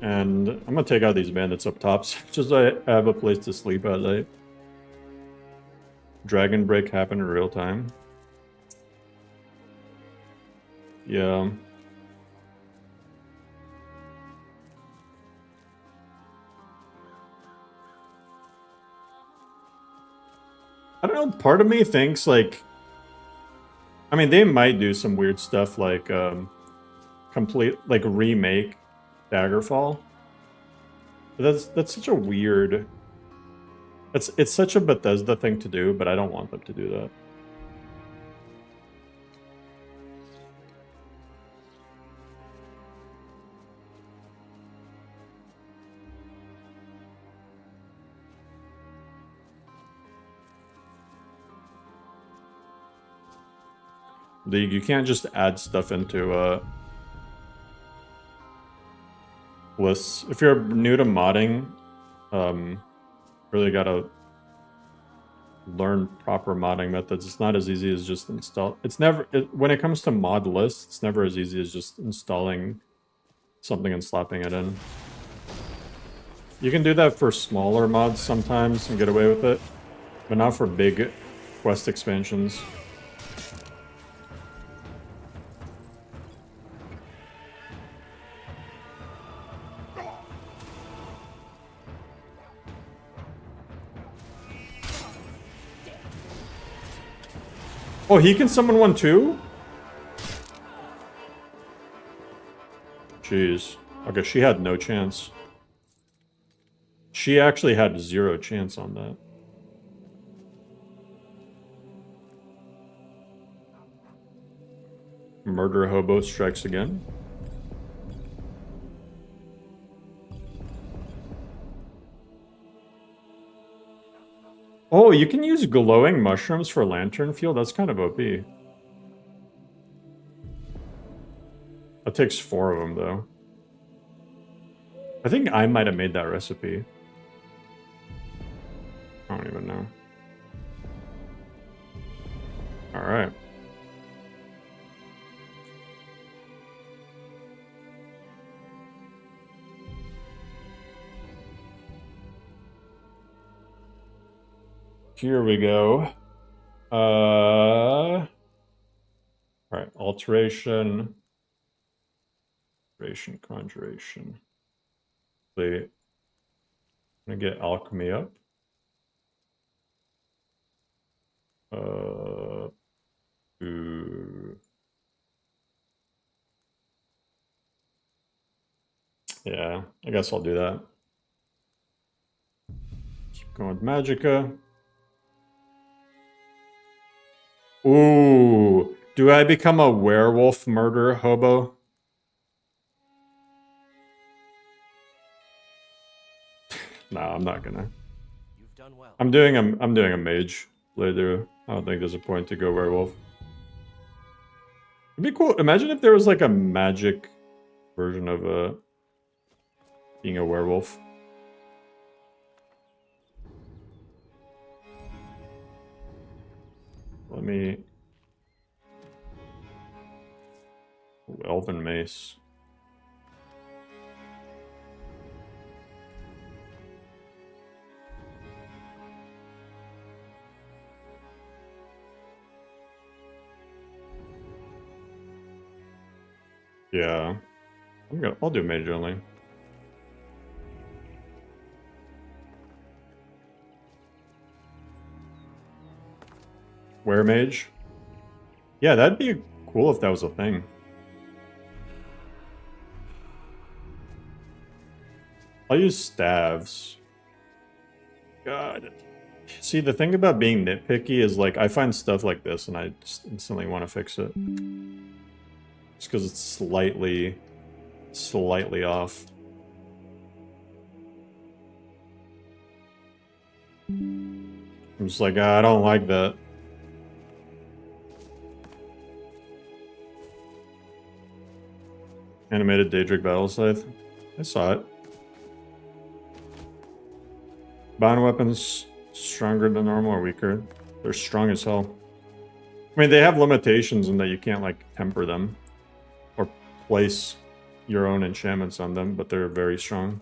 A: And I'm gonna take out these bandits up top, just so I have a place to sleep at night. Dragon break happened in real time. Yeah. I don't know, part of me thinks like, I mean, they might do some weird stuff like remake Daggerfall. But that's such a weird, it's such a Bethesda thing to do, but I don't want them to do that. League, you can't just add stuff into lists. If you're new to modding, really gotta learn proper modding methods. It's not as easy as just install. It's never, when it comes to mod lists, it's never as easy as just installing something and slapping it in. You can do that for smaller mods sometimes and get away with it, but not for big quest expansions. Oh, he can summon one too? Jeez. Okay, she had no chance. She actually had 0 chance on that. Murder Hobo strikes again. Oh, you can use glowing mushrooms for lantern fuel? That's kind of OP. That takes 4 of them, though. I think I might have made that recipe. I don't even know. Alright. Here we go. Alright, alteration. Conjuration. I'm gonna get alchemy up. Yeah, I guess I'll do that. Keep going with Magicka. Ooh, do I become a werewolf murder hobo? No, I'm not gonna.
E: You've done well.
A: I'm doing a mage playthrough. I don't think there's a point to go werewolf. It'd be cool. Imagine if there was like a magic version of being a werewolf. Let me... Ooh, Elven Mace. Yeah. I'll do Mage only. Mage? Yeah, that'd be cool if that was a thing. I'll use staves. God. See, the thing about being nitpicky is, like, I find stuff like this and I just instantly want to fix it. Just because it's slightly off. I'm just like, I don't like that. Animated Daedric Battle Scythe. I saw it. Bond weapons stronger than normal or weaker? They're strong as hell. I mean, they have limitations in that you can't, like, temper them or place your own enchantments on them, but they're very strong.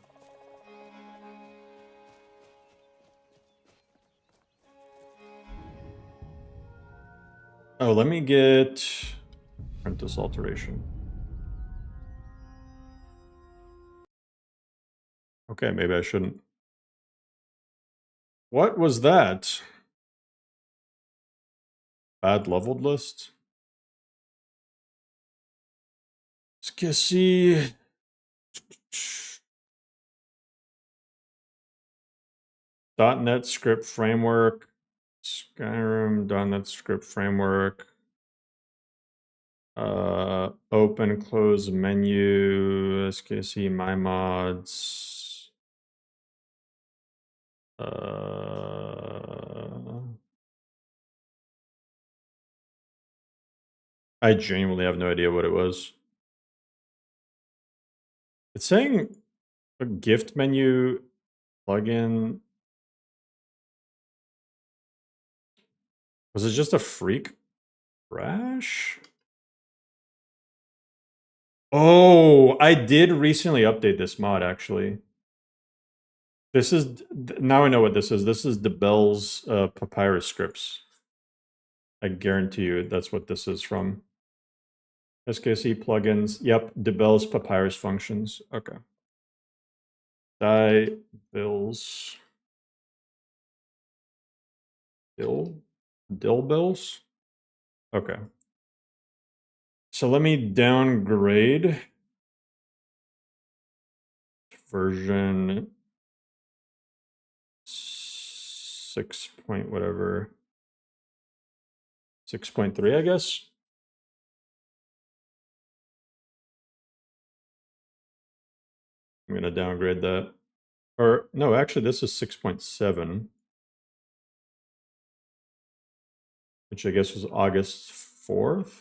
A: Oh, let me get Apprentice Alteration. Okay, maybe I shouldn't. What was that? Bad leveled list? Skissy. .NET script framework. Skyrim, .NET script framework. Open, close menu, SKC, my mods. I genuinely have no idea what it was. It's saying a gift menu plugin. Was it just a freak crash? Oh, I did recently update this mod, actually. This is... Now I know what this is. This is DeBell's Papyrus scripts. I guarantee you that's what this is from. SKC plugins. Yep, DeBell's Papyrus functions. Okay. Bills. Dill bills? Okay. So let me downgrade version 6 point whatever. 6.3, I guess. I'm gonna downgrade that. Or no, actually this is 6.7. Which I guess was August 4th.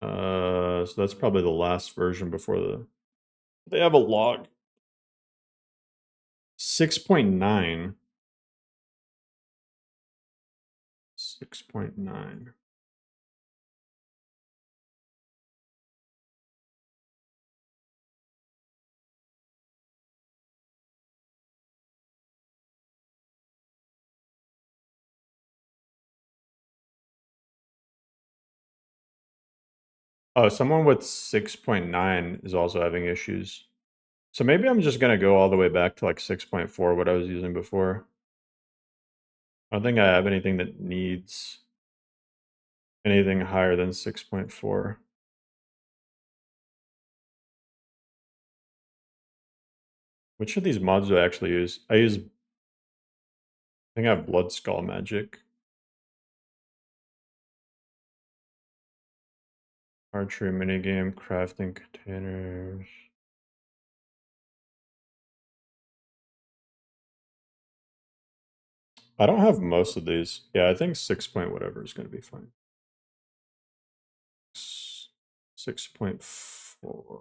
A: So that's probably the last version before the... They have a log. 6.9. 6.9. Oh, someone with 6.9 is also having issues. So maybe I'm just going to go all the way back to like 6.4, what I was using before. I don't think I have anything that needs anything higher than 6.4. Which of these mods do I actually use? I think I have Blood Skull Magic. Archery minigame, crafting containers. I don't have most of these. Yeah, I think 6 point whatever is going to be fine. 6.4.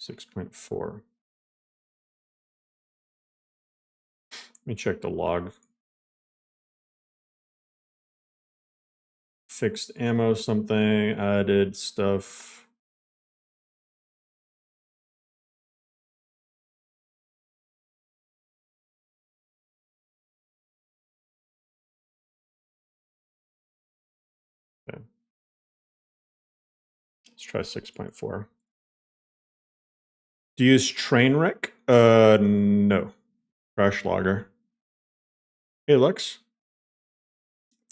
A: .4. Let me check the log. Fixed ammo something, added stuff. Okay. Let's try 6.4. Do you use Trainwreck? No. Crash Logger. Hey, Lux.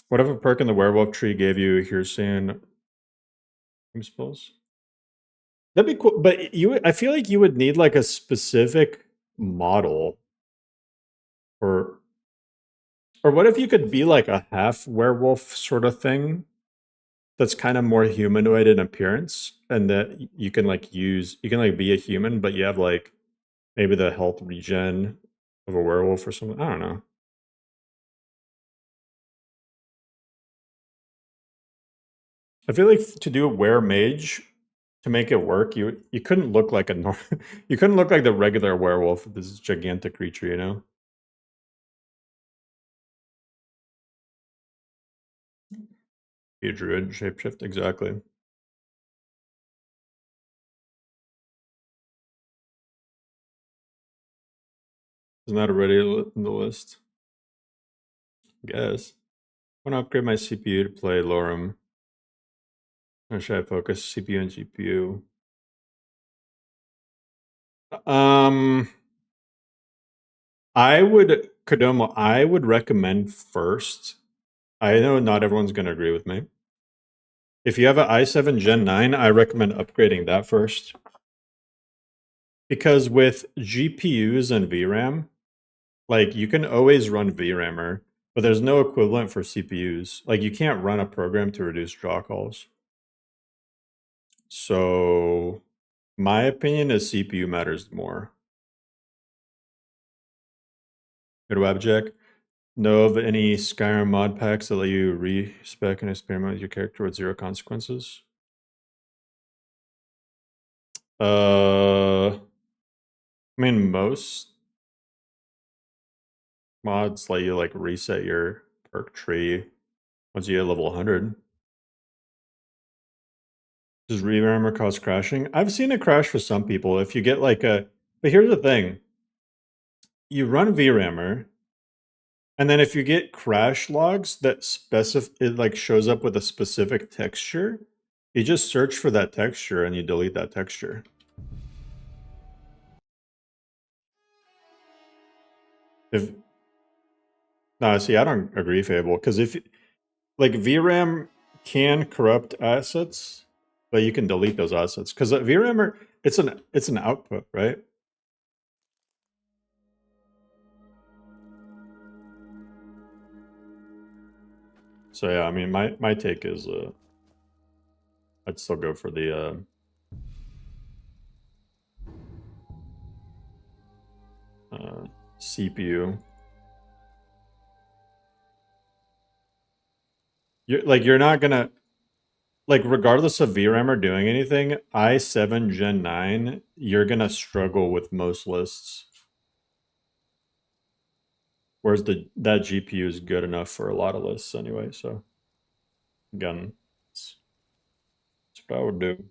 A: What if a perk in the werewolf tree gave you here soon? I suppose. That'd be cool, but I feel like you would need like a specific model, or what if you could be like a half werewolf sort of thing that's kind of more humanoid in appearance, and that you can like be a human, but you have like maybe the health regen of a werewolf or something. I don't know. I feel like to do a were-mage, to make it work, you couldn't look like you couldn't look like the regular werewolf, this gigantic creature, you know? Be a druid shapeshift, exactly. Isn't that already in the list? I guess. I want to upgrade my CPU to play LoreRim. Or should I focus CPU and GPU? Kodomo, I would recommend first. I know not everyone's going to agree with me. If you have an i7 Gen 9, I recommend upgrading that first. Because with GPUs and VRAM, like you can always run VRAMer, but there's no equivalent for CPUs. Like you can't run a program to reduce draw calls. So my opinion is CPU matters more. Go to Abject. Know of any Skyrim mod packs that let you respec and experiment with your character with 0 consequences? I mean, most mods let you like reset your perk tree once you hit level 100. Does ReRammer cause crashing? I've seen it crash for some people. If you get like but here's the thing. You run VRAMmer, and then if you get crash logs that it like shows up with a specific texture, you just search for that texture and you delete that texture. No, see, I don't agree, Fable, because if like VRAM can corrupt assets, but you can delete those assets because VRAM it's an output, right? So yeah, I mean, my take is I'd still go for the CPU. You're not gonna, like, regardless of VRAM doing anything, i7 Gen 9, you're gonna struggle with most lists. Whereas that GPU is good enough for a lot of lists anyway, so again, that's what I would do.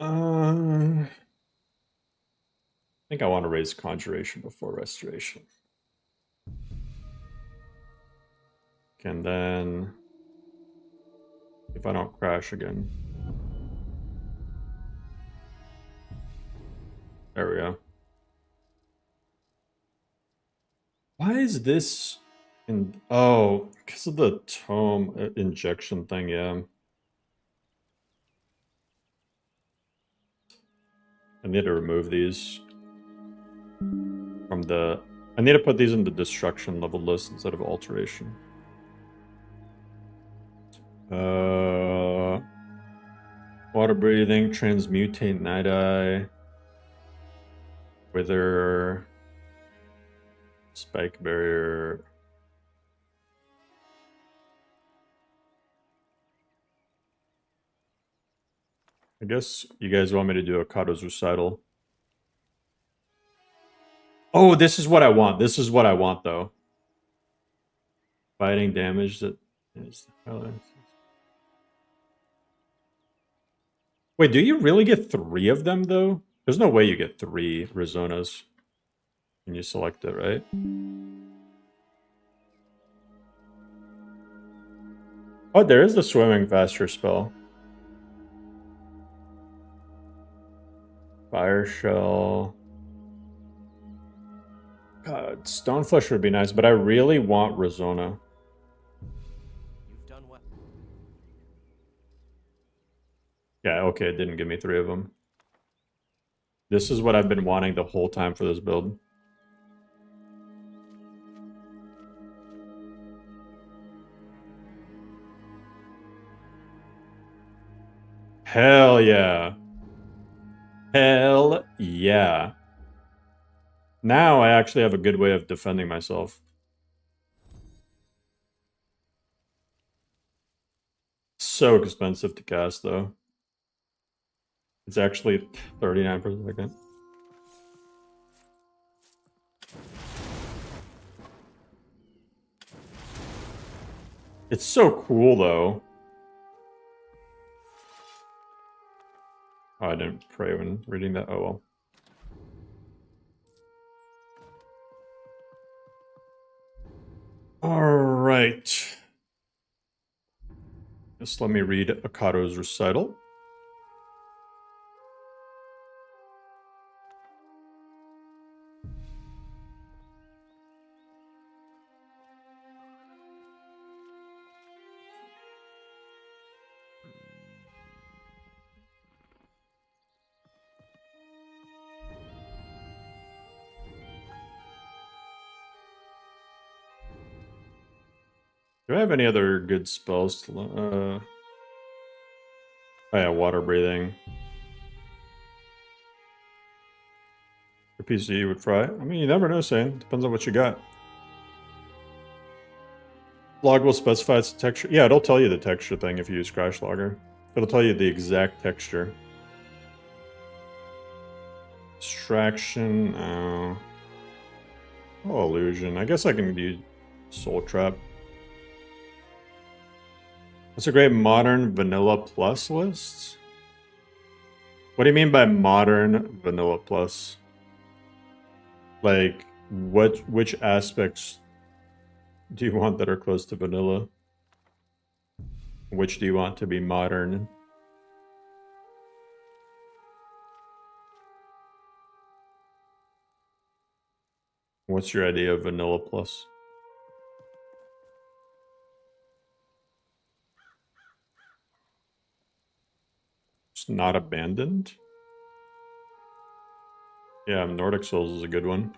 A: I think I want to raise Conjuration before Restoration. And then, if I don't crash again. There we go. Why is this oh, because of the tome injection thing, yeah. I need to remove these from the... I need to put these in the destruction level list instead of alteration. Water breathing, transmutate, night eye, wither, Spike barrier. I guess you guys want me to do a Kato's recital. Oh, this is what I want. This is what I want, though. Fighting damage that is. Wait, do you really get 3 of them, though? There's no way you get 3 Rizonas when you select it, right? Oh, there is the swimming faster spell. Fire shell. God, Stoneflesh would be nice, but I really want Rizona.
E: You've done well.
A: Yeah, okay, it didn't give me 3 of them. This is what I've been wanting the whole time for this build. Hell yeah. Hell yeah. Now I actually have a good way of defending myself. So expensive to cast, though. It's actually 39 per second. It's so cool, though. Oh, I didn't pray when reading that. Oh, well. All right. Just let me read Akato's recital. Do I have any other good spells to oh yeah, water breathing. Your PC would fry. I mean, you never know, Sane. Depends on what you got. Log will specify its texture. Yeah, it'll tell you the texture thing if you use Crash Logger. It'll tell you the exact texture. Distraction. Oh, illusion. I guess I can do Soul Trap. What's a great modern vanilla plus list? What do you mean by modern vanilla plus? Like, which aspects do you want that are close to vanilla? Which do you want to be modern? What's your idea of vanilla plus? It's not abandoned? Yeah, Nordic Souls is a good one.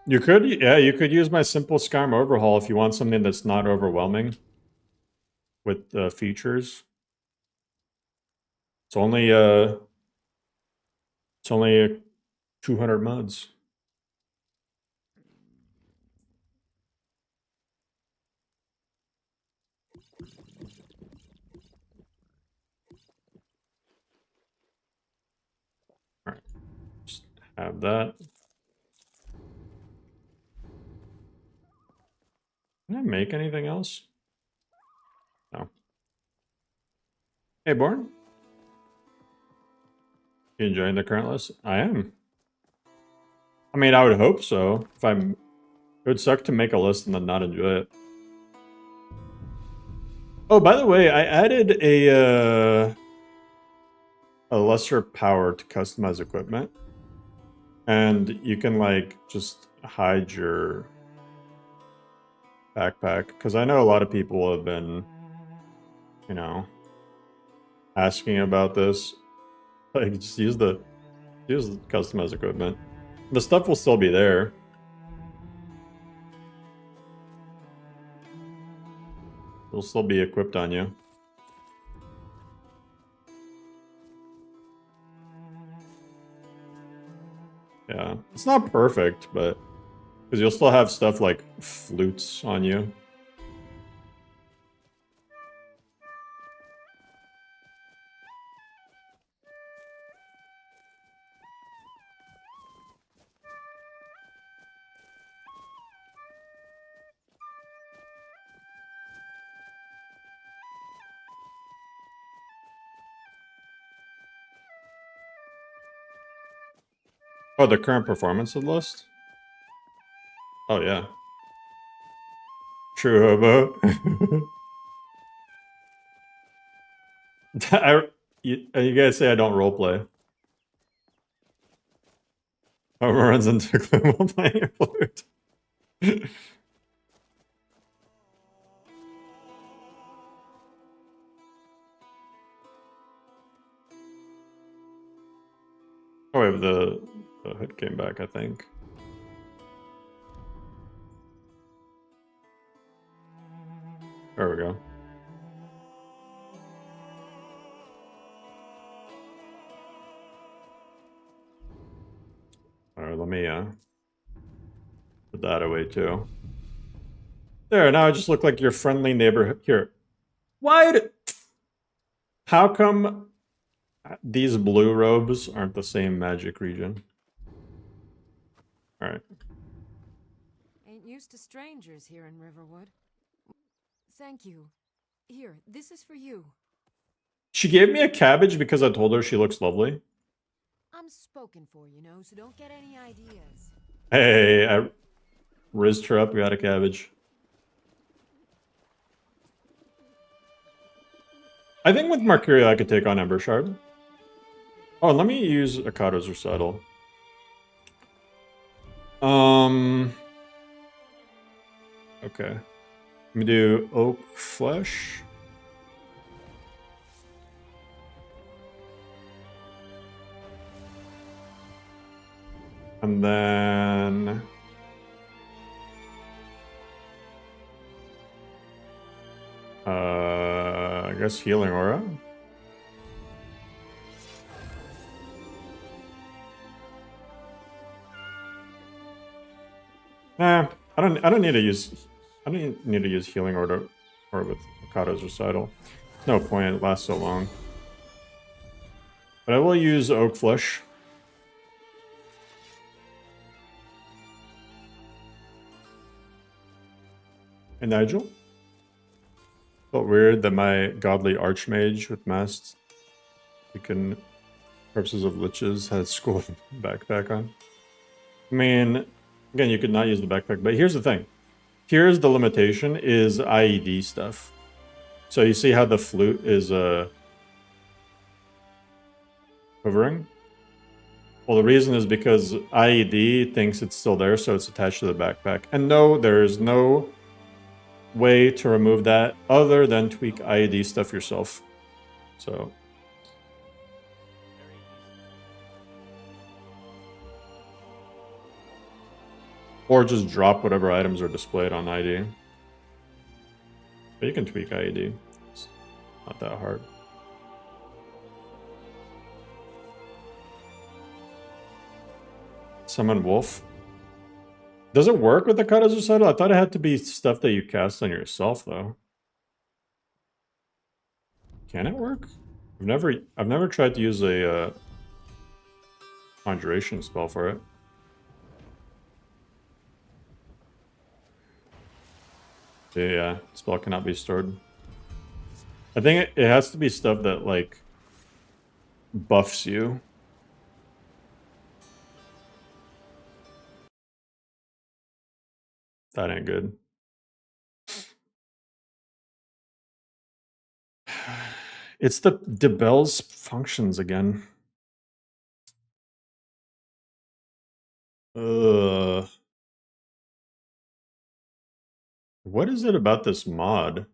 A: You could, yeah, you could use my simple Skyrim overhaul if you want something that's not overwhelming with features. It's only 200 mods. All right, just have that. Can I make anything else? No. Hey, Born. You enjoying the current list? I am. I mean, I would hope so. It would suck to make a list and then not enjoy it. Oh, by the way, I added a lesser power to customize equipment. And you can, like, just hide your backpack. Because I know a lot of people have been, you know, asking about this. Like, just use the customized equipment. The stuff will still be there. It'll still be equipped on you. Yeah, it's not perfect, but Because you'll still have stuff like flutes on you. Oh, the current performance list? Oh, yeah. True hobo. You guys say I don't roleplay. Hobo runs into Gloom while playing a flute. Oh, wait, the hood came back, I think. There we go. Alright, let me put that away too. There, now I just look like your friendly neighborhood. Here. Why? How come these blue robes aren't the same magic region? Alright.
B: Ain't used to strangers here in Riverwood. Thank you. Here, this is for you.
A: She gave me a cabbage because I told her she looks lovely.
B: I'm spoken for, you know, so don't get any ideas.
A: Hey, I rizzed her up, got a cabbage. I think with Mercury I could take on Ember Shard. Oh, let me use Akado's Recital. Okay. Let me do Oak Flesh. And then... I guess Healing Aura. Nah, I don't need to use Healing Aura or with Akado's Recital. No point, it lasts so long. But I will use Oak Flesh. And Nigel? Felt weird that my godly archmage with masked beacon corpses of liches had school backpack on. I mean, again, you could not use the backpack, but here's the thing. Here's the limitation is IED stuff. So you see how the flute is hovering? Well, the reason is because IED thinks it's still there, so it's attached to the backpack. And no, there's no way to remove that other than tweak IED stuff yourself. So... or just drop whatever items are displayed on ID. But you can tweak IED. It's not that hard. Summon Wolf. Does it work with the Akado's Recital? I thought it had to be stuff that you cast on yourself, though. Can it work? I've never tried to use a conjuration spell for it. Yeah, spell cannot be stored. I think it has to be stuff that, like, buffs you. That ain't good. It's the Bell's functions again. What is it about this mod?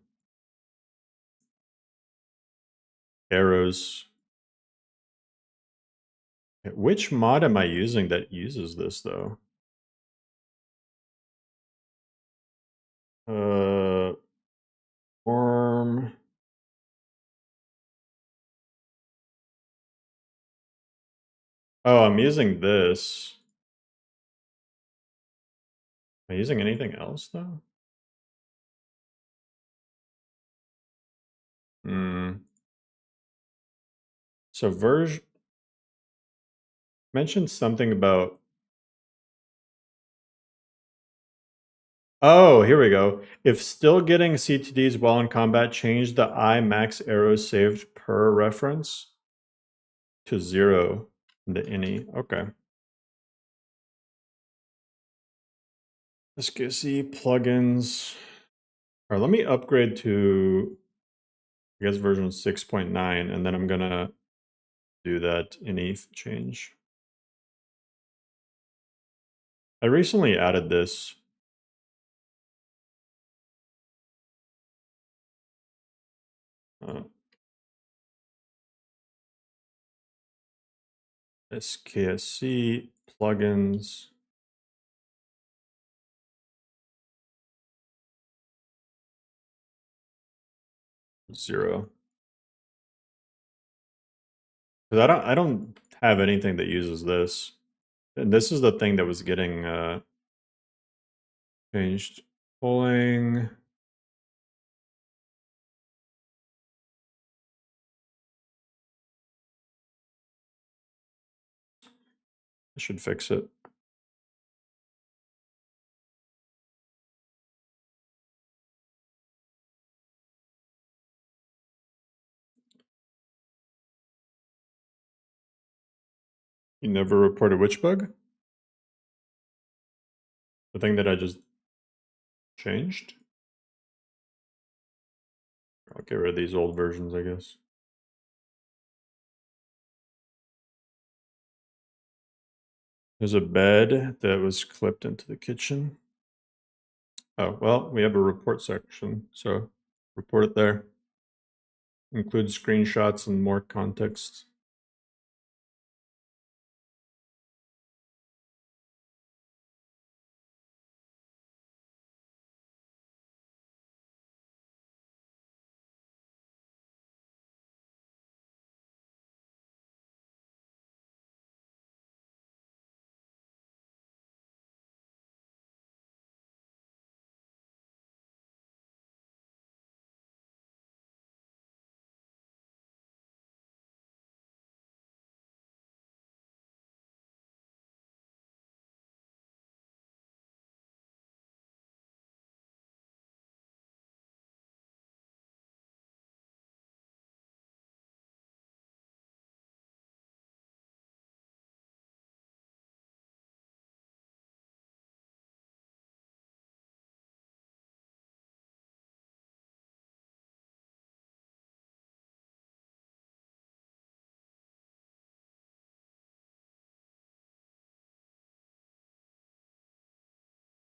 A: Arrows. Which mod am I using that uses this, though? Worm. Oh, I'm using this. Am I using anything else though? So Verge mentioned something about. Oh, here we go. If still getting CTDs while in combat, change the I max arrows saved per reference to 0 in the ini. Okay. Let's go see plugins. All right, let me upgrade to, I guess, version 6.9, and then I'm gonna do that ini change. I recently added this. SKSC plugins. Zero. Because I don't have anything that uses this. And this is the thing that was getting changed. Pulling. I should fix it. You never reported which bug? The thing that I just changed? I'll get rid of these old versions, I guess. There's a bed that was clipped into the kitchen. Oh, well, we have a report section, so report it there. Include screenshots and more context.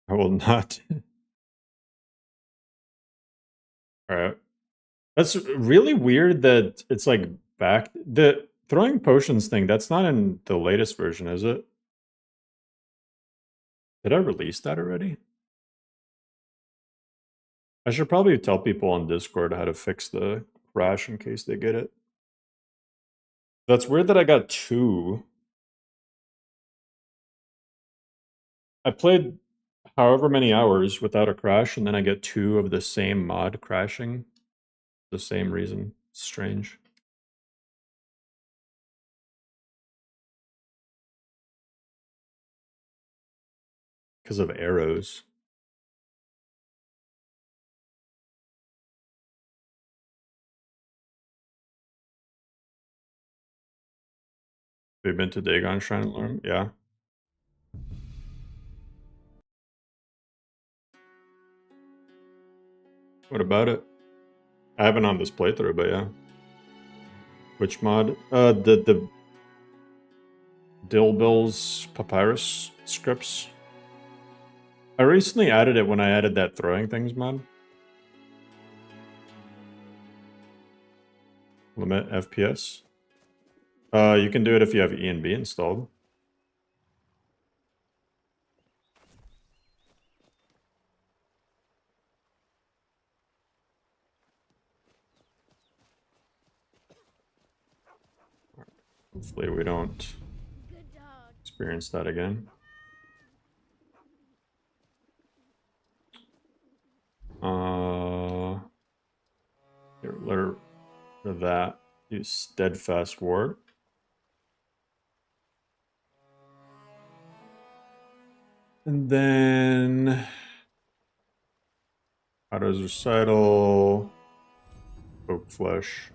A: I will not. All right. That's really weird that it's like back. The throwing potions thing, that's not in the latest version, is it? Did I release that already? I should probably tell people on Discord how to fix the crash in case they get it. That's weird that I got 2. I played however many hours without a crash, and then I get 2 of the same mod crashing. The same reason. It's strange. Because of arrows. Have you been to Dagon Shrine and LoreRim? Yeah. What about it? I haven't on this playthrough, but yeah. Which mod? The Dilbill's Papyrus scripts. I recently added it when I added that throwing things mod. Limit FPS. You can do it if you have E and B installed. Hopefully we don't experience that again. For that, use Steadfast Ward. And then Otto's Recital, Oak Flesh.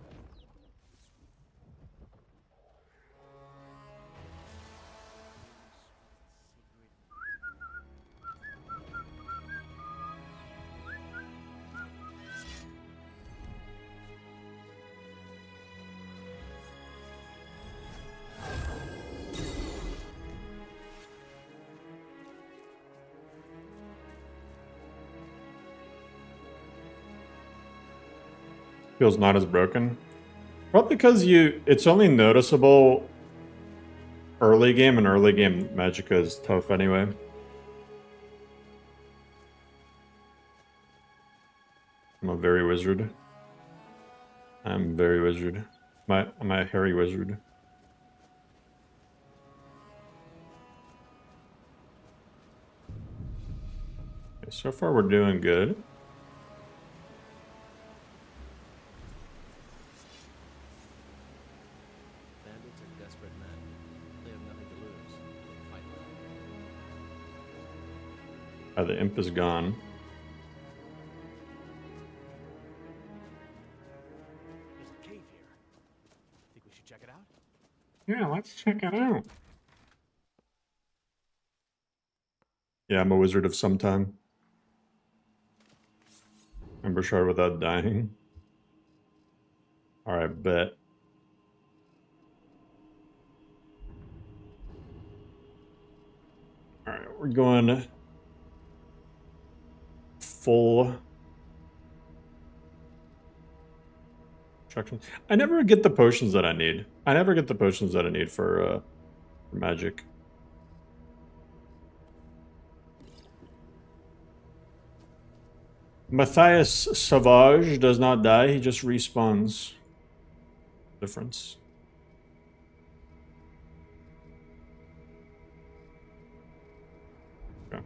A: Feels not as broken. Probably because it's only noticeable early game, and early game Magicka is tough anyway. I'm a very wizard. I'm very wizard. I'm a hairy wizard. Okay, so far we're doing good. The imp is gone.
E: There's a cave here. Think we should check it out?
A: Yeah, let's check it out. Yeah, I'm a wizard of some time. Ember shard without dying. Alright, bet. Alright, we're going full instructions. I never get the potions that I need. I never get the potions that I need for magic. Matthias Sauvage does not die, he just respawns. Difference. Okay.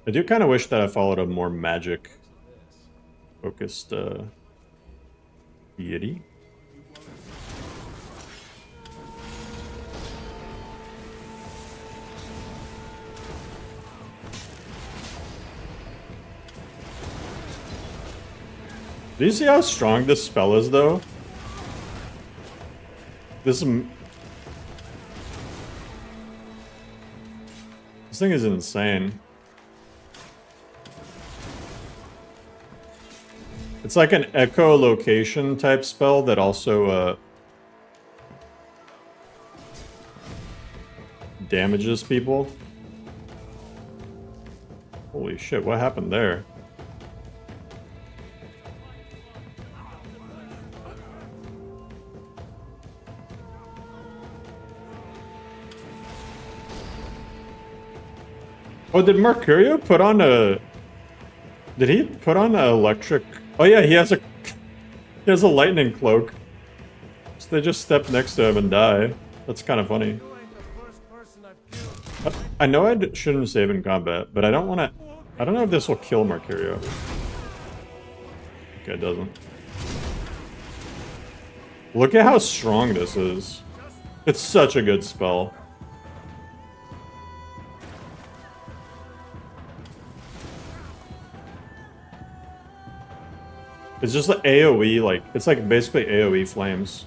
A: I do kind of wish that I followed a more magic focused deity. Do you see how strong this spell is, though? This thing is insane. It's like an echolocation type spell that also damages people. Holy shit, what happened there? Oh, did Mercurio put on a... Did he put on an electric... Oh yeah, he has a lightning cloak. So they just step next to him and die. That's kind of funny. I know I shouldn't save in combat, but I don't want to... I don't know if this will kill Mercurio. Okay, it doesn't. Look at how strong this is. It's such a good spell. It's just like AoE, like, it's like basically AoE flames.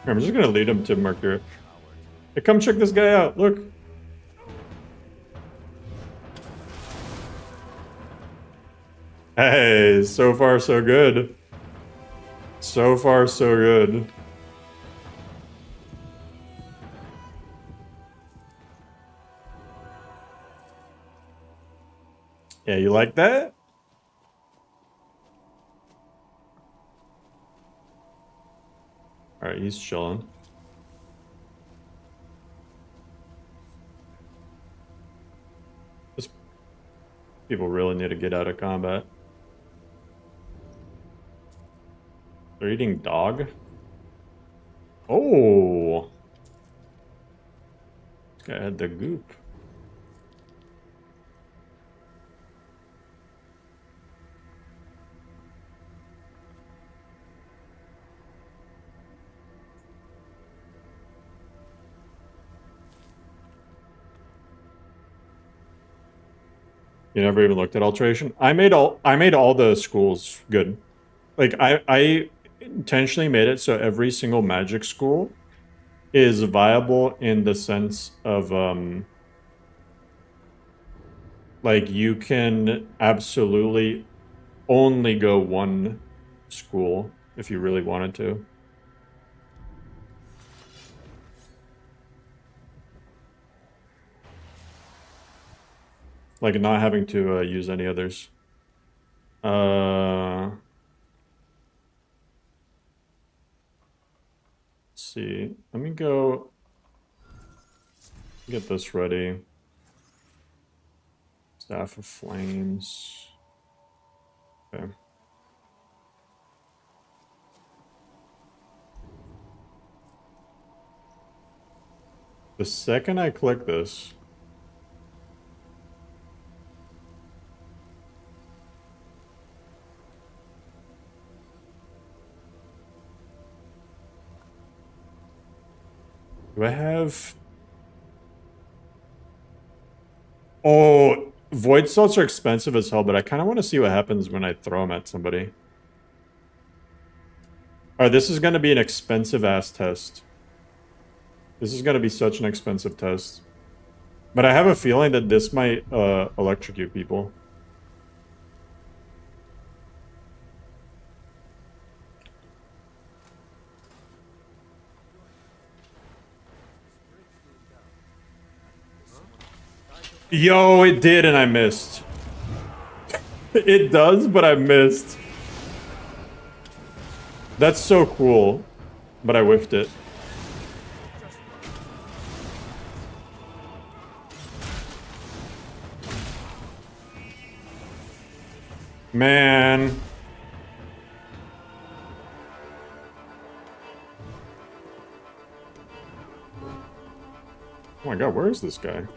A: Here, I'm just gonna lead him to Mercury. Hey, come check this guy out, look! Hey, so far so good. So far, so good. Yeah, you like that? Alright, he's chilling. People really need to get out of combat. They're eating dog? Oh. This guy had the goop. You never even looked at alteration? I made all the schools good. Like I intentionally made it so every single magic school is viable in the sense of like you can absolutely only go one school if you really wanted to. Like not having to use any others. Let's see. Let me go get this ready. Staff of Flames. Okay. The second I click this, do I have... Oh, Void Salts are expensive as hell, but I kind of want to see what happens when I throw them at somebody. Alright, this is going to be an expensive-ass test. This is going to be such an expensive test. But I have a feeling that this might electrocute people. Yo, it did and I missed. It does, but I missed. That's so cool. But I whiffed it. Man. Oh my god, where is this guy?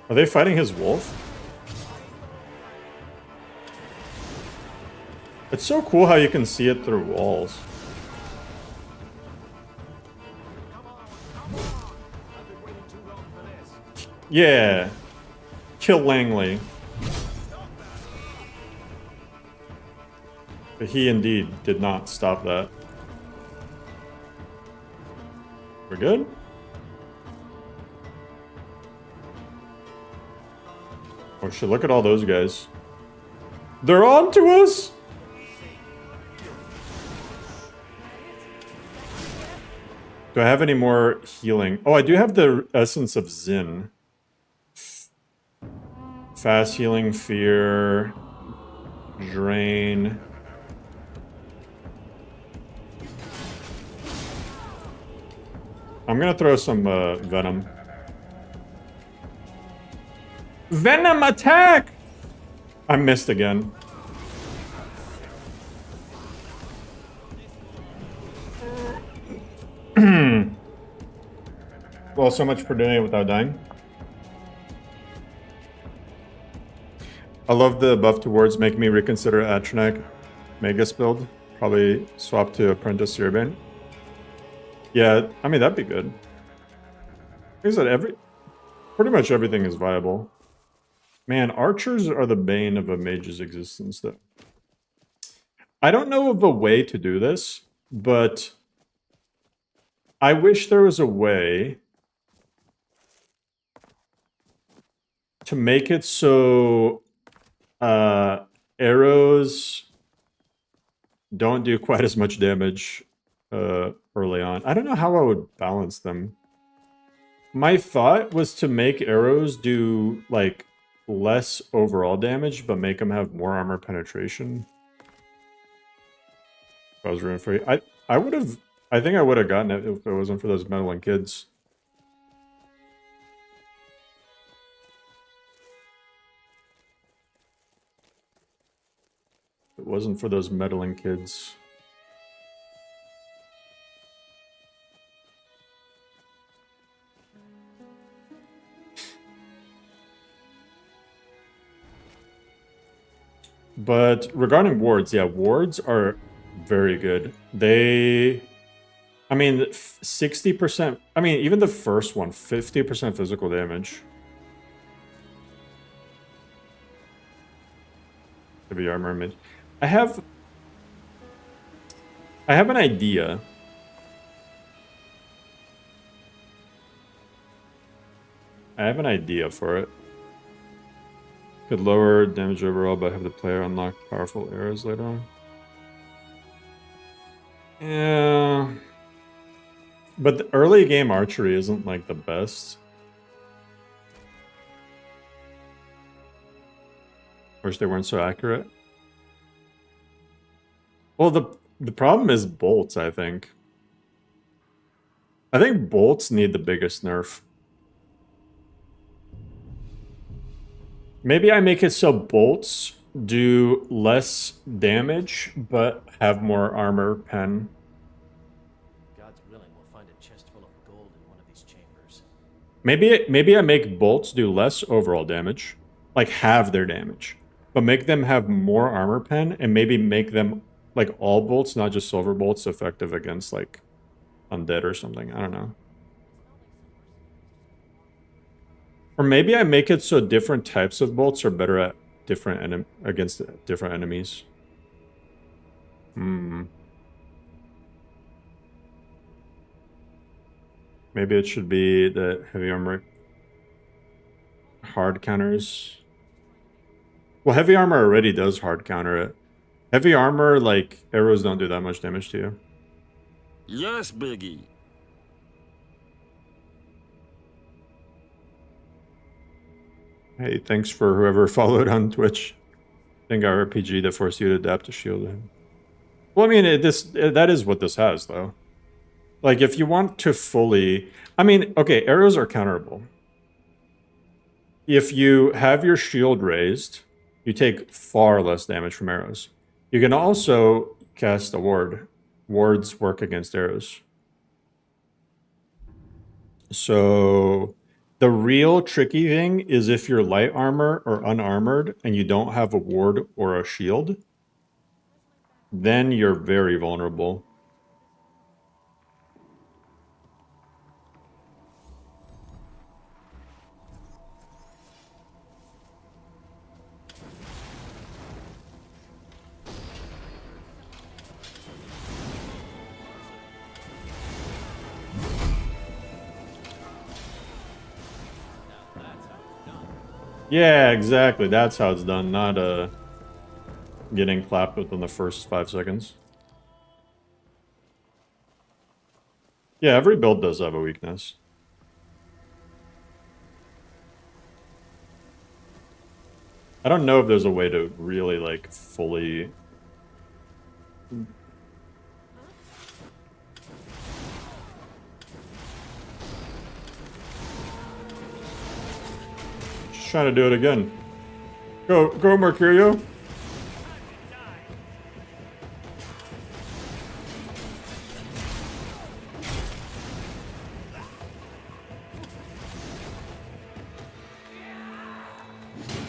A: Are they fighting his wolf? It's so cool how you can see it through walls. Yeah. Kill Langley. But he indeed did not stop that. We're good? Oh shit, look at all those guys. They're on to us? Do I have any more healing? Oh, I do have the Essence of Zin. Fast healing, fear, drain. I'm gonna throw some venom. Venom attack! I missed again. Well, so much for doing it without dying. I love the buff towards making me reconsider Atronak Magus build. Probably swap to Apprentice Urbane. Yeah, I mean, that'd be good. Like I said, pretty much everything is viable. Man, archers are the bane of a mage's existence, though. I don't know of a way to do this, but I wish there was a way to make it so arrows don't do quite as much damage early on. I don't know how I would balance them. My thought was to make arrows do, like, less overall damage, but make them have more armor penetration. If I was rooting for you. I think I would have gotten it if it wasn't for those meddling kids. If it wasn't for those meddling kids. But regarding wards, yeah, wards are very good. They, I mean, 60%, I mean, even the first one, 50% physical damage. Heavy armor mid. I have an idea. I have an idea for it. Could lower damage overall, but have the player unlock powerful arrows later on. Yeah. But the early game archery isn't like the best. Wish they weren't so accurate. Well, the problem is bolts, I think. I think bolts need the biggest nerf. Maybe I make it so bolts do less damage, but have more armor pen.
E: God's willing, we'll find a chest full of gold in one of these chambers.
A: Maybe I make bolts do less overall damage, like halve their damage, but make them have more armor pen, and maybe make them like all bolts, not just silver bolts, effective against like undead or something. I don't know. Or maybe I make it so different types of bolts are better at different against different enemies. Maybe it should be the heavy armor hard counters. Well, heavy armor already does hard counter it. Heavy armor, like, arrows don't do that much damage to you.
R: Yes, Biggie.
A: Hey, thanks for whoever followed on Twitch. I think our RPG that forced you to adapt to shield. Well, I mean, that is what this has, though. Like, if you want to fully... I mean, okay, arrows are counterable. If you have your shield raised, you take far less damage from arrows. You can also cast a ward. Wards work against arrows. So... the real tricky thing is if you're light armor or unarmored and you don't have a ward or a shield, then you're very vulnerable. Yeah, exactly. That's how it's done, not getting clapped within the first 5 seconds. Yeah, every build does have a weakness. I don't know if there's a way to really, like, fully... Trying to do it again. Go, Mercurio.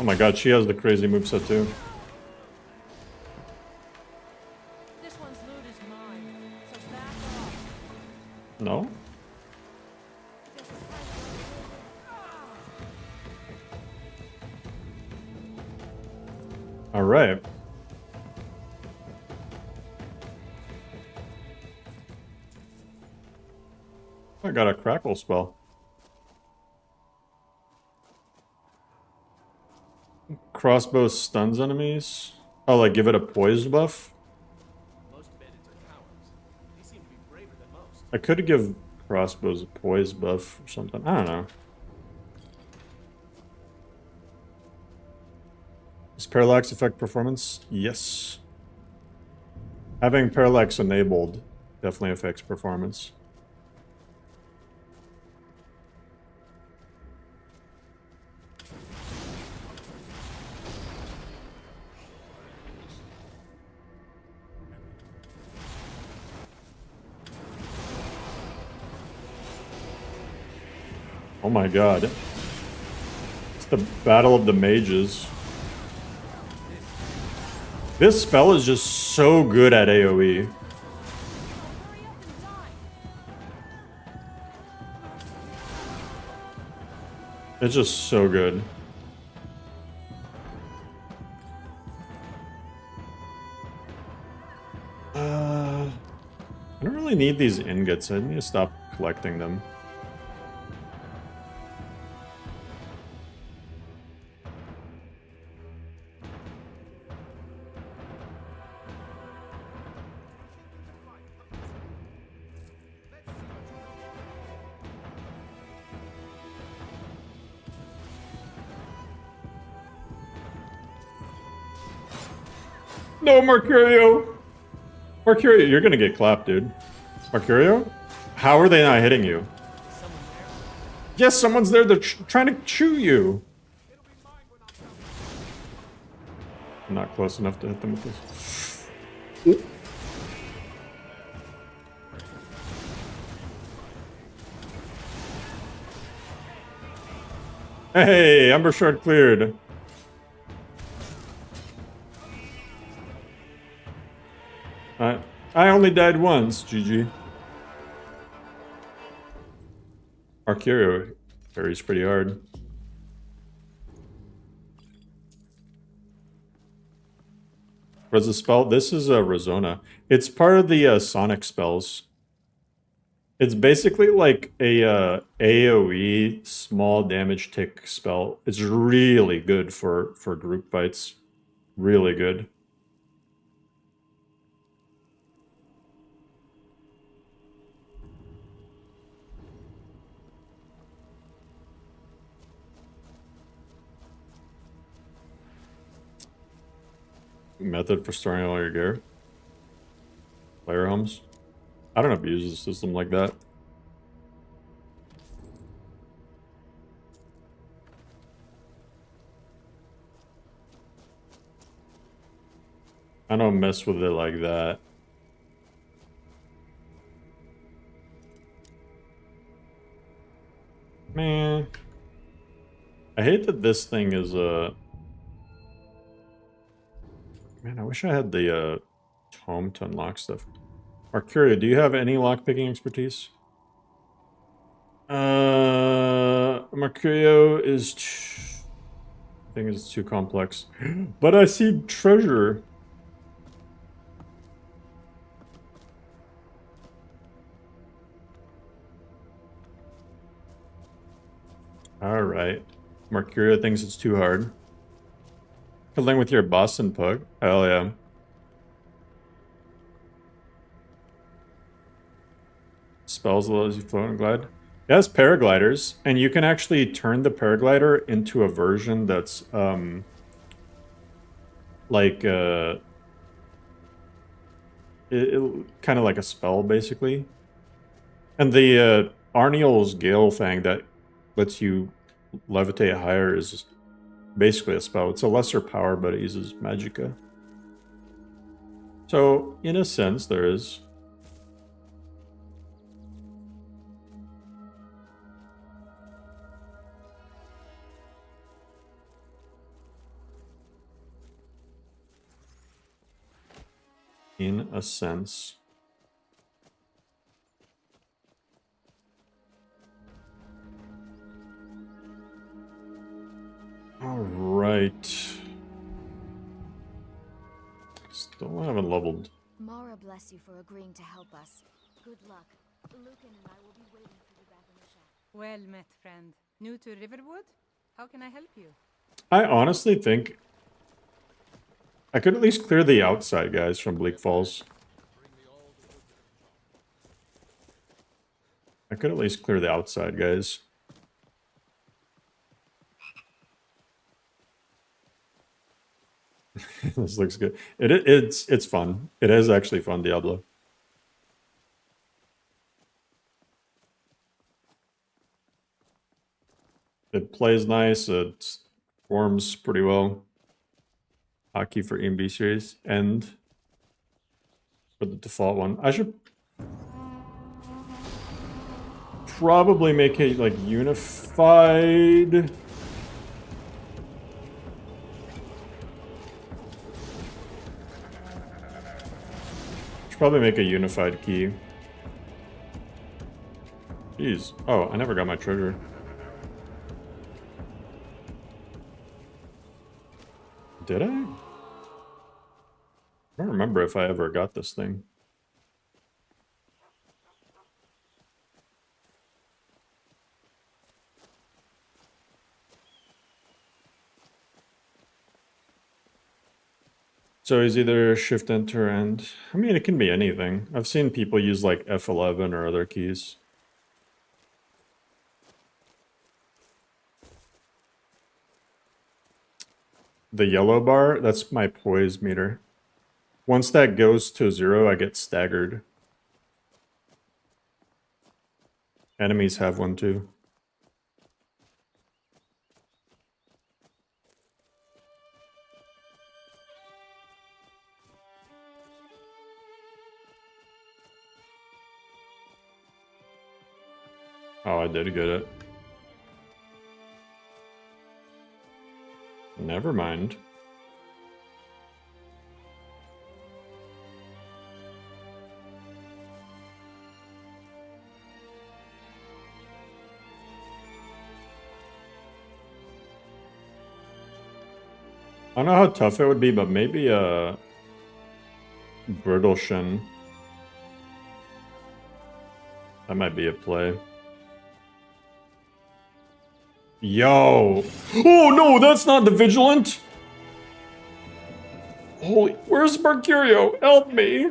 A: Oh my god, she has the crazy moveset too.
B: This one's loot is mine, so back off.
A: No? All right. I got a crackle spell. Crossbow stuns enemies. Oh, like give it a poise buff?
E: Most bandits are cowards. They seem to be braver than most.
A: I could give crossbows a poise buff or something. I don't know. Does parallax affect performance? Yes. Having parallax enabled definitely affects performance. Oh my god. It's the battle of the mages. This spell is just so good at AoE. It's just so good. I don't really need these ingots. I need to stop collecting them. No, Mercurio! Mercurio, you're gonna get clapped, dude. Mercurio? How are they not hitting you? Yes, someone's there. They're trying to chew you. I'm not close enough to hit them with this. Hey, Ember Shard cleared. I only died once, GG. Arcurio carries pretty hard. What's the spell? This is a Rezona. It's part of the Sonic spells. It's basically like a AoE small damage tick spell. It's really good for group fights. Really good. Method for storing all your gear. Player homes. I don't abuse a system like that. I don't mess with it like that. Man. I hate that this thing is Man, I wish I had the tome to unlock stuff. Arcuria, do you have any lockpicking expertise? Mercurio is... I think it's too complex. But I see treasure. Alright. Mercurio thinks it's too hard. Cuddling with your Boston pug? Hell yeah. Spells allows you float and glide. It has paragliders, and you can actually turn the paraglider into a version that's like kind of like a spell basically. And the Arniel's Gale Fang that lets you levitate higher is basically a spell. It's a lesser power, but it uses magicka. So, in a sense, there is. In a sense. Alright. Still haven't leveled.
K: Mara bless you for agreeing to help us. Good luck. Lucan and I will be waiting for you back in the shop.
B: Well met, friend. New to Riverwood? How can I help you?
A: I honestly think I could at least clear the outside guys from Bleak Falls. I could at least clear the outside guys. This looks good. It's fun. It is actually fun, Diablo. It plays nice. It forms pretty well. Hotkey for EMB series and for the default one. I should probably make it like unified. probably make a unified key. Jeez. Oh, I never got my treasure. Did I? I don't remember if I ever got this thing. So he's either shift enter and I mean it can be anything. I've seen people use like F11 or other keys. The yellow bar, that's my poise meter. Once that goes to 0, I get staggered. Enemies have one too. Oh, I did get it. Never mind. I don't know how tough it would be, but maybe a brittle shin. That might be a play. Yo! Oh no, that's not the Vigilant! Holy, where's Mercurio? Help me!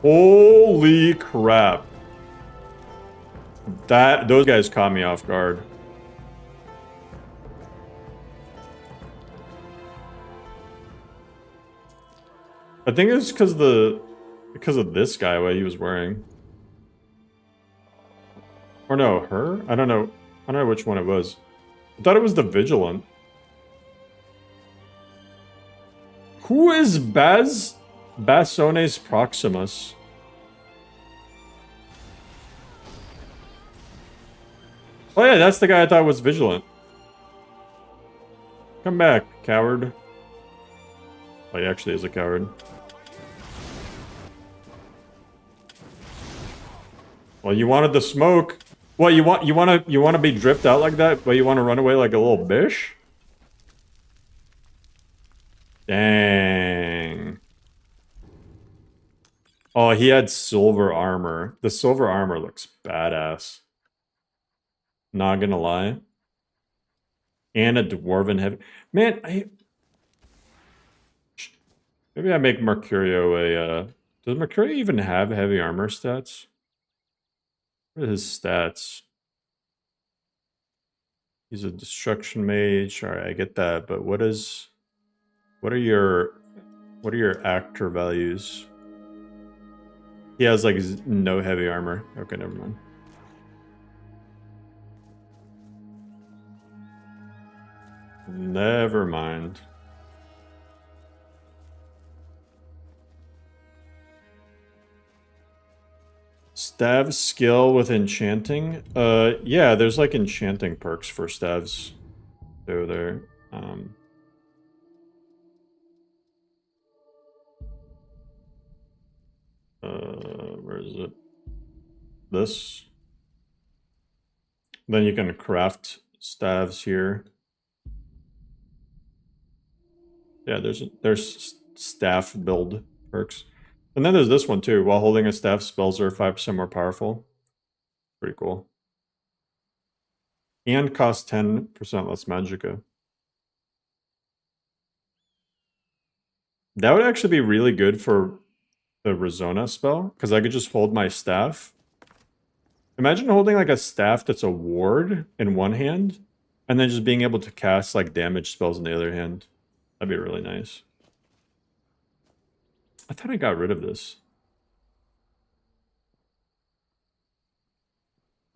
A: Holy crap. Those guys caught me off guard. I think it's because of this guy, what he was wearing. Or no, her? I don't know. I don't know which one it was. I thought it was the Vigilant. Who is Basones Proximus? Oh yeah, that's the guy I thought was Vigilant. Come back, coward. Oh, he actually is a coward. Well, you wanted the smoke. What you want to be dripped out like that, but you want to run away like a little bish? Dang. Oh, he had silver armor. The silver armor looks badass. Not gonna lie. And a dwarven heavy. Man, maybe I make Mercurio a does Mercurio even have heavy armor stats? What are his stats? He's a destruction mage. Alright, I get that, but what are your actor values? He has like no heavy armor. Okay, never mind. Never mind. Stav skill with enchanting? Yeah, there's like enchanting perks for stavs. So there. Where is it? This. Then you can craft stavs here. Yeah, there's staff build perks. And then there's this one too. While holding a staff, spells are 5% more powerful. Pretty cool. And cost 10% less magicka. That would actually be really good for the Rezona spell, because I could just hold my staff. Imagine holding like a staff that's a ward in one hand, and then just being able to cast like damage spells in the other hand. That'd be really nice. I thought I got rid of this.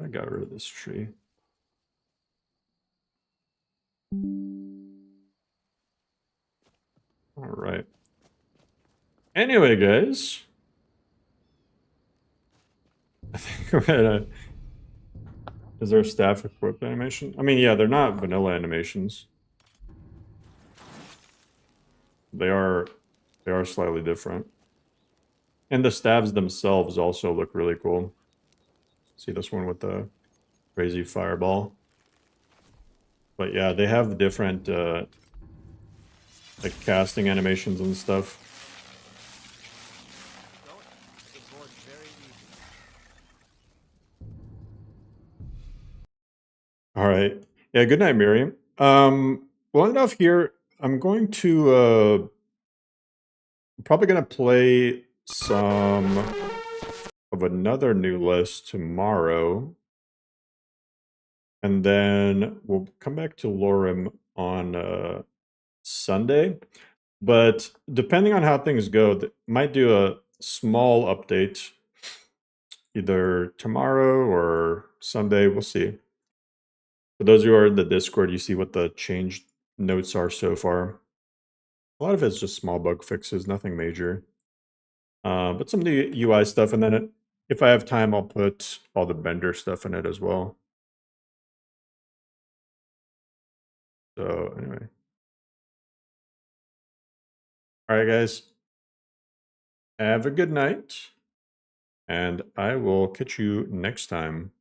A: I got rid of this tree. Anyway, guys. I think we're gonna... Is there a staff equipped animation? I mean, yeah, they're not vanilla animations. They are slightly different. And the stabs themselves also look really cool. See this one with the crazy fireball. But yeah, they have different like casting animations and stuff. All right. Yeah, good night, Miriam. We'll end off here. I'm going to probably gonna play some of another new list tomorrow. And then we'll come back to LoreRim on Sunday. But depending on how things go, might do a small update either tomorrow or Sunday. We'll see. For those who are in the Discord, you see what the changed notes are so far. A lot of it's just small bug fixes, nothing major. But some of the UI stuff, and then if I have time, I'll put all the Bender stuff in it as well. So anyway. All right, guys. Have a good night. And I will catch you next time.